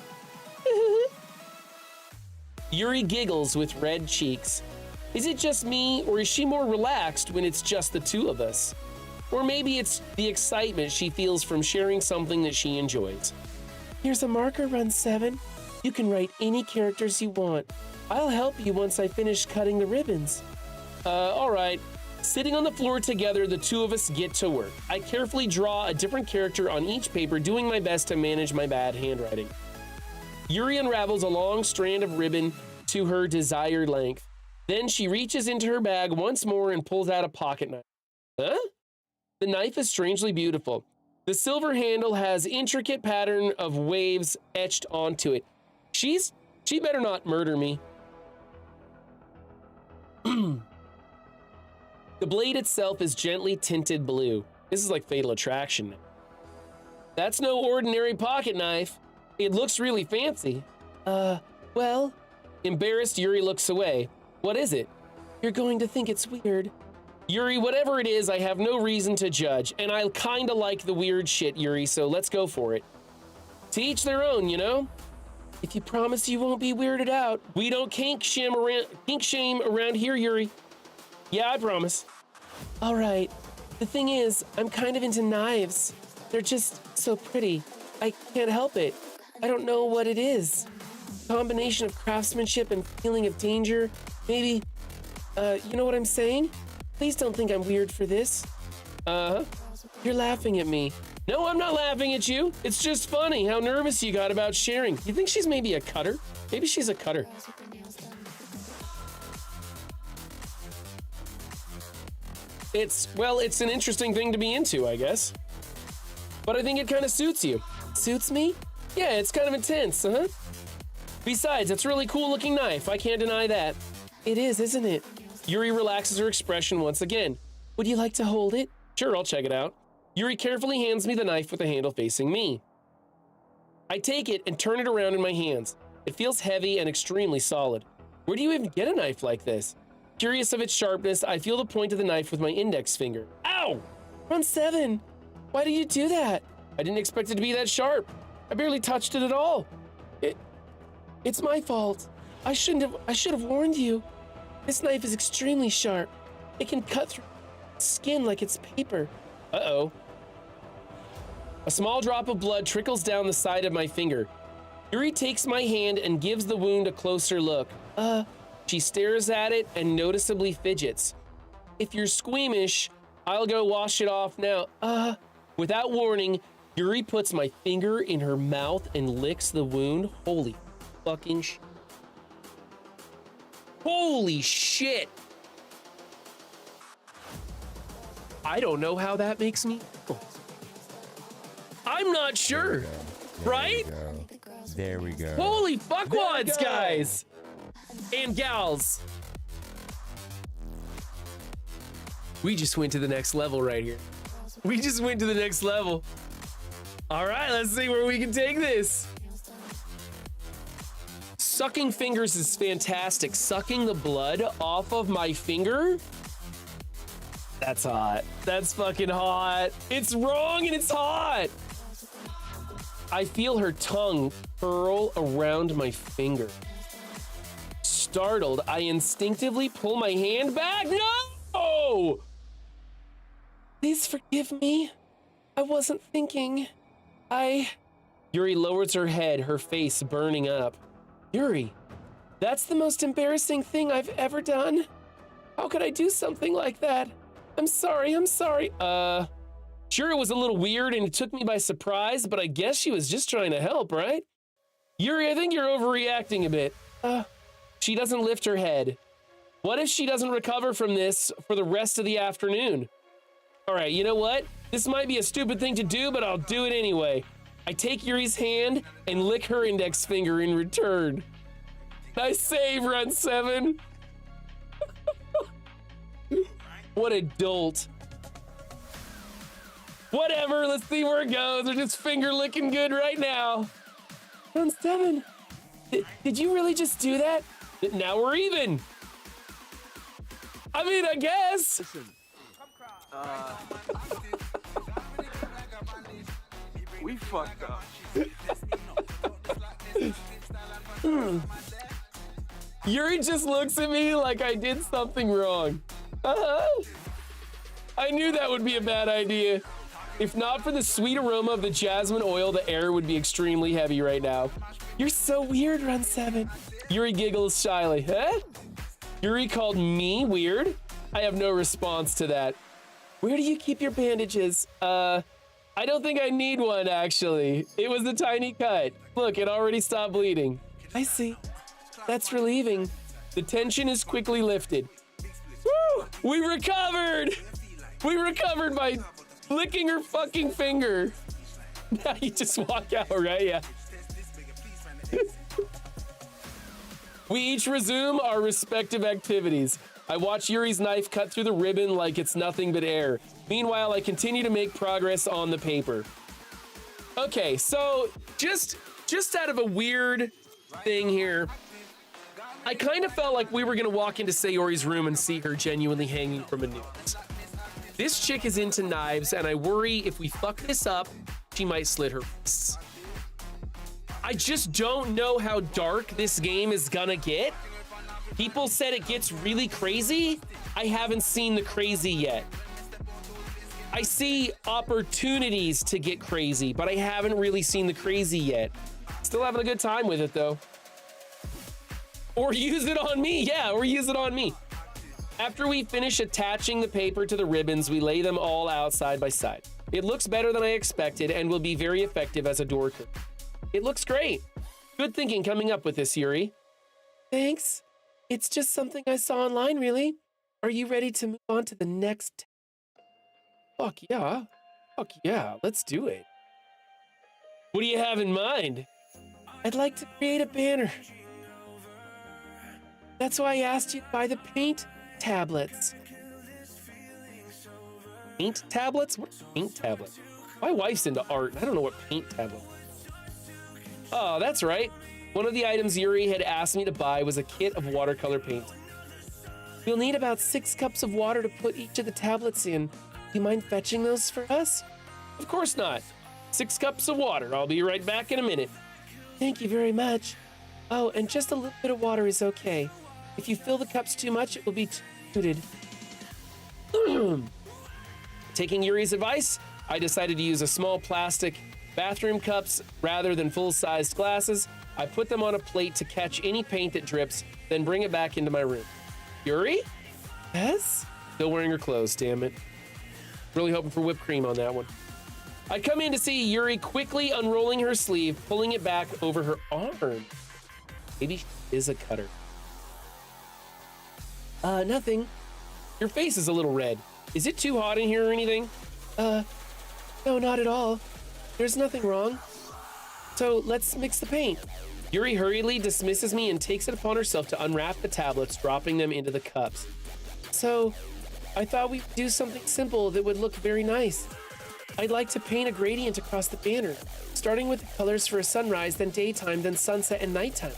Yuri giggles with red cheeks. Is it just me, or is she more relaxed when it's just the two of us? Or maybe it's the excitement she feels from sharing something that she enjoys. Here's a marker, Run 7. You can write any characters you want. I'll help you once I finish cutting the ribbons. All right. Sitting on the floor together, the two of us get to work. I carefully draw a different character on each paper, doing my best to manage my bad handwriting. Yuri unravels a long strand of ribbon to her desired length. Then she reaches into her bag once more and pulls out a pocket knife. Huh? The knife is strangely beautiful. The silver handle has intricate pattern of waves etched onto it. She better not murder me. The blade itself is gently tinted blue. This is like Fatal Attraction. That's no ordinary pocket knife. It looks really fancy. Well, Embarrassed, Yuri looks away. What is it? you're going to think it's weird. Yuri, whatever it is, I have no reason to judge, and I kinda like the weird shit, Yuri, so let's go for it. To each their own, you know? If you promise you won't be weirded out. We don't kink shame around here, Yuri. Yeah, I promise. All right. The thing is, I'm kind of into knives. They're just so pretty. I can't help it. I don't know what it is. Combination of craftsmanship and feeling of danger. Maybe, you know what I'm saying? Please don't think I'm weird for this. Uh-huh. You're laughing at me. No, I'm not laughing at you. It's just funny how nervous you got about sharing. You think she's maybe a cutter? Maybe she's a cutter. It's an interesting thing to be into, I guess. But I think it kind of suits you. Suits me? Yeah, it's kind of intense, uh-huh. Besides, it's a really cool looking knife. I can't deny that. It is, isn't it? Yuri relaxes her expression once again. Would you like to hold it? Sure, I'll check it out. Yuri carefully hands me the knife with the handle facing me. I take it and turn it around in my hands. It feels heavy and extremely solid. Where do you even get a knife like this? Curious of its sharpness, I feel the point of the knife with my index finger. Ow! Run 7, why did you do that? I didn't expect it to be that sharp. I barely touched it at all. It's my fault. I should have warned you. This knife is extremely sharp. It can cut through skin like it's paper. Uh-oh. A small drop of blood trickles down the side of my finger. Yuri takes my hand and gives the wound a closer look. She stares at it and noticeably fidgets. If you're squeamish, I'll go wash it off now. Without warning, Yuri puts my finger in her mouth and licks the wound. Holy fucking shit. Holy shit. I don't know how that makes me feel. I'm not sure, right? There we go. Holy fuckwads, guys and gals. We just went to the next level right here. We just went to the next level. All right, let's see where we can take this. Sucking fingers is fantastic. Sucking the blood off of my finger? That's hot. That's fucking hot. It's wrong and it's hot. I feel her tongue curl around my finger. Startled, I instinctively pull my hand back. No! Please forgive me. I wasn't thinking. Yuri lowers her head, her face burning up. Yuri, that's the most embarrassing thing I've ever done. How could I do something like that? I'm sorry. Sure, it was a little weird and it took me by surprise, but I guess she was just trying to help, right? Yuri, I think you're overreacting a bit. She doesn't lift her head. What if she doesn't recover from this for the rest of the afternoon? All right, you know what? This might be a stupid thing to do, but I'll do it anyway. I take Yuri's hand and lick her index finger in return. Nice save, Run 7. What a dolt. Whatever, let's see where it goes. They're just finger licking good right now. Run 7, did you really just do that? Now we're even. I mean, I guess. We fucked up. Yuri just looks at me like I did something wrong. I knew that would be a bad idea. If not for the sweet aroma of the jasmine oil, the air would be extremely heavy right now. You're so weird, Run 7. Yuri giggles shyly. Huh? Yuri called me weird? I have no response to that. Where do you keep your bandages? I don't think I need one, actually. It was a tiny cut. Look, it already stopped bleeding. I see. That's relieving. The tension is quickly lifted. Woo! We recovered! We recovered by licking her fucking finger. Now you just walk out, right? Yeah. We each resume our respective activities. I watch Yuri's knife cut through the ribbon like it's nothing but air. Meanwhile, I continue to make progress on the paper. Okay, so just out of a weird thing here, I kind of felt like we were gonna walk into Sayori's room and see her genuinely hanging from a noose. This chick is into knives, and I worry if we fuck this up, she might slit her wrists. I just don't know how dark this game is gonna get. People said it gets really crazy. I haven't seen the crazy yet. I see opportunities to get crazy, but I haven't really seen the crazy yet. Still having a good time with it though. Or use it on me, yeah, or use it on me. After we finish attaching the paper to the ribbons, we lay them all out side by side. It looks better than I expected and will be very effective as a door curtain. It looks great. Good thinking coming up with this, Yuri. Thanks. It's just something I saw online, really. Are you ready to move on to the next? Fuck yeah. Fuck yeah, let's do it. What do you have in mind? I'd like to create a banner. That's why I asked you to buy the paint tablets. Paint tablets? What are paint tablets? My wife's into art. I don't know what paint tablets are. Oh, that's right. One of the items Yuri had asked me to buy was a kit of watercolor paint. You'll need about 6 cups of water to put each of the tablets in. Do you mind fetching those for us? Of course not. 6 cups of water. I'll be right back in a minute. Thank you very much. Oh, and just a little bit of water is okay. If you fill the cups too much, it will be diluted. Taking Yuri's advice, I decided to use a small plastic bathroom cups rather than full-sized glasses. I put them on a plate to catch any paint that drips, then bring it back into my room. Yuri? Yes? Still wearing her clothes, damn it. Really hoping for whipped cream on that one. I come in to see Yuri quickly unrolling her sleeve, pulling it back over her arm. Maybe she is a cutter. Nothing. Your face is a little red. Is it too hot in here or anything? No, not at all. There's nothing wrong. So let's mix the paint. Yuri hurriedly dismisses me and takes it upon herself to unwrap the tablets, dropping them into the cups. So, I thought we'd do something simple that would look very nice. I'd like to paint a gradient across the banner, starting with the colors for a sunrise, then daytime, then sunset and nighttime.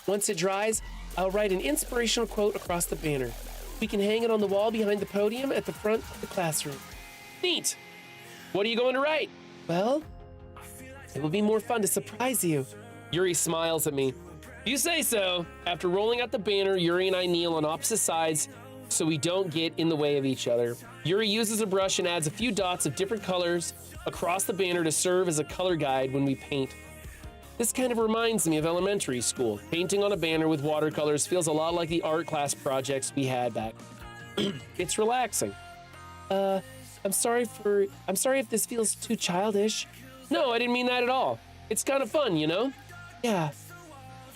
Once it dries, I'll write an inspirational quote across the banner. We can hang it on the wall behind the podium at the front of the classroom. Neat. What are you going to write? Well, it will be more fun to surprise you. Yuri smiles at me. You say so. After rolling out the banner, Yuri and I kneel on opposite sides so we don't get in the way of each other. Yuri uses a brush and adds a few dots of different colors across the banner to serve as a color guide when we paint. This kind of reminds me of elementary school. Painting on a banner with watercolors feels a lot like the art class projects we had back. It's relaxing. I'm sorry if this feels too childish. No, I didn't mean that at all. It's kind of fun, you know? Yeah,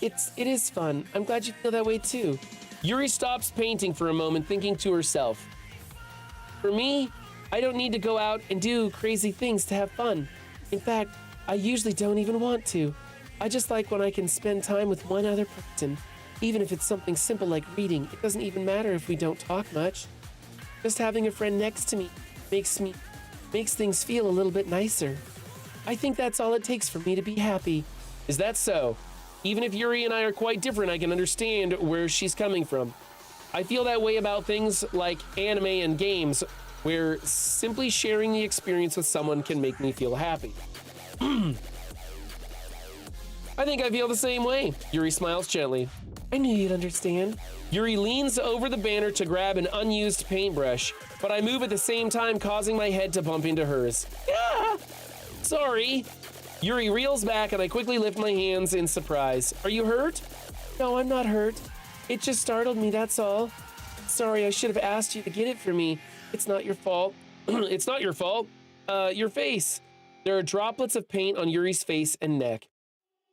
it is fun. I'm glad you feel that way too. Yuri stops painting for a moment, thinking to herself. For me, I don't need to go out and do crazy things to have fun. In fact, I usually don't even want to. I just like when I can spend time with one other person, even if it's something simple like reading. It doesn't even matter if we don't talk much. Just having a friend next to me makes things feel a little bit nicer. I think that's all it takes for me to be happy. Is that so? Even if Yuri and I are quite different, I can understand where she's coming from. I feel that way about things like anime and games, where simply sharing the experience with someone can make me feel happy. I think I feel the same way. Yuri smiles gently. I knew you'd understand. Yuri leans over the banner to grab an unused paintbrush, but I move at the same time, causing my head to bump into hers. Ah! Sorry. Yuri reels back and I quickly lift my hands in surprise. Are you hurt? No, I'm not hurt. It just startled me, that's all. Sorry, I should have asked you to get it for me. It's not your fault. It's not your fault. Your face. There are droplets of paint on Yuri's face and neck.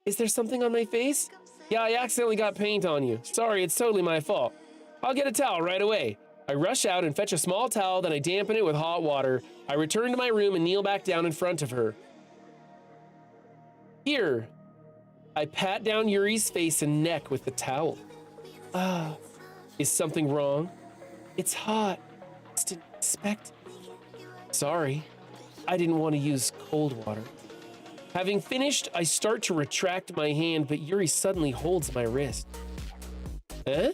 Is there something on my face? Yeah, I accidentally got paint on you. Sorry, it's totally my fault. I'll get a towel right away. I rush out and fetch a small towel, then I dampen it with hot water. I return to my room and kneel back down in front of her. Here. I pat down Yuri's face and neck with the towel. Is something wrong? It's hot. Just didn't expect it. Sorry. I didn't want to use cold water. Having finished, I start to retract my hand, but Yuri suddenly holds my wrist. Huh?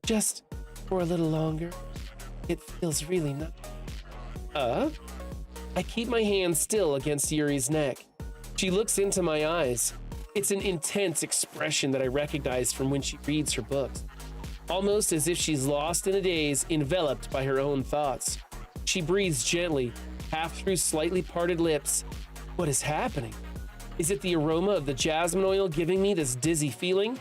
Just for a little longer. It feels really nice. I keep my hand still against Yuri's neck. She looks into my eyes. It's an intense expression that I recognize from when she reads her books. Almost as if she's lost in a daze, enveloped by her own thoughts. She breathes gently, half through slightly parted lips. What is happening? Is it the aroma of the jasmine oil giving me this dizzy feeling?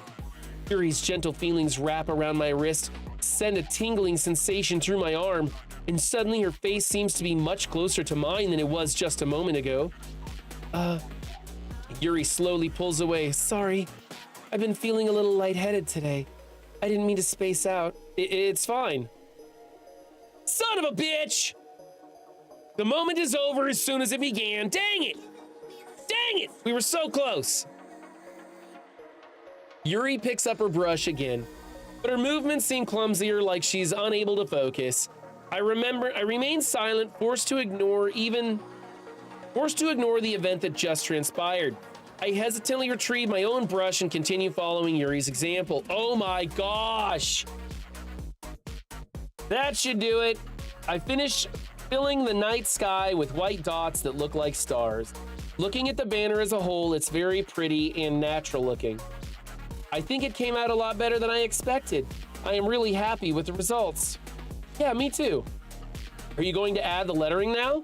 Yuri's gentle feelings wrap around my wrist, send a tingling sensation through my arm, and suddenly her face seems to be much closer to mine than it was just a moment ago. Yuri slowly pulls away. Sorry, I've been feeling a little lightheaded today. I didn't mean to space out. It's fine. Son of a bitch! The moment is over as soon as it began. Dang it! Dang it! We were so close. Yuri picks up her brush again, but her movements seem clumsier, like she's unable to focus. I remain silent, forced to ignore the event that just transpired. I hesitantly retrieve my own brush and continue following Yuri's example. Oh my gosh! That should do it. I finished filling the night sky with white dots that look like stars. Looking at the banner as a whole, it's very pretty and natural looking. I think it came out a lot better than I expected. I am really happy with the results. Yeah, me too. Are you going to add the lettering now?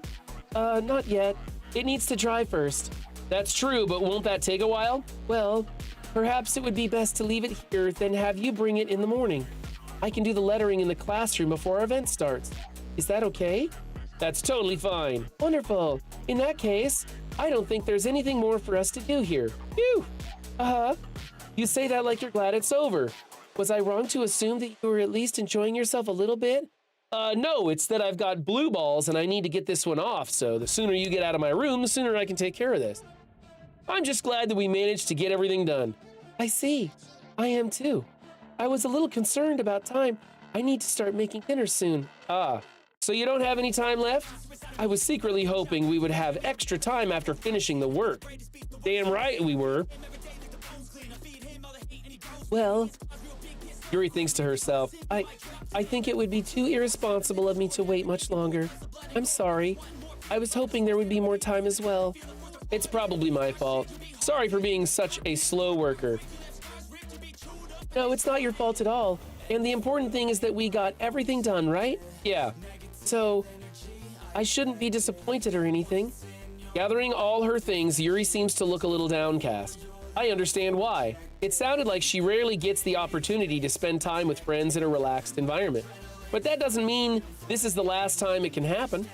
Not yet. It needs to dry first. That's true, but won't that take a while? Well, perhaps it would be best to leave it here, then have you bring it in the morning. I can do the lettering in the classroom before our event starts. Is that okay? That's totally fine. Wonderful. In that case, I don't think there's anything more for us to do here. Phew. Uh-huh. You say that like you're glad it's over. Was I wrong to assume that you were at least enjoying yourself a little bit? No, it's that I've got blue balls and I need to get this one off, so the sooner you get out of my room, the sooner I can take care of this. I'm just glad that we managed to get everything done. I see. I am too. I was a little concerned about time. I need to start making dinner soon. Ah, so you don't have any time left? I was secretly hoping we would have extra time after finishing the work. Damn right we were. Well, Yuri thinks to herself, I think it would be too irresponsible of me to wait much longer. I'm sorry. I was hoping there would be more time as well. It's probably my fault. Sorry for being such a slow worker. No, it's not your fault at all. And the important thing is that we got everything done, right? Yeah. So, I shouldn't be disappointed or anything. Gathering all her things, Yuri seems to look a little downcast. I understand why. It sounded like she rarely gets the opportunity to spend time with friends in a relaxed environment. But that doesn't mean this is the last time it can happen.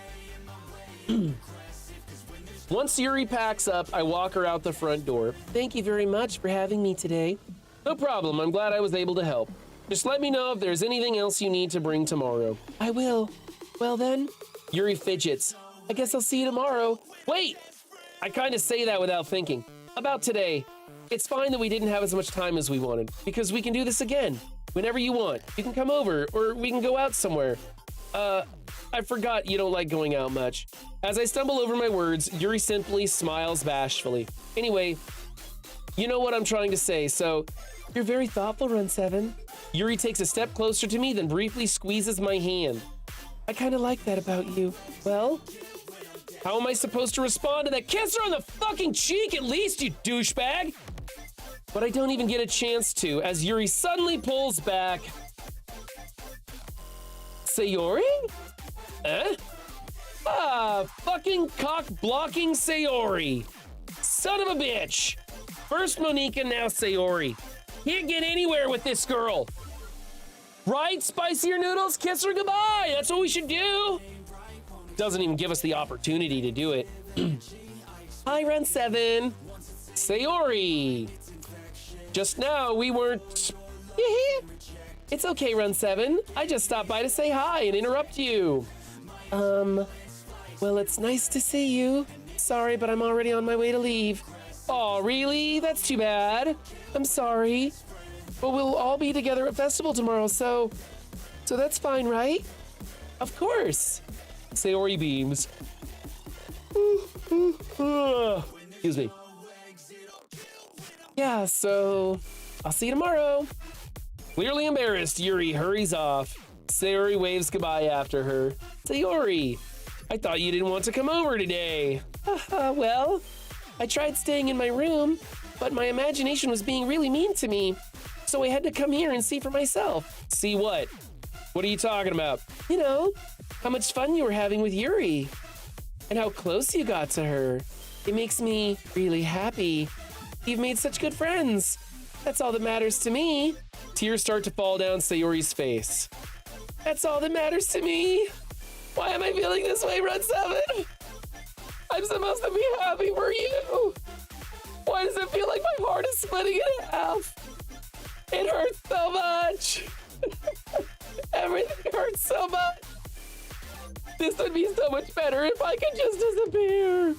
Once Yuri packs up, I walk her out the front door. Thank you very much for having me today. No problem. I'm glad I was able to help. Just let me know if there's anything else you need to bring tomorrow. I will. Well then, Yuri fidgets. I guess I'll see you tomorrow. Wait! I kind of say that without thinking. About today. It's fine that we didn't have as much time as we wanted, because we can do this again. Whenever you want. You can come over, or we can go out somewhere. I forgot you don't like going out much. As I stumble over my words, Yuri simply smiles bashfully. Anyway, you know what I'm trying to say, so... You're very thoughtful, Run 7. Yuri takes a step closer to me, then briefly squeezes my hand. I kind of like that about you. Well, how am I supposed to respond to that? Kiss her on the fucking cheek at least, you douchebag! But I don't even get a chance to, as Yuri suddenly pulls back. Sayori? Eh? Ah, fucking cock-blocking Sayori. Son of a bitch. First Monika, now Sayori. Can't get anywhere with this girl. Right, Spicier Noodles? Kiss her goodbye. That's what we should do. Doesn't even give us the opportunity to do it. Hi, Run 7. Sayori. Just now, we weren't... It's okay, Run 7. I just stopped by to say hi and interrupt you. Well, it's nice to see you. Sorry, but I'm already on my way to leave. Aw, really? That's too bad. I'm sorry. But we'll all be together at festival tomorrow, so that's fine, right? Of course. Sayori beams. Excuse me. Yeah, so I'll see you tomorrow. Clearly embarrassed, Yuri hurries off. Sayori waves goodbye after her. Sayori, I thought you didn't want to come over today. Well, I tried staying in my room, but my imagination was being really mean to me. So I had to come here and see for myself. See what? What are you talking about? You know, how much fun you were having with Yuri. And how close you got to her. It makes me really happy. You've made such good friends. That's all that matters to me. Tears start to fall down Sayori's face. That's all that matters to me. Why am I feeling this way, Run 7? I'm supposed to be happy for you. Why does it feel like my heart is splitting in half? It hurts so much. Everything hurts so much. This would be so much better if I could just disappear.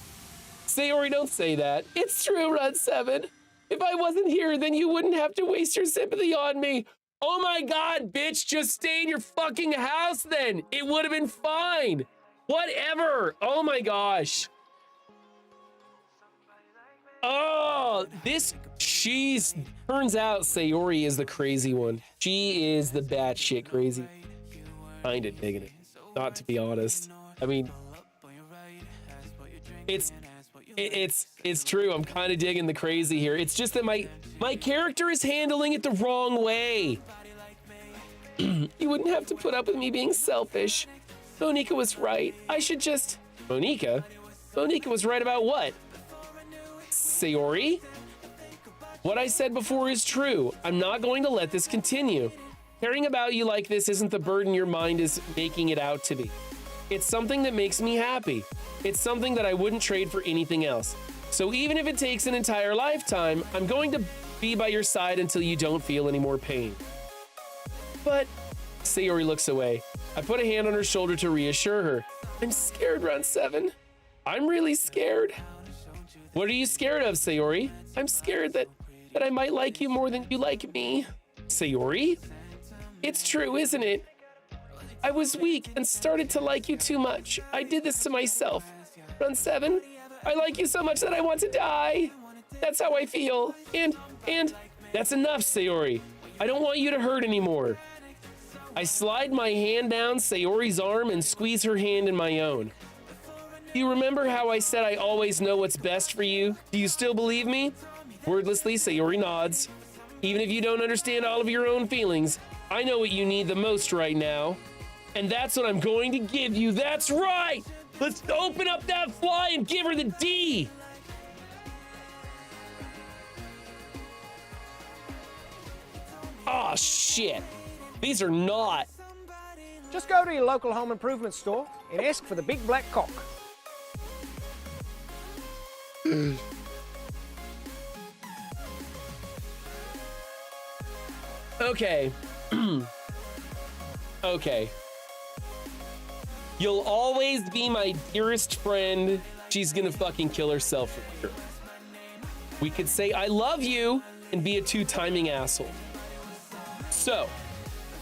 Sayori, don't say that. It's true, Run 7. If I wasn't here, then you wouldn't have to waste your sympathy on me. Oh my God, bitch, just stay in your fucking house then. It would have been fine. Whatever. Oh my gosh. Oh, turns out Sayori is the crazy one. She is the batshit crazy. kind of digging it. Not to be honest. I mean, it's true. I'm kind of digging the crazy here. It's just that my character is handling it the wrong way. You wouldn't have to put up with me being selfish. Monika was right. I should just... Monika? Monika was right about what? Sayori? What I said before is true. I'm not going to let this continue. Caring about you like this isn't the burden your mind is making it out to be. It's something that makes me happy. It's something that I wouldn't trade for anything else. So even if it takes an entire lifetime, I'm going to be by your side until you don't feel any more pain. But Sayori looks away. I put a hand on her shoulder to reassure her. I'm scared, Round 7. I'm really scared. What are you scared of, Sayori? I'm scared that I might like you more than you like me. Sayori? It's true, isn't it? I was weak and started to like you too much. I did this to myself. Round 7, I like you so much that I want to die. That's how I feel. And that's enough, Sayori. I don't want you to hurt anymore. I slide my hand down Sayori's arm and squeeze her hand in my own. Do you remember how I said I always know what's best for you? Do you still believe me? Wordlessly, Sayori nods. Even if you don't understand all of your own feelings, I know what you need the most right now. And that's what I'm going to give you. That's right! Let's open up that fly and give her the D! Oh, shit. These are not. Just go to your local home improvement store and ask for the big black cock. Okay. Okay. You'll always be my dearest friend. She's gonna fucking kill herself for sure. We could say I love you and be a two-timing asshole. So,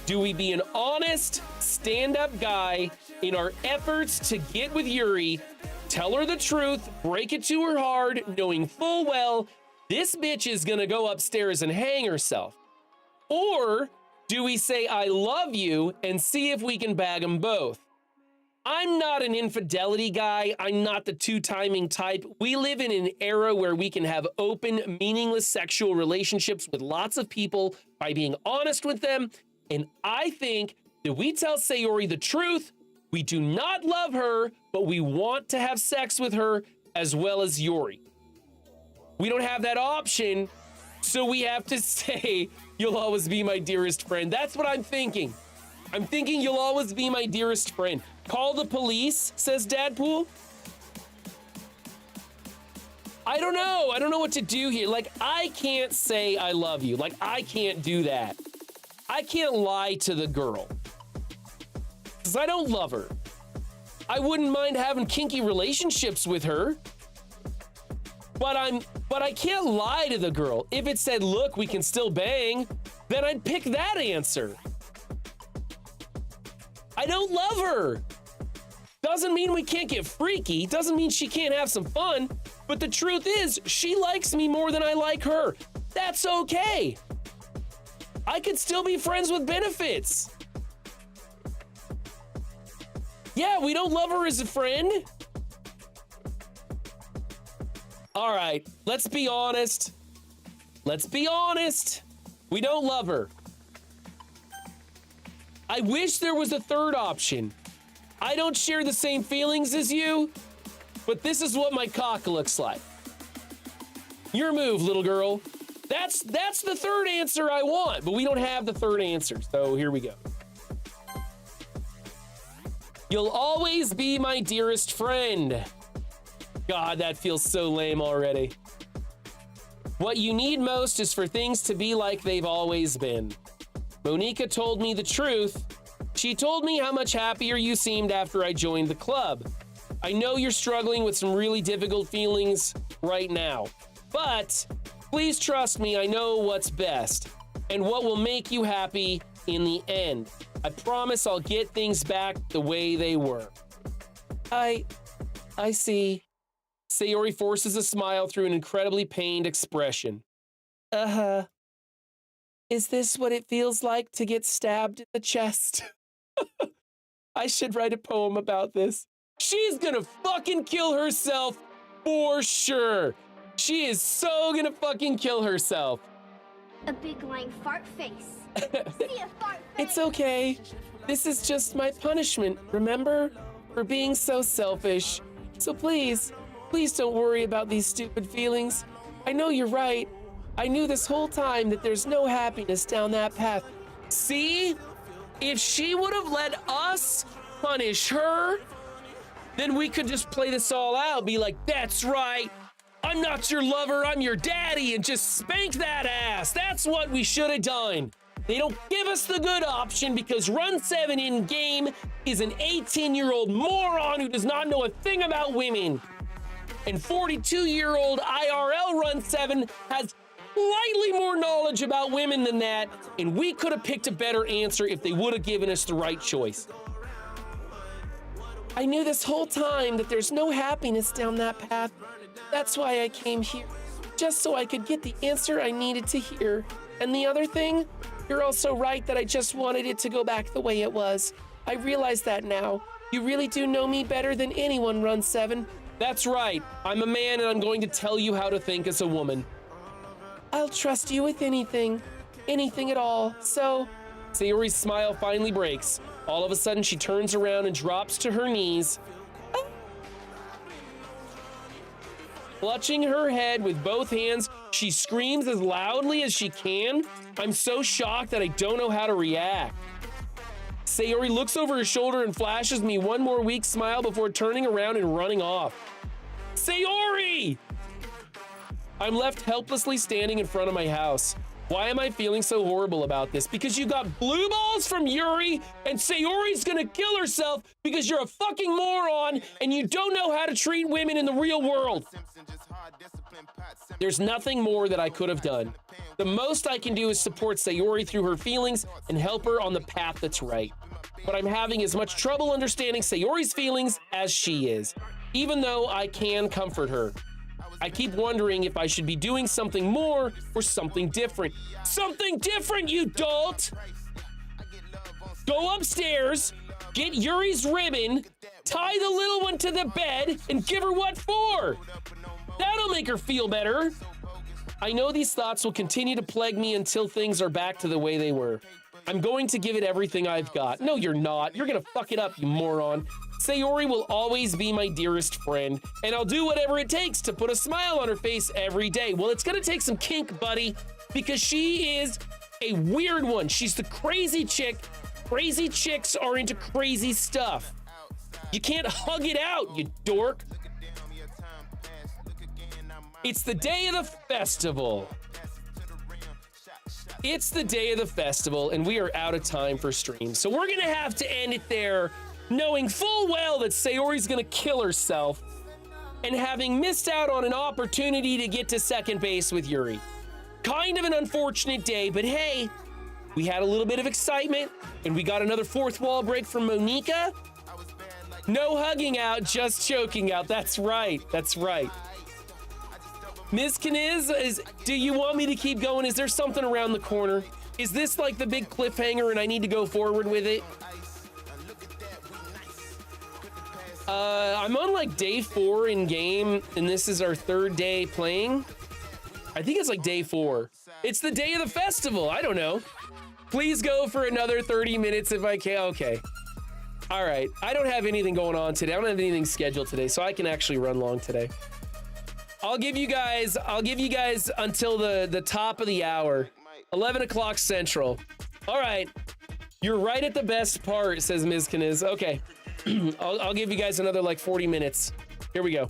do we be an honest, stand-up guy in our efforts to get with Yuri, tell her the truth, break it to her hard, knowing full well this bitch is gonna go upstairs and hang herself? Or do we say I love you and see if we can bag them both? I'm not an infidelity guy. I'm not the two-timing type. We live in an era where we can have open, meaningless sexual relationships with lots of people by being honest with them. And I think that we tell Sayori the truth. We do not love her, but we want to have sex with her as well as Yuri. We don't have that option, so we have to say, you'll always be my dearest friend. That's what I'm thinking. I'm thinking you'll always be my dearest friend. Call the police, says Dadpool. I don't know. I don't know what to do here. Like, I can't say I love you. Like, I can't do that. I can't lie to the girl. Because I don't love her. I wouldn't mind having kinky relationships with her. But I can't lie to the girl. If it said, look, we can still bang, then I'd pick that answer. I don't love her. Doesn't mean we can't get freaky. Doesn't mean she can't have some fun. But the truth is, she likes me more than I like her. That's okay. I could still be friends with benefits. Yeah, we don't love her as a friend. All right, let's be honest. Let's be honest. We don't love her. I wish there was a third option. I don't share the same feelings as you, but this is what my cock looks like. Your move, little girl. That's the third answer I want, but we don't have the third answer, so here we go. You'll always be my dearest friend. God, that feels so lame already. What you need most is for things to be like they've always been. Monika told me the truth. She told me how much happier you seemed after I joined the club. I know you're struggling with some really difficult feelings right now, but please trust me, I know what's best and what will make you happy in the end. I promise I'll get things back the way they were. I see. Sayori forces a smile through an incredibly pained expression. Uh-huh. Is this what it feels like to get stabbed in the chest? I should write a poem about this. She's gonna fucking kill herself for sure. She is so gonna fucking kill herself. A big lying fart face. See a fart face. It's okay. This is just my punishment, remember? For being so selfish. So please don't worry about these stupid feelings. I know you're right. I knew this whole time that there's no happiness down that path. See? If she would have let us punish her, then we could just play this all out. Be like, that's right. I'm not your lover, I'm your daddy, and just spank that ass. That's what we should have done. They don't give us the good option because Run 7 in game is an 18-year-old moron who does not know a thing about women. And 42-year-old IRL Run 7 has slightly more knowledge about women than that, and we could have picked a better answer if they would have given us the right choice. I knew this whole time that there's no happiness down that path. That's why I came here, just so I could get the answer I needed to hear. And the other thing, you're also right that I just wanted it to go back the way it was. I realize that now. You really do know me better than anyone, Run 7. That's right. I'm a man and I'm going to tell you how to think as a woman. I'll trust you with anything at all, so... Sayori's smile finally breaks. All of a sudden, she turns around and drops to her knees. Clutching her head with both hands, she screams as loudly as she can. I'm so shocked that I don't know how to react. Sayori looks over her shoulder and flashes me one more weak smile before turning around and running off. Sayori! I'm left helplessly standing in front of my house. Why am I feeling so horrible about this? Because you got blue balls from Yuri and Sayori's gonna kill herself because you're a fucking moron and you don't know how to treat women in the real world. There's nothing more that I could have done. The most I can do is support Sayori through her feelings and help her on the path that's right. But I'm having as much trouble understanding Sayori's feelings as she is, even though I can comfort her. I keep wondering if I should be doing something more or something different. Something different, you dolt! Go upstairs, get Yuri's ribbon, tie the little one to the bed, and give her what for. That'll make her feel better. I know these thoughts will continue to plague me until things are back to the way they were. I'm going to give it everything I've got. No, you're not. You're gonna fuck it up, you moron. Sayori will always be my dearest friend, and I'll do whatever it takes to put a smile on her face every day. Well, it's gonna take some kink, buddy, because she is a weird one. She's the crazy chick. Crazy chicks are into crazy stuff. You can't hug it out, you dork. It's the day of the festival. It's the day of the festival, and we are out of time for stream. So we're gonna have to end it there, knowing full well that Sayori's gonna kill herself and having missed out on an opportunity to get to second base with Yuri. Kind of an unfortunate day, but hey, we had a little bit of excitement and we got another fourth wall break from Monica. No hugging out, just choking out. That's right. That's right. Ms. Kniz, do you want me to keep going? Is there something around the corner? Is this like the big cliffhanger and I need to go forward with it? I'm on like day 4 in game, and this is our 3rd day playing. I think it's like day 4. It's the day of the festival. I don't know. Please go for another 30 minutes if I can. Okay. All right. I don't have anything going on today. I don't have anything scheduled today, so I can actually run long today. I'll give you guys until the top of the hour, 11 o'clock Central. All right. You're right at the best part, says Ms. Kniz. Okay. I'll give you guys another like 40 minutes. Here we go.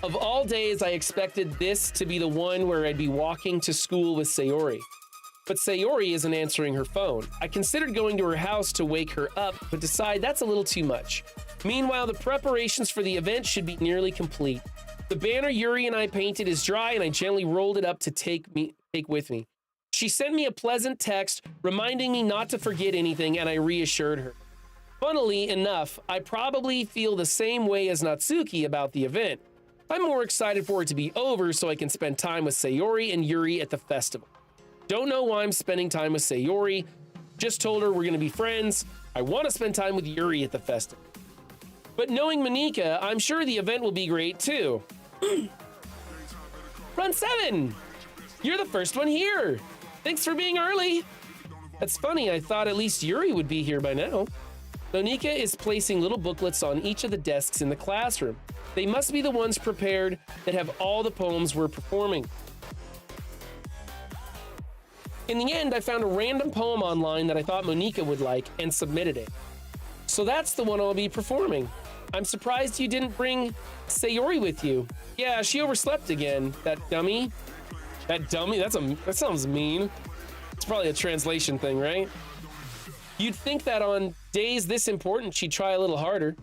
Of all days, I expected this to be the one where I'd be walking to school with Sayori. But Sayori isn't answering her phone. I considered going to her house to wake her up, but decide that's a little too much. Meanwhile, the preparations for the event should be nearly complete. The banner Yuri and I painted is dry, and I gently rolled it up to take with me. She sent me a pleasant text reminding me not to forget anything, and I reassured her. Funnily enough, I probably feel the same way as Natsuki about the event. I'm more excited for it to be over so I can spend time with Sayori and Yuri at the festival. Don't know why I'm spending time with Sayori. Just told her we're gonna be friends. I want to spend time with Yuri at the festival. But knowing Monika, I'm sure the event will be great too. Run 7! You're the first one here! Thanks for being early! That's funny, I thought at least Yuri would be here by now. Monika is placing little booklets on each of the desks in the classroom. They must be the ones prepared that have all the poems we're performing. In the end, I found a random poem online that I thought Monika would like and submitted it. So that's the one I'll be performing. I'm surprised you didn't bring Sayori with you. Yeah, she overslept again, that dummy. That dummy? That sounds mean. It's probably a translation thing, right? You'd think that on days this important, she'd try a little harder.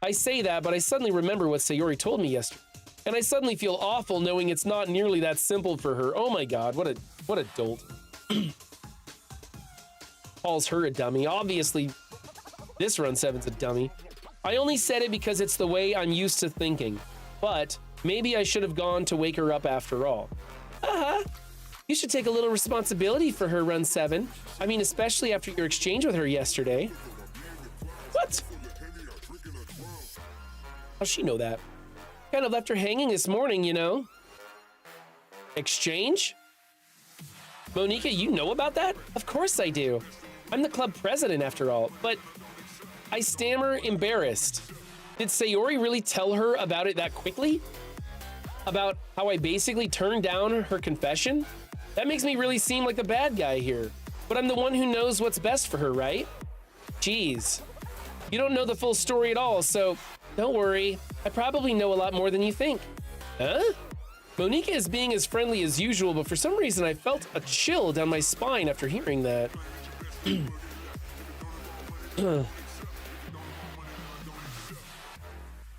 I say that, but I suddenly remember what Sayori told me yesterday. And I suddenly feel awful knowing it's not nearly that simple for her. Oh my God, what a dolt. Calls her a dummy. Obviously, this Run 7's a dummy. I only said it because it's the way I'm used to thinking. But maybe I should have gone to wake her up after all. You should take a little responsibility for her, Run 7. I mean, especially after your exchange with her yesterday. What? How'd she know that? Kind of left her hanging this morning, you know? Exchange? Monika, you know about that? Of course I do. I'm the club president after all, but I stammer embarrassed. Did Sayori really tell her about it that quickly? About how I basically turned down her confession? That makes me really seem like the bad guy here. But I'm the one who knows what's best for her, right? Jeez. You don't know the full story at all, so don't worry. I probably know a lot more than you think. Huh? Monika is being as friendly as usual, but for some reason I felt a chill down my spine after hearing that.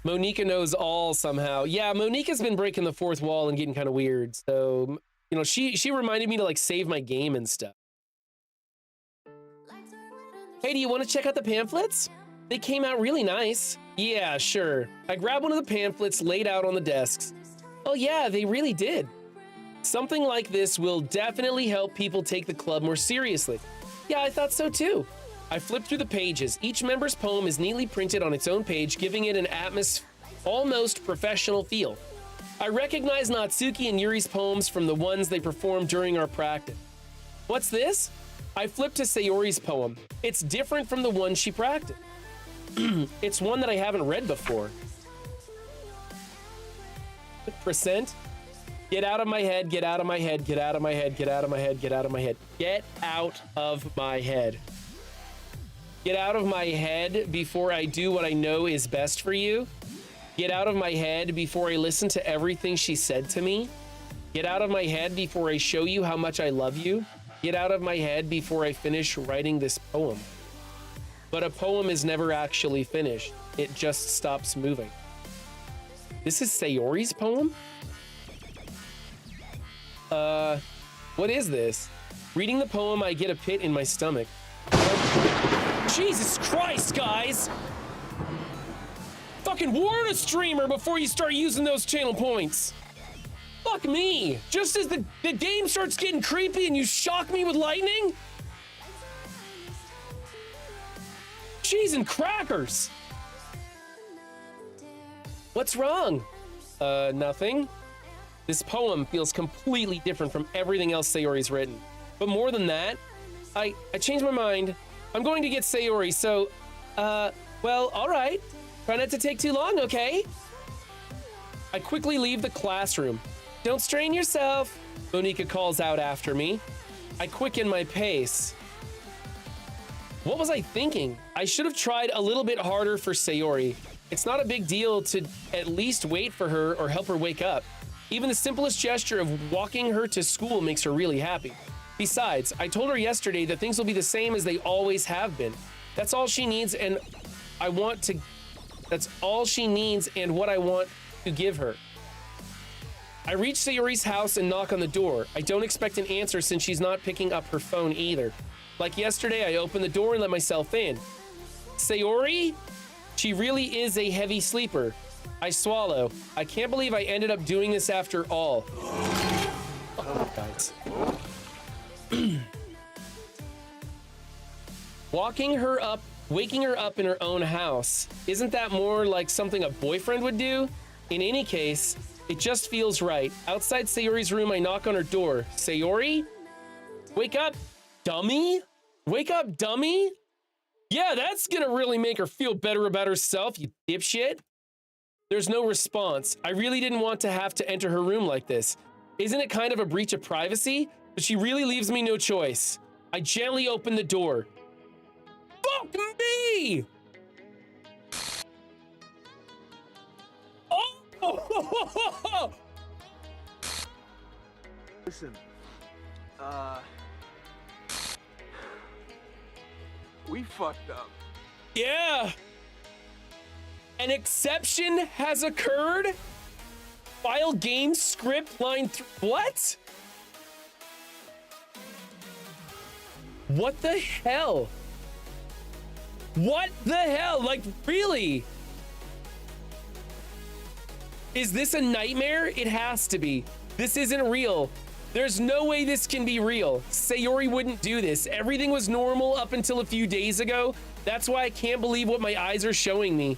Monika knows all somehow. Yeah, Monika's been breaking the fourth wall and getting kind of weird. So, you know, she reminded me to like save my game and stuff. Hey, do you want to check out the pamphlets? They came out really nice. Yeah, sure. I grabbed one of the pamphlets laid out on the desks. Oh yeah, they really did. Something like this will definitely help people take the club more seriously. Yeah, I thought so too. I flipped through the pages. Each member's poem is neatly printed on its own page, giving it an almost professional feel. I recognize Natsuki and Yuri's poems from the ones they performed during our practice. What's this? I flipped to Sayori's poem. It's different from the one she practiced. It's one that I haven't read before. Percent? Get out of my head, get out of my head, get out of my head, get out of my head, get out of my head. Get out of my head. Get out of my head before I do what I know is best for you. Get out of my head before I listen to everything she said to me. Get out of my head before I show you how much I love you. Get out of my head before I finish writing this poem. But a poem is never actually finished. It just stops moving. This is Sayori's poem? What is this? Reading the poem, I get a pit in my stomach. Jesus Christ, guys! Fucking warn a streamer before you start using those channel points. Fuck me! Just as the game starts getting creepy and you shock me with lightning? Cheese and crackers! What's wrong? Nothing. This poem feels completely different from everything else Sayori's written. But more than that, I changed my mind. I'm going to get Sayori, so, well, all right. Try not to take too long, okay? I quickly leave the classroom. Don't strain yourself, Monika calls out after me. I quicken my pace. What was I thinking? I should have tried a little bit harder for Sayori. It's not a big deal to at least wait for her or help her wake up. Even the simplest gesture of walking her to school makes her really happy. Besides, I told her yesterday that things will be the same as they always have been. That's all she needs, and that's all she needs and what I want to give her. I reach Sayori's house and knock on the door. I don't expect an answer since she's not picking up her phone either. Like yesterday, I open the door and let myself in. Sayori? She really is a heavy sleeper. I swallow. I can't believe I ended up doing this after all. Oh, guys. Walking her up waking her up in her own house. Isn't that more like something a boyfriend would do? In any case, it just feels right. Outside Sayori's room, I knock on her door. Sayori? Wake up, dummy? Wake up, dummy? Yeah, that's gonna really make her feel better about herself, you dipshit. There's no response. I really didn't want to have to enter her room like this. Isn't it kind of a breach of privacy? But she really leaves me no choice. I gently open the door. Fuck me! Oh! Listen, we fucked up. Yeah. An exception has occurred? File game script line what? What the hell? What the hell? Like, really? Is this a nightmare? It has to be. This isn't real. There's no way this can be real. Sayori wouldn't do this. Everything was normal up until a few days ago. That's why I can't believe what my eyes are showing me.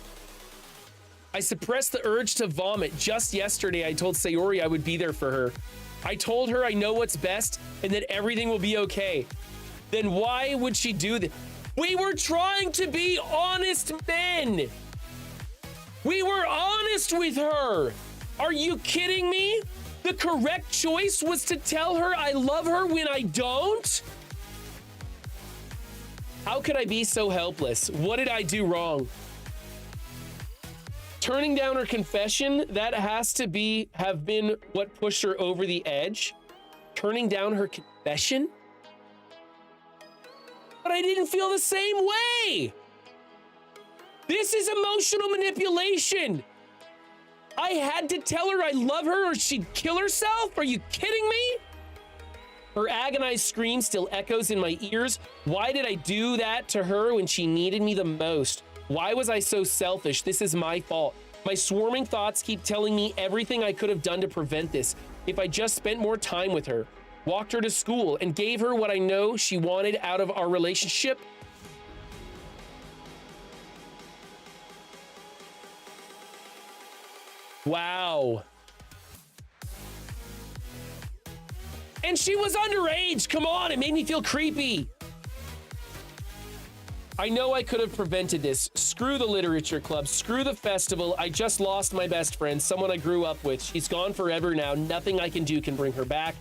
I suppressed the urge to vomit. Just yesterday, I told Sayori I would be there for her. I told her I know what's best and that everything will be okay. Then why would she do this? We were trying to be honest men. We were honest with her. Are you kidding me? The correct choice was to tell her I love her when I don't? How could I be so helpless? What did I do wrong? Turning down her confession, that has to have been what pushed her over the edge. Turning down her confession? But I didn't feel the same way. This is emotional manipulation. I had to tell her I love her or she'd kill herself? Are you kidding me? Her agonized scream still echoes in my ears. Why did I do that to her when she needed me the most? Why was I so selfish? This is my fault. My swarming thoughts keep telling me everything I could have done to prevent this. If I just spent more time with her, walked her to school, and gave her what I know she wanted out of our relationship. Wow. And she was underage. Come on, it made me feel creepy. I know I could have prevented this. Screw the literature club. Screw the festival. I just lost my best friend, someone I grew up with. She's gone forever now. Nothing I can do can bring her back.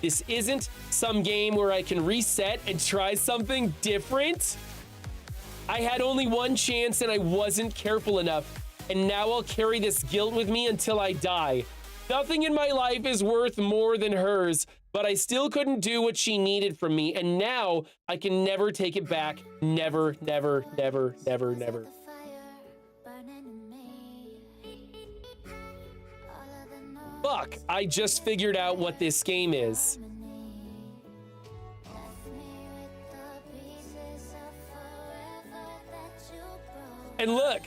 This isn't some game where I can reset and try something different. I had only one chance and I wasn't careful enough. And now I'll carry this guilt with me until I die. Nothing in my life is worth more than hers, but I still couldn't do what she needed from me. And now I can never take it back. Never, never, never, never, never. Fuck, I just figured out what this game is. And look,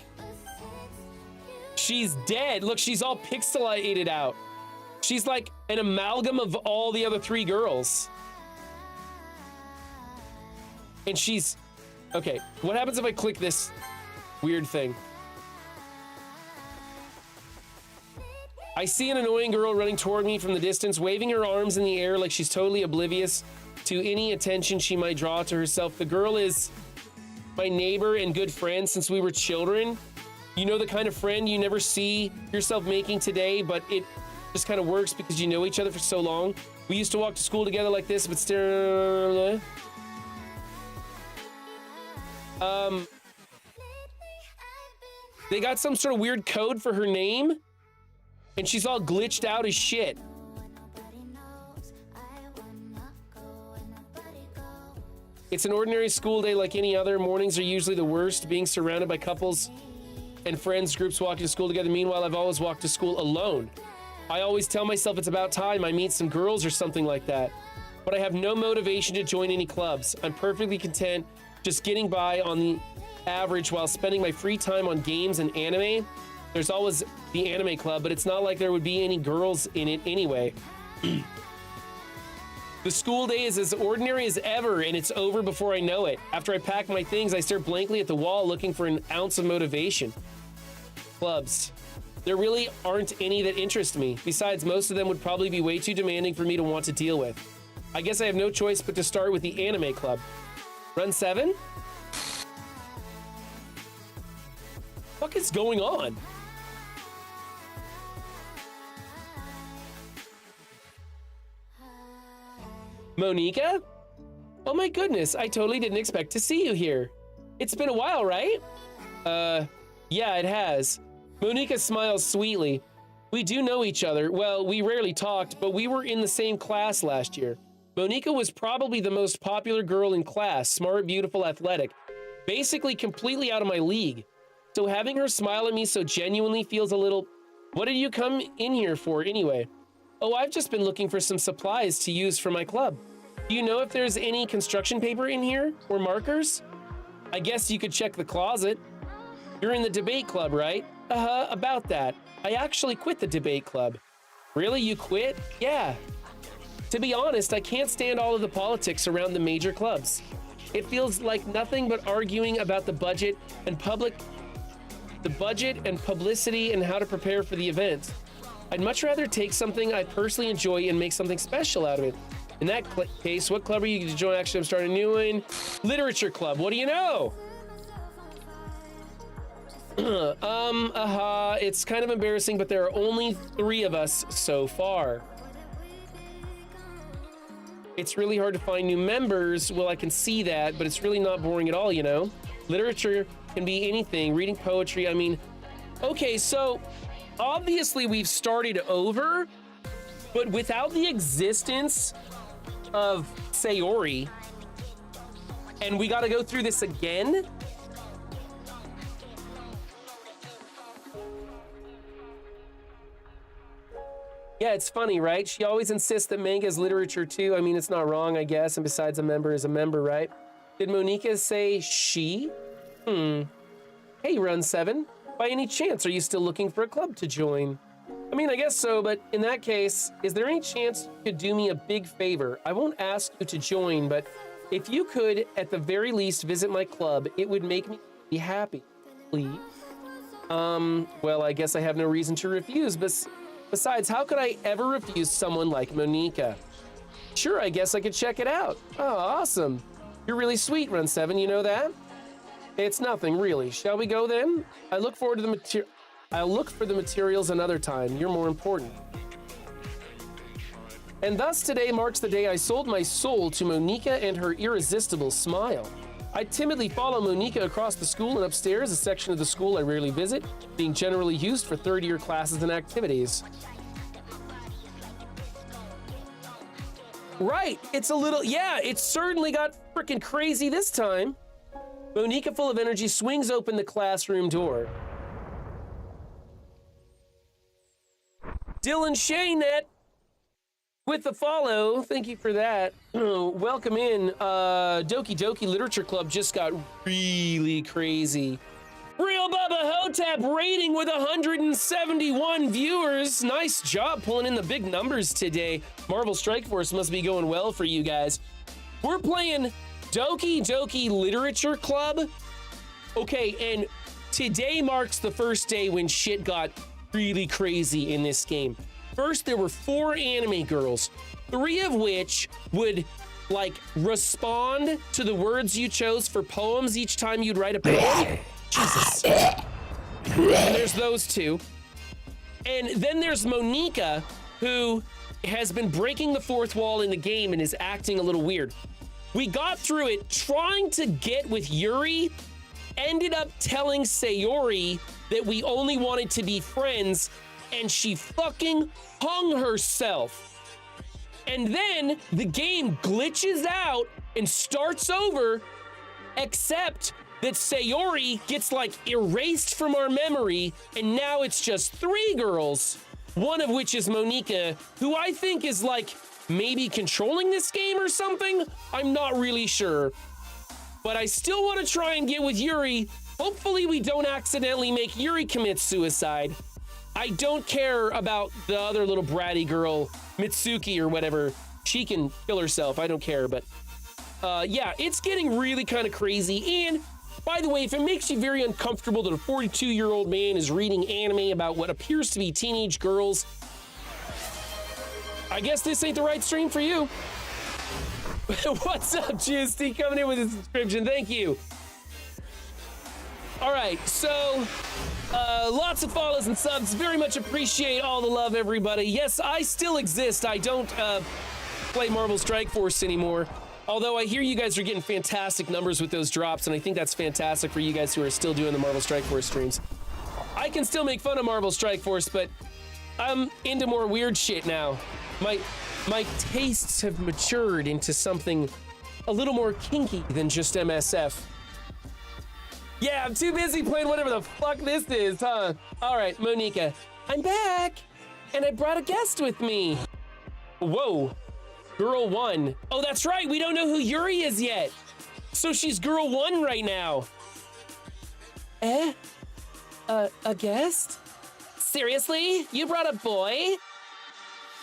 she's dead. Look, she's all pixelated out. She's like an amalgam of all the other three girls. And she's... Okay, what happens if I click this weird thing? I see an annoying girl running toward me from the distance, waving her arms in the air like she's totally oblivious to any attention she might draw to herself. The girl is my neighbor and good friend since we were children. You know, the kind of friend you never see yourself making today, but it just kind of works because you know each other for so long. We used to walk to school together like this, but still... They got some sort of weird code for her name, and she's all glitched out as shit. It's an ordinary school day like any other. Mornings are usually the worst, being surrounded by couples and friends groups walking to school together. Meanwhile, I've always walked to school alone. I always tell myself it's about time I meet some girls or something like that, but I have no motivation to join any clubs. I'm perfectly content just getting by on the average while spending my free time on games and anime. There's always the anime club, but it's not like there would be any girls in it anyway. The school day is as ordinary as ever, and it's over before I know it. After I pack my things, I stare blankly at the wall looking for an ounce of motivation. Clubs. There really aren't any that interest me. Besides, most of them would probably be way too demanding for me to want to deal with. I guess I have no choice but to start with the anime club. Run 7? What is going on? Monica? Oh my goodness, I totally didn't expect to see you here. It's been a while, right? Yeah, it has. Monica smiles sweetly. We do know each other. Well, we rarely talked, but we were in the same class last year. Monica was probably the most popular girl in class, smart, beautiful, athletic. Basically completely out of my league. So having her smile at me so genuinely feels a little... What did you come in here for anyway? Oh, I've just been looking for some supplies to use for my club. Do you know if there's any construction paper in here or markers? I guess you could check the closet. You're in the debate club, right? About that. I actually quit the debate club. Really, you quit? Yeah. To be honest, I can't stand all of the politics around the major clubs. It feels like nothing but arguing about the budget and publicity and how to prepare for the event. I'd much rather take something I personally enjoy and make something special out of it. In that case, what club are you going to join? Actually, I'm starting a new one. Literature club. What do you know? It's kind of embarrassing, but there are only 3 of us so far. It's really hard to find new members. Well, I can see that, but it's really not boring at all, you know? Literature can be anything. Reading poetry, I mean... Okay, so obviously we've started over, but without the existence of Sayori, and we got to go through this again? Yeah, it's funny, right? She always insists that manga is literature too. I mean, it's not wrong, I guess. And besides, a member is a member, right? Did Monica say she? Hey, Run 7. By any chance, are you still looking for a club to join? I mean, I guess so, but in that case, is there any chance you could do me a big favor? I won't ask you to join, but if you could, at the very least, visit my club, it would make me be happy. Please? Well, I guess I have no reason to refuse, but... Besides, how could I ever refuse someone like Monica? Sure, I guess I could check it out. Oh, awesome. You're really sweet, Run 7, you know that? It's nothing, really. Shall we go then? I'll look for the materials another time. You're more important. And thus today marks the day I sold my soul to Monica and her irresistible smile. I timidly follow Monica across the school and upstairs, a section of the school I rarely visit, being generally used for third-year classes and activities. Right, it's a little, yeah, it certainly got freaking crazy this time. Monica, full of energy, swings open the classroom door. Dylan Shaynette with the follow. Thank you for that. Welcome in. Doki Doki Literature Club just got really crazy. Real Bubba Hotep rating with 171 viewers. Nice job pulling in the big numbers today. Marvel Strike Force must be going well for you guys. We're playing Doki Doki Literature Club. Okay, and today marks the first day when shit got really crazy in this game. First, there were 4 anime girls, 3 of which would, like, respond to the words you chose for poems each time you'd write a poem. Jesus. And there's those 2. And then there's Monica, who has been breaking the 4th wall in the game and is acting a little weird. We got through it trying to get with Yuri, ended up telling Sayori that we only wanted to be friends, and she fucking hung herself. And then the game glitches out and starts over, except that Sayori gets like erased from our memory, and now it's just 3 girls, one of which is Monica, who I think is like maybe controlling this game or something. I'm not really sure, but I still want to try and get with Yuri. Hopefully we don't accidentally make Yuri commit suicide. I don't care about the other little bratty girl, Mitsuki or whatever. she can kill herself. I don't care, but yeah, it's getting really kind of crazy. And by the way, if it makes you very uncomfortable that a 42-year-old man is reading anime about what appears to be teenage girls, I guess this ain't the right stream for you. What's up, GST? Coming in with a subscription. Thank you. All right, so lots of follows and subs. Very much appreciate all the love, everybody. Yes, I still exist. I don't play Marvel Strike Force anymore. Although I hear you guys are getting fantastic numbers with those drops, and I think that's fantastic for you guys who are still doing the Marvel Strike Force streams. I can still make fun of Marvel Strike Force, but I'm into more weird shit now. My tastes have matured into something a little more kinky than just MSF. Yeah, I'm too busy playing whatever the fuck this is, huh? All right, Monica, I'm back, and I brought a guest with me. Whoa, girl one. Oh, that's right, we don't know who Yuri is yet. So she's girl one right now. A guest? Seriously? You brought a boy?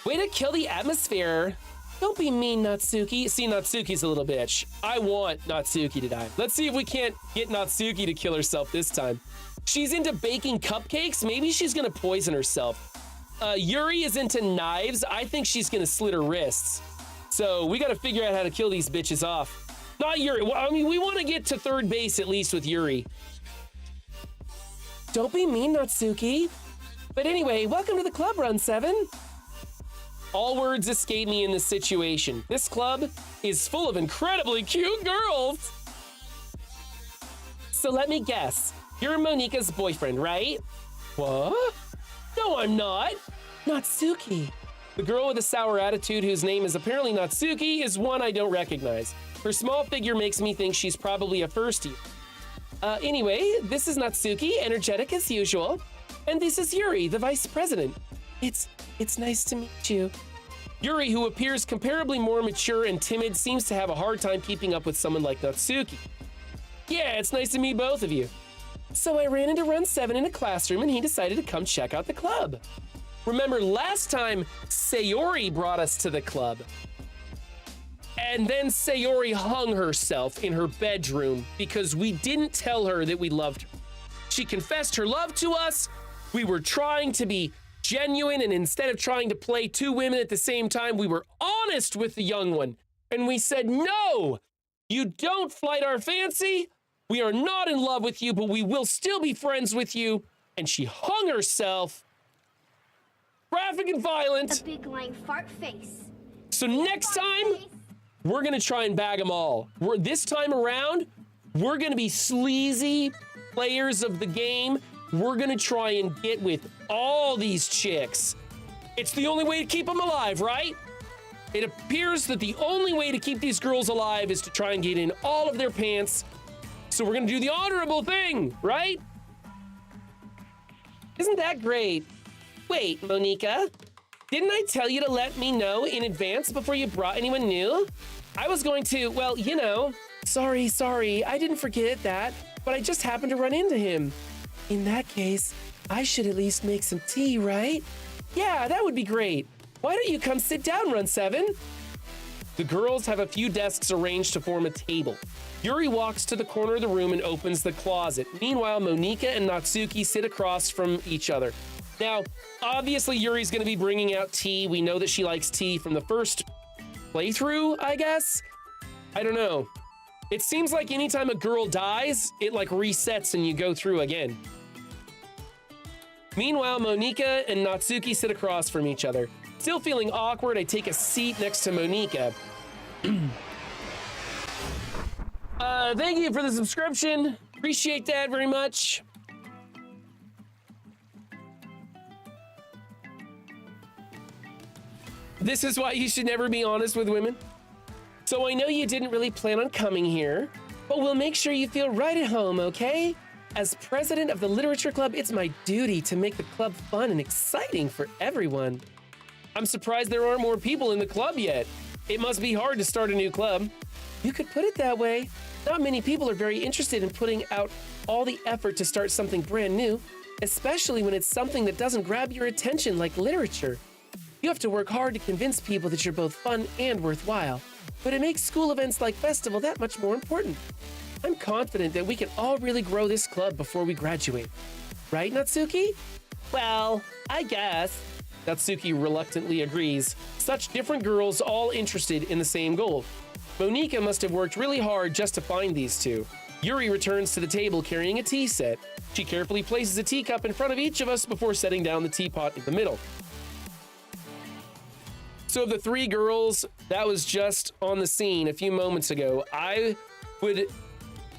Way to kill the atmosphere. Don't be mean, Natsuki. See, Natsuki's a little bitch. I want Natsuki to die. Let's see if we can't get Natsuki to kill herself this time. She's into baking cupcakes. Maybe she's gonna poison herself. Yuri is into knives. I think she's gonna slit her wrists. So we gotta figure out how to kill these bitches off. Not Yuri. Well, I mean, we wanna get to third base at least with Yuri. Don't be mean, Natsuki. But anyway, welcome to the club, Run 7. All words escape me in this situation. This club is full of incredibly cute girls. So let me guess. You're Monica's boyfriend, right? What? No, I'm not. Natsuki. The girl with a sour attitude whose name is apparently Natsuki is one I don't recognize. Her small figure makes me think she's probably a first year. Anyway, this is Natsuki, energetic as usual. And this is Yuri, the vice president. It's nice to meet you. Yuri, who appears comparably more mature and timid, seems to have a hard time keeping up with someone like Natsuki. Yeah, it's nice to meet both of you. So I ran into Run 7 in a classroom and he decided to come check out the club. Remember last time Sayori brought us to the club? And then Sayori hung herself in her bedroom because we didn't tell her that we loved her. She confessed her love to us. We were trying to be genuine, and instead of trying to play two women at the same time, we were honest with the young one. And we said, no, you don't flight our fancy. We are not in love with you, but we will still be friends with you. And she hung herself. Graphic and violent. A big lying fart face. So next time, we're gonna try and bag them all. This time around, we're gonna be sleazy players of the game. We're gonna try and get with all these chicks. It's the only way to keep them alive, right? It appears that the only way to keep these girls alive is to try and get in all of their pants. So we're gonna do the honorable thing, right? Isn't that great? Wait, Monica, didn't I tell you to let me know in advance before you brought anyone new? I was going to, well, you know, sorry, I didn't forget that, but I just happened to run into him. In that case, I should at least make some tea, right? Yeah, that would be great. Why don't you come sit down, Run 7? The girls have a few desks arranged to form a table. Yuri walks to the corner of the room and opens the closet. Meanwhile, Monica and Natsuki sit across from each other. Now, obviously, Yuri's gonna be bringing out tea. We know that she likes tea from the first playthrough, I guess? I don't know. It seems like anytime a girl dies, it like resets and you go through again. Meanwhile, Monica and Natsuki sit across from each other. Still feeling awkward, I take a seat next to Monica. Thank you for the subscription. Appreciate that very much. This is why you should never be honest with women. So I know you didn't really plan on coming here, but we'll make sure you feel right at home, okay? As president of the Literature Club, it's my duty to make the club fun and exciting for everyone. I'm surprised there aren't more people in the club yet. It must be hard to start a new club. You could put it that way. Not many people are very interested in putting out all the effort to start something brand new, especially when it's something that doesn't grab your attention like literature. You have to work hard to convince people that you're both fun and worthwhile, but it makes school events like Festival that much more important. I'm confident that we can all really grow this club before we graduate. Right, Natsuki? Well, I guess. Natsuki reluctantly agrees. Such different girls all interested in the same goal. Monika must have worked really hard just to find these two. Yuri returns to the table carrying a tea set. She carefully places a teacup in front of each of us before setting down the teapot in the middle. So of the three girls that was just on the scene a few moments ago, I would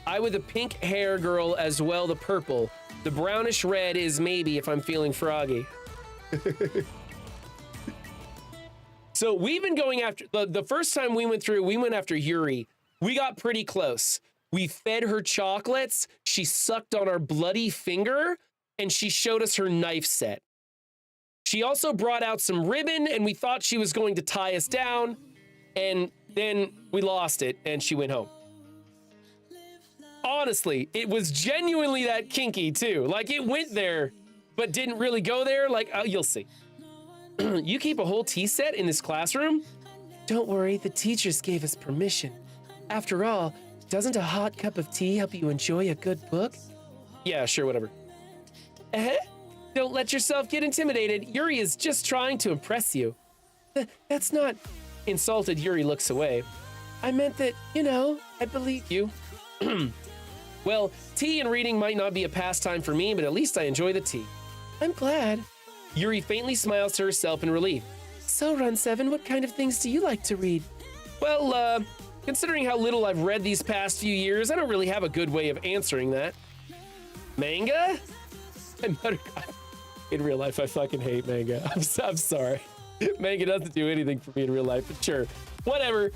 the pink hair girl as well, the purple. The brownish red is maybe if I'm feeling froggy. So we've been going after, the first time we went through, we went after Yuri. We got pretty close. We fed her chocolates, she sucked on our bloody finger, and she showed us her knife set. She also brought out some ribbon, and we thought she was going to tie us down, and then we lost it, and she went home. Honestly, it was genuinely that kinky, too. Like, it went there, but didn't really go there. Like, you'll see. You keep a whole tea set in this classroom? Don't worry, the teachers gave us permission. After all, doesn't a hot cup of tea help you enjoy a good book? Yeah, sure, whatever. Don't let yourself get intimidated. Yuri is just trying to impress you. That's not... Insulted, Yuri looks away. I meant that, you know, I believe you. Well, tea and reading might not be a pastime for me, but at least I enjoy the tea. I'm glad. Yuri faintly smiles to herself in relief. So, Run 7, what kind of things do you like to read? Well, considering how little I've read these past few years, I don't really have a good way of answering that. Manga? In real life, I fucking hate manga. I'm sorry. Manga doesn't do anything for me in real life, but sure. Whatever.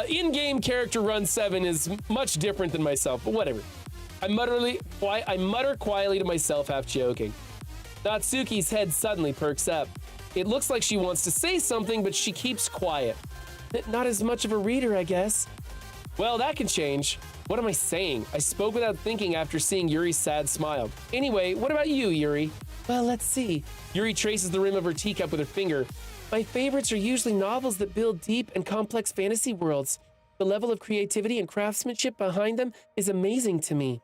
In-game character Run 7 is much different than myself, but whatever. I mutter quietly to myself, half joking. Natsuki's head suddenly perks up. It looks like she wants to say something, but she keeps quiet. Not as much of a reader, I guess. Well, that can change. What am I saying? I spoke without thinking after seeing Yuri's sad smile. Anyway, what about you, Yuri? Well, let's see. Yuri traces the rim of her teacup with her finger. My favorites are usually novels that build deep and complex fantasy worlds. The level of creativity and craftsmanship behind them is amazing to me.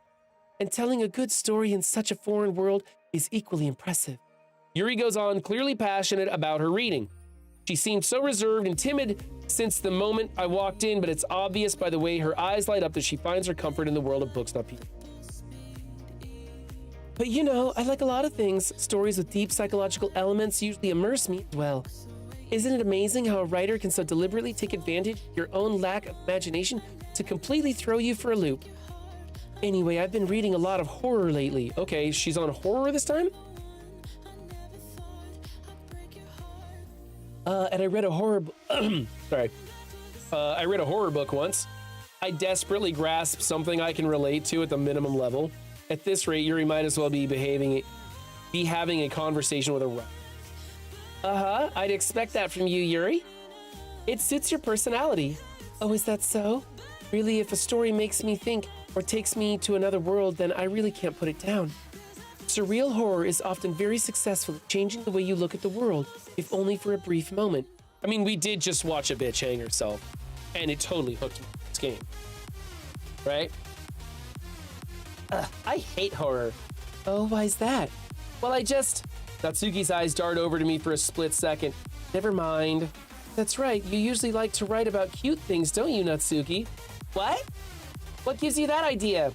And telling a good story in such a foreign world is equally impressive. Yuri goes on, clearly passionate about her reading. She seemed so reserved and timid since the moment I walked in, but it's obvious by the way her eyes light up that she finds her comfort in the world of books, not people. But you know, I like a lot of things. Stories with deep psychological elements usually immerse me as well. Isn't it amazing how a writer can so deliberately take advantage of your own lack of imagination to completely throw you for a loop? Anyway, I've been reading a lot of horror lately. Okay, she's on horror this time? And I read a horror I read a horror book once. I desperately grasped something I can relate to at the minimum level. At this rate, Yuri might as well be having a conversation with a rat. Uh-huh, I'd expect that from you, Yuri. It suits your personality. Oh, is that so? Really, if a story makes me think or takes me to another world, then I really can't put it down. Surreal horror is often very successful at changing the way you look at the world, if only for a brief moment. I mean, we did just watch a bitch hang herself, and it totally hooked me in this game. Right? I hate horror. Oh, why's that? Well, Natsuki's eyes dart over to me for a split second. Never mind. That's right, you usually like to write about cute things, don't you, Natsuki? What? What gives you that idea?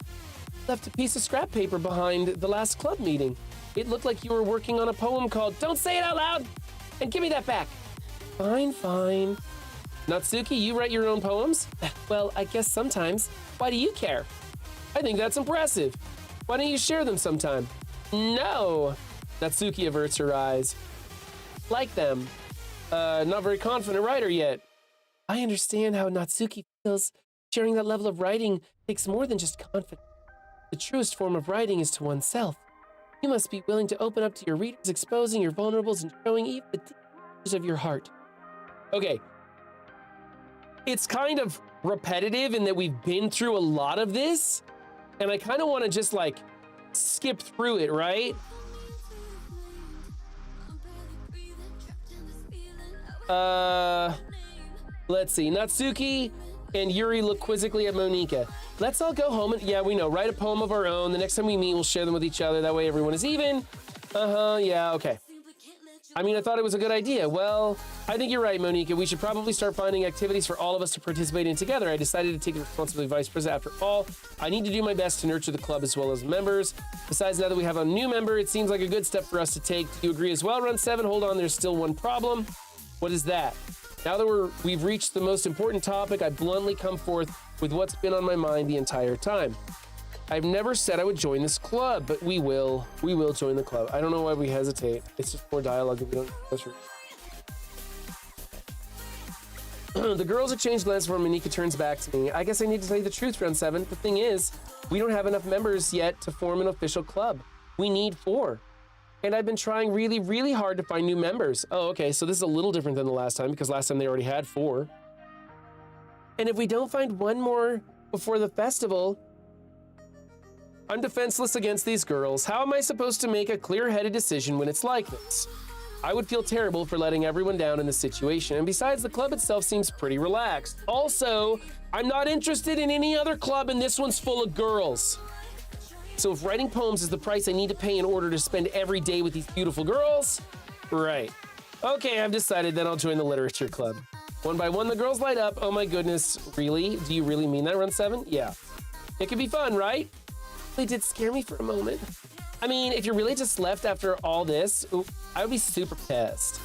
Left a piece of scrap paper behind the last club meeting. It looked like you were working on a poem called Don't Say It Out Loud! And give me that back. Fine, fine. Natsuki, you write your own poems? Well, I guess sometimes. Why do you care? I think that's impressive. Why don't you share them sometime? No. Natsuki averts her eyes. Like them. Not very confident writer yet. I understand how Natsuki feels. Sharing that level of writing takes more than just confidence. The truest form of writing is to oneself. You must be willing to open up to your readers, exposing your vulnerables and showing even the deepest of your heart. Okay. It's kind of repetitive in that we've been through a lot of this, and I kind of want to just like skip through it, right? Let's see. Natsuki and Yuri look quizzically at Monika. Let's all go home and, yeah, we know, write a poem of our own. The next time we meet, we'll share them with each other. That way everyone is even. Yeah, okay. I mean, I thought it was a good idea. Well, I think you're right, Monika. We should probably start finding activities for all of us to participate in together. I decided to take the responsibility of vice president. After all, I need to do my best to nurture the club as well as members. Besides, now that we have a new member, it seems like a good step for us to take. Do you agree as well, Run 7? Hold on, there's still one problem. What is that? Now that we've reached the most important topic, I bluntly come forth with what's been on my mind the entire time. I've never said I would join this club, but we will join the club. I don't know why we hesitate. It's just more dialogue that we don't go through. The girls exchange glances before Monika turns back to me. I guess I need to tell you the truth, Round 7. The thing is, we don't have enough members yet to form an official club. We need 4. And I've been trying really, really hard to find new members. Oh, okay, so this is a little different than the last time because last time they already had 4. And if we don't find one more before the festival, I'm defenseless against these girls. How am I supposed to make a clear-headed decision when it's like this? I would feel terrible for letting everyone down in this situation, and besides, the club itself seems pretty relaxed. Also, I'm not interested in any other club, and this one's full of girls. So if writing poems is the price I need to pay in order to spend every day with these beautiful girls, right. Okay, I've decided that I'll join the literature club. One by one, the girls light up. Oh my goodness, really? Do you really mean that, Run 7? Yeah. It could be fun, right? They did scare me for a moment. I mean, if you really just left after all this, I would be super pissed.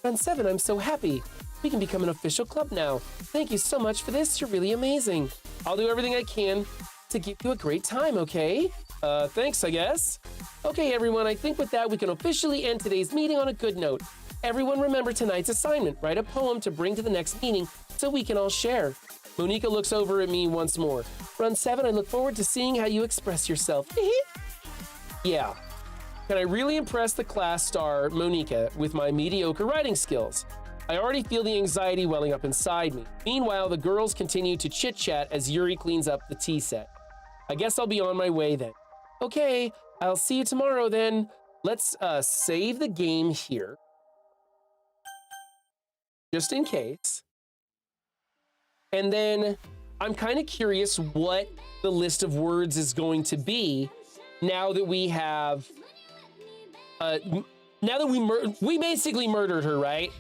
Run 7, I'm so happy. We can become an official club now. Thank you so much for this. You're really amazing. I'll do everything I can to give you a great time, okay? Thanks, I guess. Okay, everyone, I think with that, we can officially end today's meeting on a good note. Everyone remember tonight's assignment. Write a poem to bring to the next meeting so we can all share. Monika looks over at me once more. Run 7, I look forward to seeing how you express yourself. Yeah. Can I really impress the class star, Monika, with my mediocre writing skills? I already feel the anxiety welling up inside me. Meanwhile, the girls continue to chit-chat as Yuri cleans up the tea set. I guess I'll be on my way then. Okay, I'll see you tomorrow then. Let's save the game here. Just in case. And then I'm kind of curious what the list of words is going to be now that we have, now that we basically murdered her, right?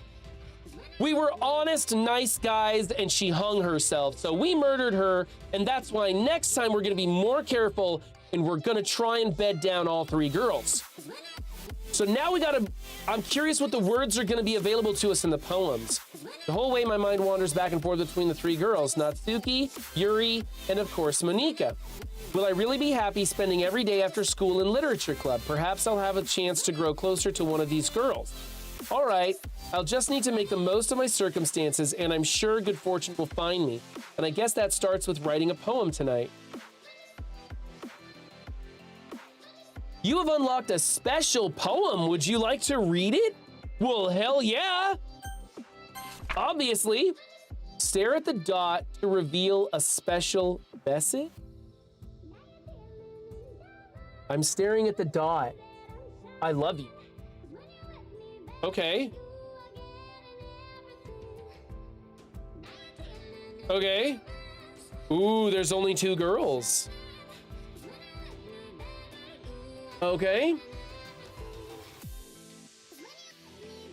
We were honest, nice guys, and she hung herself. So we murdered her, and that's why next time we're gonna be more careful and we're gonna try and bed down all 3 girls. So now I'm curious what the words are gonna be available to us in the poems. The whole way my mind wanders back and forth between the 3 girls, Natsuki, Yuri, and of course Monika. Will I really be happy spending every day after school in literature club? Perhaps I'll have a chance to grow closer to one of these girls. All right, I'll just need to make the most of my circumstances, and I'm sure good fortune will find me. And I guess that starts with writing a poem tonight. You have unlocked a special poem. Would you like to read it? Well, hell yeah. Obviously. Stare at the dot to reveal a special message. I'm staring at the dot. I love you. Okay. Okay. Ooh, there's only 2 girls. Okay.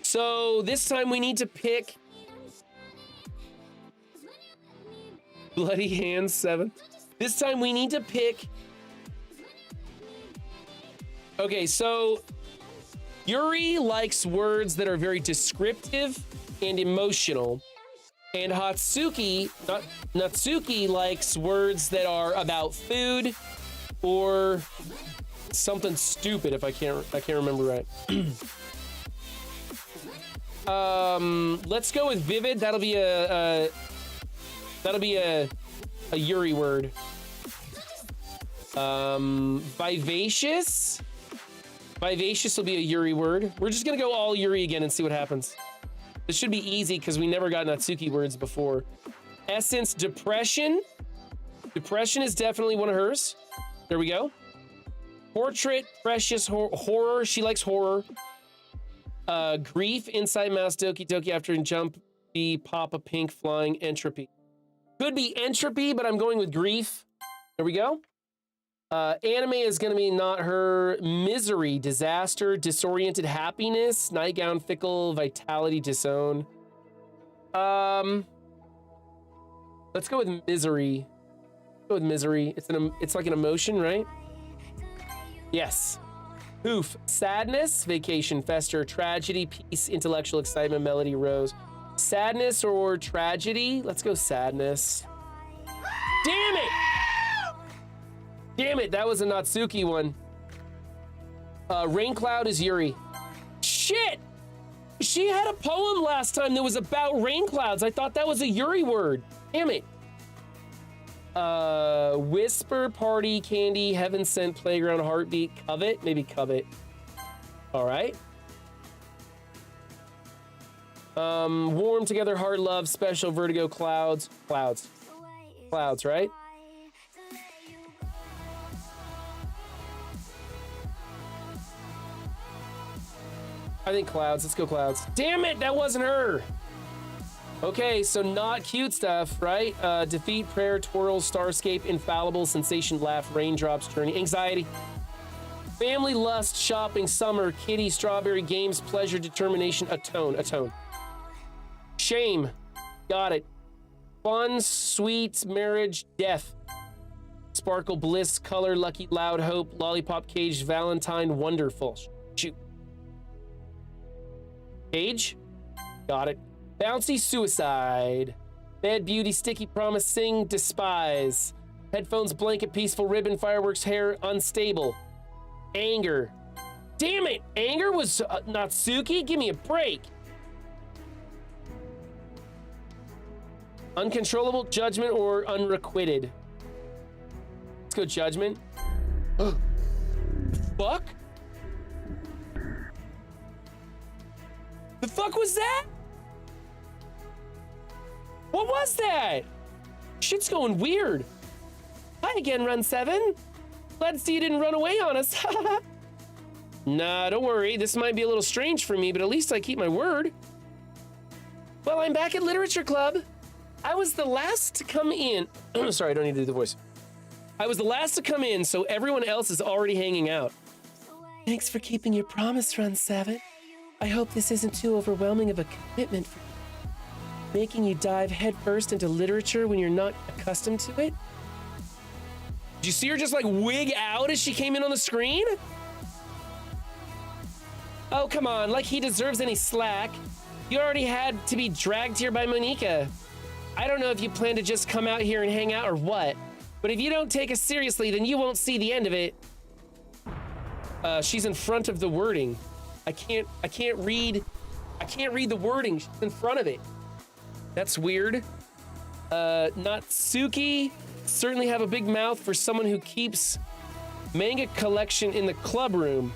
So this time we need to pick Bloody Hands 7. This time we need to pick. Okay, so Yuri likes words that are very descriptive and emotional. And Natsuki likes words that are about food or something stupid, if I can't remember right. Let's go with vivid. That'll be a Yuri word. Vivacious. Vivacious will be a Yuri word. We're just gonna go all Yuri again and see what happens. This should be easy because we never got Natsuki words before. Essence, depression. Depression is definitely one of hers. There we go. Portrait, precious, horror. She likes horror. Grief, Inside Mouse, Doki Doki after jump, B, Papa Pink, Flying, Entropy. Could be Entropy, but I'm going with Grief. There we go. Anime is going to be Not Her, Misery, Disaster, Disoriented Happiness, Nightgown, Fickle, Vitality, Disown. Let's go with Misery. Go with Misery. It's like an emotion, right? Yes. Hoof, Sadness, Vacation, Fester, Tragedy, Peace, Intellectual Excitement, Melody, Rose. Sadness or Tragedy? Let's go Sadness. Damn it! Damn it, that was a Natsuki one. Rain Cloud is Yuri. Shit! She had a poem last time that was about rain clouds. I thought that was a Yuri word. Damn it. Whisper, Party, Candy, Heaven Sent, Playground, Heartbeat, Covet. Maybe Covet. All right. Warm Together, Hard Love, Special, Vertigo, Clouds. Clouds, right? I think Clouds. Let's go Clouds. Damn it, that wasn't her. Okay, so not cute stuff, right? Defeat, Prayer, Twirl, Starscape, Infallible, Sensation, Laugh, Raindrops, Journey, Anxiety. Family, Lust, Shopping, Summer, Kitty, Strawberry, Games, Pleasure, Determination, Atone. Shame. Got it. Fun, Sweet, Marriage, Death. Sparkle, Bliss, Color, Lucky, Loud, Hope, Lollipop, Cage, Valentine, Wonderful. Shoot. Cage. Got it. Bouncy, Suicide. Bad Beauty, Sticky Promise, Sing, Despise. Headphones, Blanket, Peaceful, Ribbon, Fireworks, Hair, Unstable. Anger. Damn it! Anger was Natsuki? Give me a break. Uncontrollable, Judgment, or Unrequited. Let's go Judgment. Fuck? The fuck was that? What was that? Shit's going weird. Hi again, Run 7. Glad to see you didn't run away on us. Nah, don't worry. This might be a little strange for me, but at least I keep my word. Well, I'm back at Literature Club. I was the last to come in. Sorry, I don't need to do the voice. I was the last to come in, so everyone else is already hanging out. Thanks for keeping your promise, Run 7. I hope this isn't too overwhelming of a commitment for you. Making you dive headfirst into literature when you're not accustomed to it? Did you see her just like wig out as she came in on the screen? Oh, come on, like he deserves any slack. You already had to be dragged here by Monika. I don't know if you plan to just come out here and hang out or what, but if you don't take us seriously, then you won't see the end of it. She's in front of the wording. I can't read the wording. She's in front of it. That's weird. Natsuki certainly have a big mouth for someone who keeps manga collection in the club room.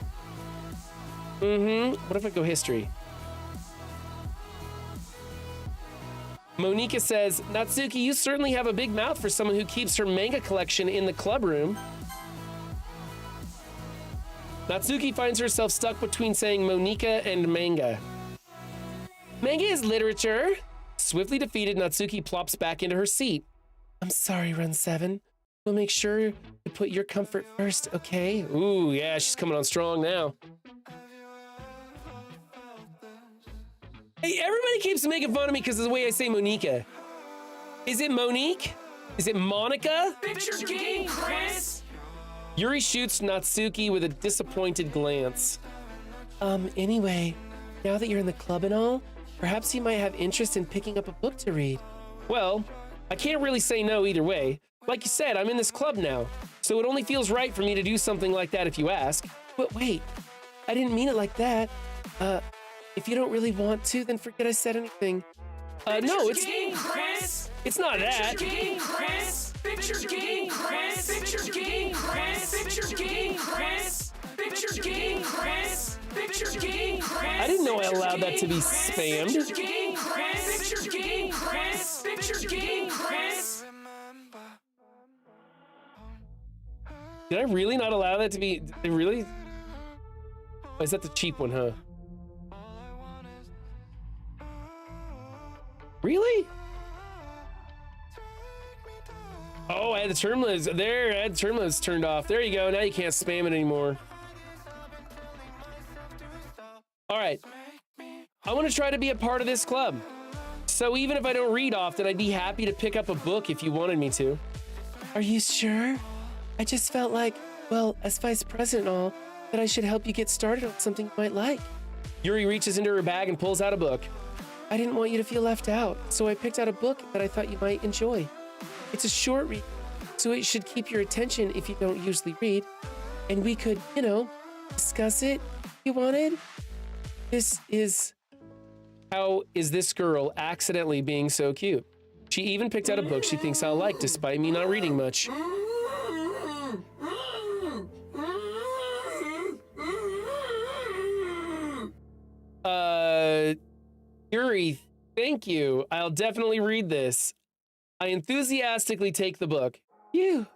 What if I go history? Monika says, Natsuki, you certainly have a big mouth for someone who keeps her manga collection in the club room. Natsuki finds herself stuck between saying Monika and manga. Manga is literature. Swiftly defeated, Natsuki plops back into her seat. I'm sorry, Run 7. We'll make sure to put your comfort first, okay? Ooh, yeah, she's coming on strong now. Hey, everybody keeps making fun of me because of the way I say Monika. Is it Monique? Is it Monica? Picture game, Chris. Yuri shoots Natsuki with a disappointed glance. Anyway, now that you're in the club and all, perhaps you might have interest in picking up a book to read. Well, I can't really say no either way. Like you said, I'm in this club now, so it only feels right for me to do something like that if you ask. But wait, I didn't mean it like that. If you don't really want to, then forget I said anything. No, it's Game, Chris. it's not that. Picture game, Chris. Picture game, Chris. Picture game, Chris. Picture game, Chris. Picture game, Chris. Picture game, Chris. I didn't know I allowed that to be spammed. Picture game, Chris. Picture game, Chris. Picture game, Chris. Did I really not allow that to be? Did they really? Oh, is that the cheap one, huh? Really? Oh, I had the term limits there. I had the term limits turned off. There you go. Now you can't spam it anymore. All right. I want to try to be a part of this club. So even if I don't read often, I'd be happy to pick up a book if you wanted me to. Are you sure? I just felt like, well, as vice president and all, that I should help you get started on something you might like. Yuri reaches into her bag and pulls out a book. I didn't want you to feel left out, so I picked out a book that I thought you might enjoy. It's a short read, so it should keep your attention if you don't usually read. And we could, discuss it if you wanted. This is... How is this girl accidentally being so cute? She even picked out a book she thinks I'll like despite me not reading much. Yuri, thank you. I'll definitely read this. I enthusiastically take the book. You.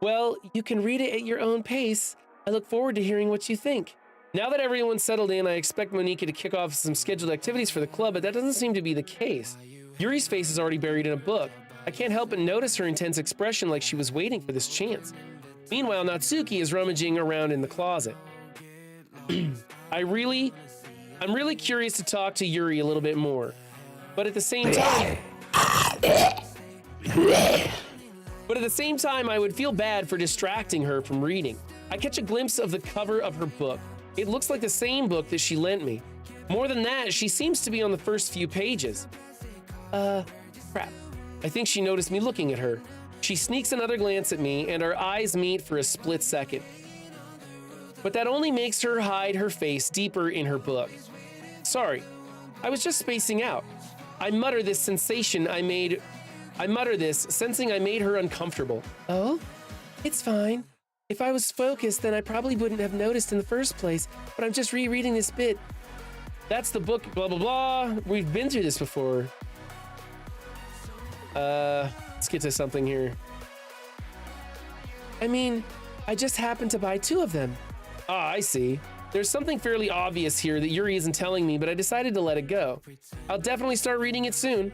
Well, you can read it at your own pace. I look forward to hearing what you think. Now that everyone's settled in, I expect Monika to kick off some scheduled activities for the club, but that doesn't seem to be the case. Yuri's face is already buried in a book. I can't help but notice her intense expression like she was waiting for this chance. Meanwhile, Natsuki is rummaging around in the closet. I'm really curious to talk to Yuri a little bit more. But at the same time, I would feel bad for distracting her from reading. I catch a glimpse of the cover of her book. It looks like the same book that she lent me. More than that, she seems to be on the first few pages. Crap. I think she noticed me looking at her. She sneaks another glance at me, and our eyes meet for a split second. But that only makes her hide her face deeper in her book. Sorry, I was just spacing out. I mutter this, sensing I made her uncomfortable. Oh? It's fine. If I was focused, then I probably wouldn't have noticed in the first place, but I'm just rereading this bit. That's the book, blah, blah, blah. We've been through this before. Let's get to something here. I mean, I just happened to buy 2 of them. Ah, I see. There's something fairly obvious here that Yuri isn't telling me, but I decided to let it go. I'll definitely start reading it soon.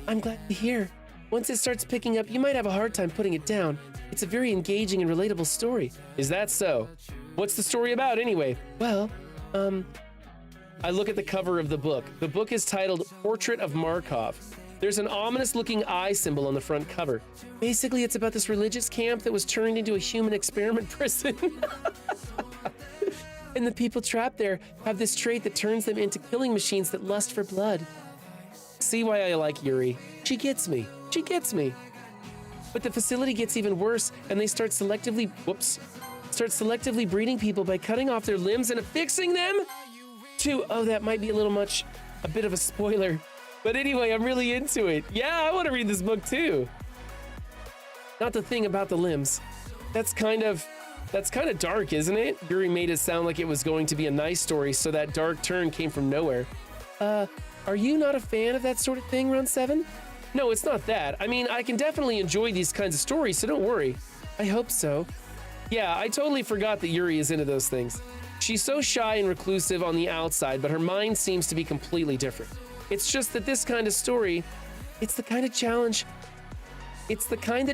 I'm glad to hear. Once it starts picking up, you might have a hard time putting it down. It's a very engaging and relatable story. Is that so? What's the story about anyway? Well, I look at the cover of the book. The book is titled Portrait of Markov. There's an ominous-looking eye symbol on the front cover. Basically, it's about this religious camp that was turned into a human experiment prison. And the people trapped there have this trait that turns them into killing machines that lust for blood. See why I like Yuri. She gets me. She gets me. But the facility gets even worse, and they start selectively breeding people by cutting off their limbs and affixing them to, oh, that might be a little much, a bit of a spoiler. But anyway, I'm really into it. Yeah, I want to read this book too. Not the thing about the limbs. That's kind of dark, isn't it? Yuri made it sound like it was going to be a nice story, so that dark turn came from nowhere. Are you not a fan of that sort of thing, Round 7? No, it's not that. I mean, I can definitely enjoy these kinds of stories, so don't worry. I hope so. Yeah, I totally forgot that Yuri is into those things. She's so shy and reclusive on the outside, but her mind seems to be completely different. It's just that this kind of story, it's the kind that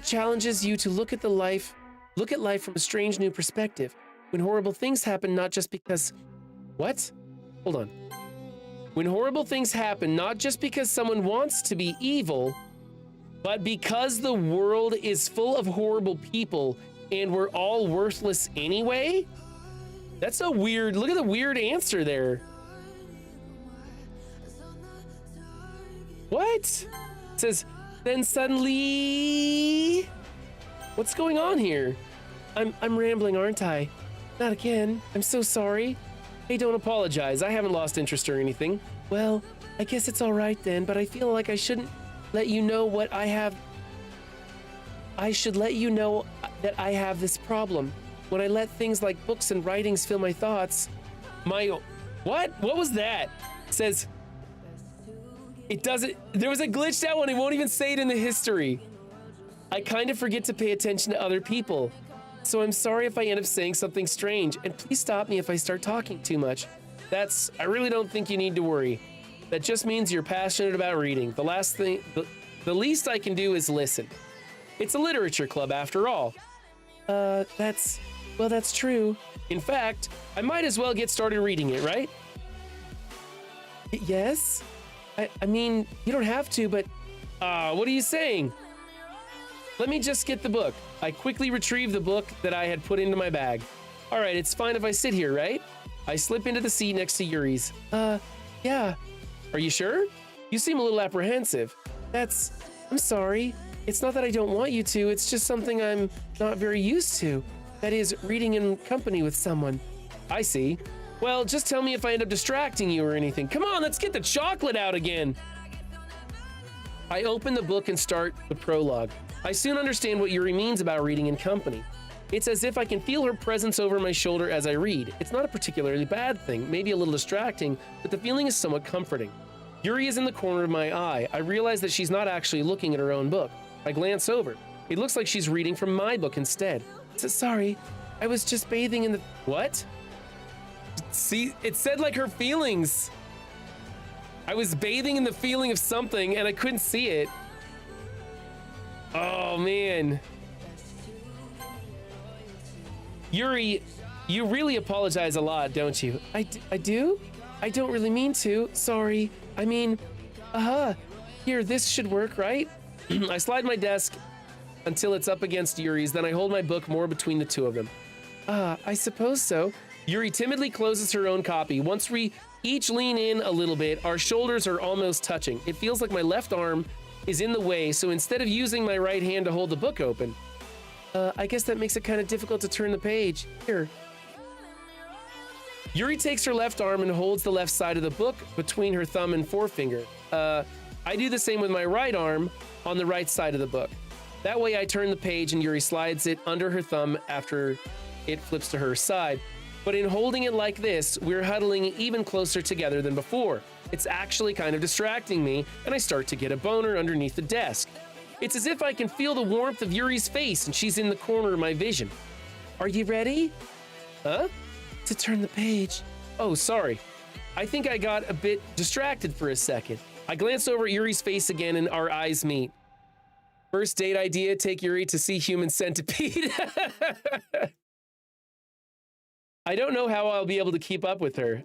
challenges you to look at life from a strange new perspective. When horrible things happen, not just because... What? Hold on. When horrible things happen, not just because someone wants to be evil, but because the world is full of horrible people and we're all worthless anyway? That's a weird, look at the weird answer there. What? It says, then suddenly... What's going on here? I'm rambling, aren't I? Not again. I'm so sorry. Hey, don't apologize. I haven't lost interest or anything. Well, I guess it's all right then, but I feel like I shouldn't let you know what I have. I should let you know that I have this problem. When I let things like books and writings fill my thoughts. What? What was that? It says, it doesn't, there was a glitched out one. It won't even say it in the history. I kind of forget to pay attention to other people. So I'm sorry if I end up saying something strange, and please stop me if I start talking too much. I really don't think you need to worry. That just means you're passionate about reading. The least I can do is listen. It's a literature club after all. That's true. In fact, I might as well get started reading it, right? Yes? I mean, you don't have to, but What are you saying? Let me just get the book. I quickly retrieve the book that I had put into my bag. All right, it's fine if I sit here, right? I slip into the seat next to Yuri's. yeah. Are you sure? You seem a little apprehensive. I'm sorry. It's not that I don't want you to, it's just something I'm not very used to. That is, reading in company with someone. I see. Well, just tell me if I end up distracting you or anything. Come on, let's get the chocolate out again. I open the book and start the prologue. I soon understand what Yuri means about reading in company. It's as if I can feel her presence over my shoulder as I read. It's not a particularly bad thing, maybe a little distracting, but the feeling is somewhat comforting. Yuri is in the corner of my eye. I realize that she's not actually looking at her own book. I glance over. It looks like she's reading from my book instead. Sorry, I was just bathing in the... What? See, it said like her feelings. I was bathing in the feeling of something and I couldn't see it. Oh, man. Yuri, you really apologize a lot, don't you? I do? I don't really mean to. Sorry. I mean, here, this should work, right? I slide my desk until it's up against Yuri's, then I hold my book more between the two of them. I suppose so. Yuri timidly closes her own copy. Once we each lean in a little bit, our shoulders are almost touching. It feels like my left arm is in the way, so instead of using my right hand to hold the book open, I guess that makes it kind of difficult to turn the page. Here. Yuri takes her left arm and holds the left side of the book between her thumb and forefinger. I do the same with my right arm on the right side of the book. That way I turn the page and Yuri slides it under her thumb after it flips to her side. But in holding it like this, we're huddling even closer together than before. It's actually kind of distracting me, and I start to get a boner underneath the desk. It's as if I can feel the warmth of Yuri's face and she's in the corner of my vision. Are you ready? Huh? To turn the page. Oh, sorry. I think I got a bit distracted for a second. I glance over at Yuri's face again and our eyes meet. First date idea, take Yuri to see Human Centipede. I don't know how I'll be able to keep up with her.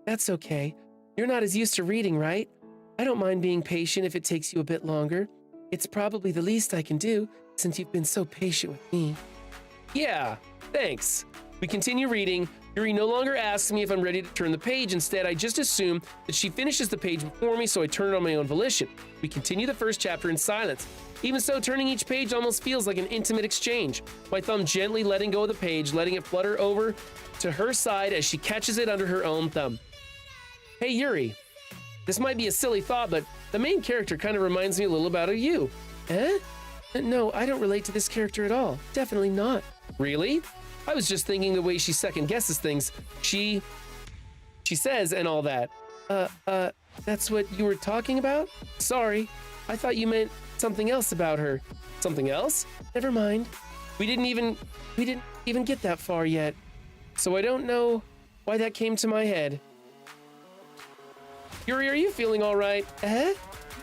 That's okay. You're not as used to reading, right? I don't mind being patient if it takes you a bit longer. It's probably the least I can do since you've been so patient with me. Yeah, thanks. We continue reading. Yuri no longer asks me if I'm ready to turn the page. Instead, I just assume that she finishes the page before me, so I turn it on my own volition. We continue the first chapter in silence. Even so, turning each page almost feels like an intimate exchange. My thumb gently letting go of the page, letting it flutter over to her side as she catches it under her own thumb. Hey, Yuri. This might be a silly thought, but the main character kind of reminds me a little about you. Eh? No, I don't relate to this character at all. Definitely not. Really? I was just thinking the way she second guesses things. She says and all that. That's what you were talking about? Sorry. I thought you meant something else about her. Something else? Never mind. We didn't even get that far yet. So I don't know why that came to my head. Yuri, are you feeling all right? Eh?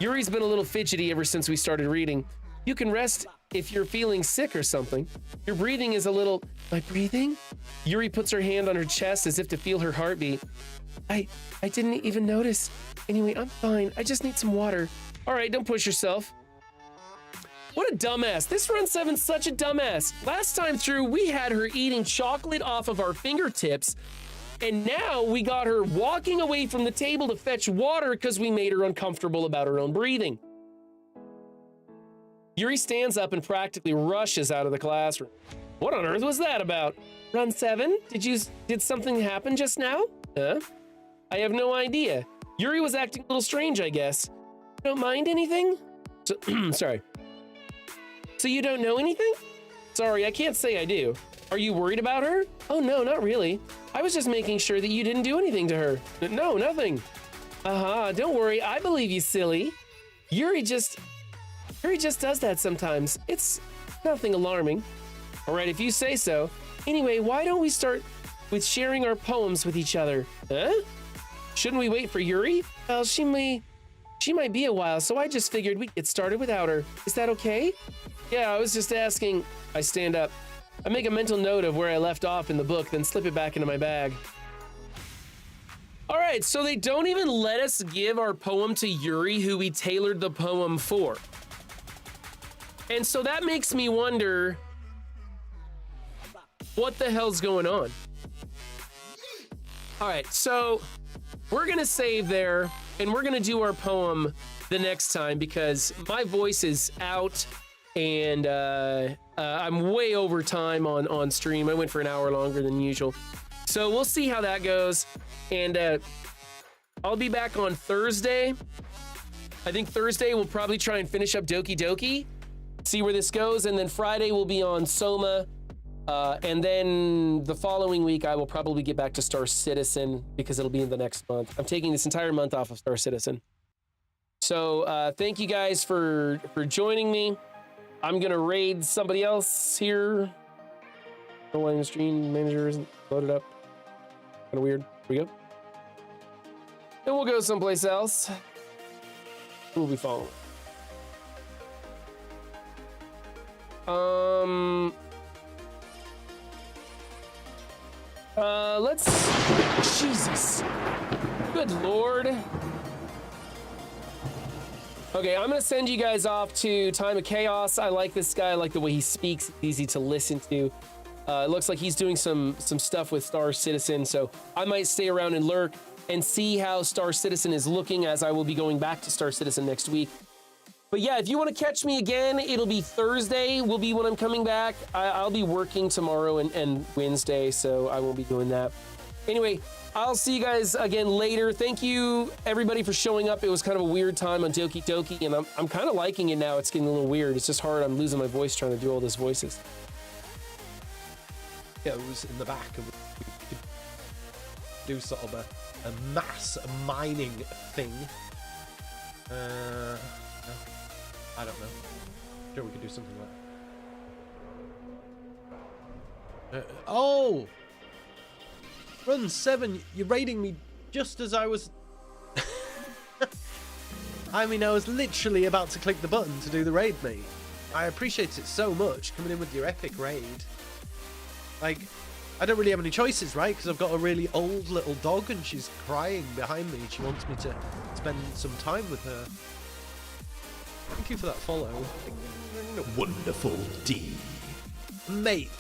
Yuri's been a little fidgety ever since we started reading. You can rest if you're feeling sick or something. Your breathing is a little... My breathing? Yuri puts her hand on her chest as if to feel her heartbeat. I didn't even notice. Anyway, I'm fine. I just need some water. All right, don't push yourself. What a dumbass. This Run 7's such a dumbass. Last time through, we had her eating chocolate off of our fingertips, and now we got her walking away from the table to fetch water because we made her uncomfortable about her own breathing. Yuri stands up and practically rushes out of the classroom. What on earth was that about? Run 7? Did something happen just now? Huh? I have no idea. Yuri was acting a little strange, I guess. Don't mind anything? Sorry. So you don't know anything? Sorry, I can't say I do. Are you worried about her? Oh, no, not really. I was just making sure that you didn't do anything to her. No, nothing. Don't worry. I believe you, silly. Yuri just does that sometimes. It's nothing alarming. All right, if you say so. Anyway, why don't we start with sharing our poems with each other? Huh? Shouldn't we wait for Yuri? Well, she might be a while, so I just figured we'd get started without her. Is that okay? Yeah, I was just asking. I stand up. I make a mental note of where I left off in the book, then slip it back into my bag. All right, so they don't even let us give our poem to Yuri, who we tailored the poem for. And so that makes me wonder, what the hell's going on? All right, so we're gonna save there, and we're gonna do our poem the next time because my voice is out, and I'm way over time on stream. I went for an hour longer than usual. So we'll see how that goes. And I'll be back on Thursday. I think Thursday we'll probably try and finish up Doki Doki, see where this goes. And then Friday we'll be on Soma. And then the following week I will probably get back to Star Citizen because it'll be in the next month. I'm taking this entire month off of Star Citizen. So thank you guys for joining me. I'm gonna raid somebody else here. No one in the stream manager isn't loaded up. Kind of weird. Here we go. And we'll go someplace else. Who will be following? Let's. Jesus. Good Lord. Okay, I'm gonna send you guys off to Time of Chaos. I like this guy. I like the way he speaks. Easy to listen to. It looks like he's doing some stuff with Star Citizen, so I might stay around and lurk and see how Star Citizen is looking, as I will be going back to Star Citizen next week. But yeah, if you want to catch me again, it'll be Thursday will be when I'm coming back. I'll be working tomorrow and Wednesday, so I won't be doing that. Anyway, I'll see you guys again later. Thank you, everybody, for showing up. It was kind of a weird time on Doki Doki, and I'm kind of liking it now. It's getting a little weird. It's just hard. I'm losing my voice trying to do all those voices. Yeah, it was in the back, and we could do sort of a mass mining thing. I don't know. Sure, we could do something like that. Oh! Run 7, you're raiding me just as I was... I mean, I was literally about to click the button to do the raid, mate. I appreciate it so much, coming in with your epic raid. Like, I don't really have any choices, right? Because I've got a really old little dog and she's crying behind me. She wants me to spend some time with her. Thank you for that follow. Wonderful D. Mate,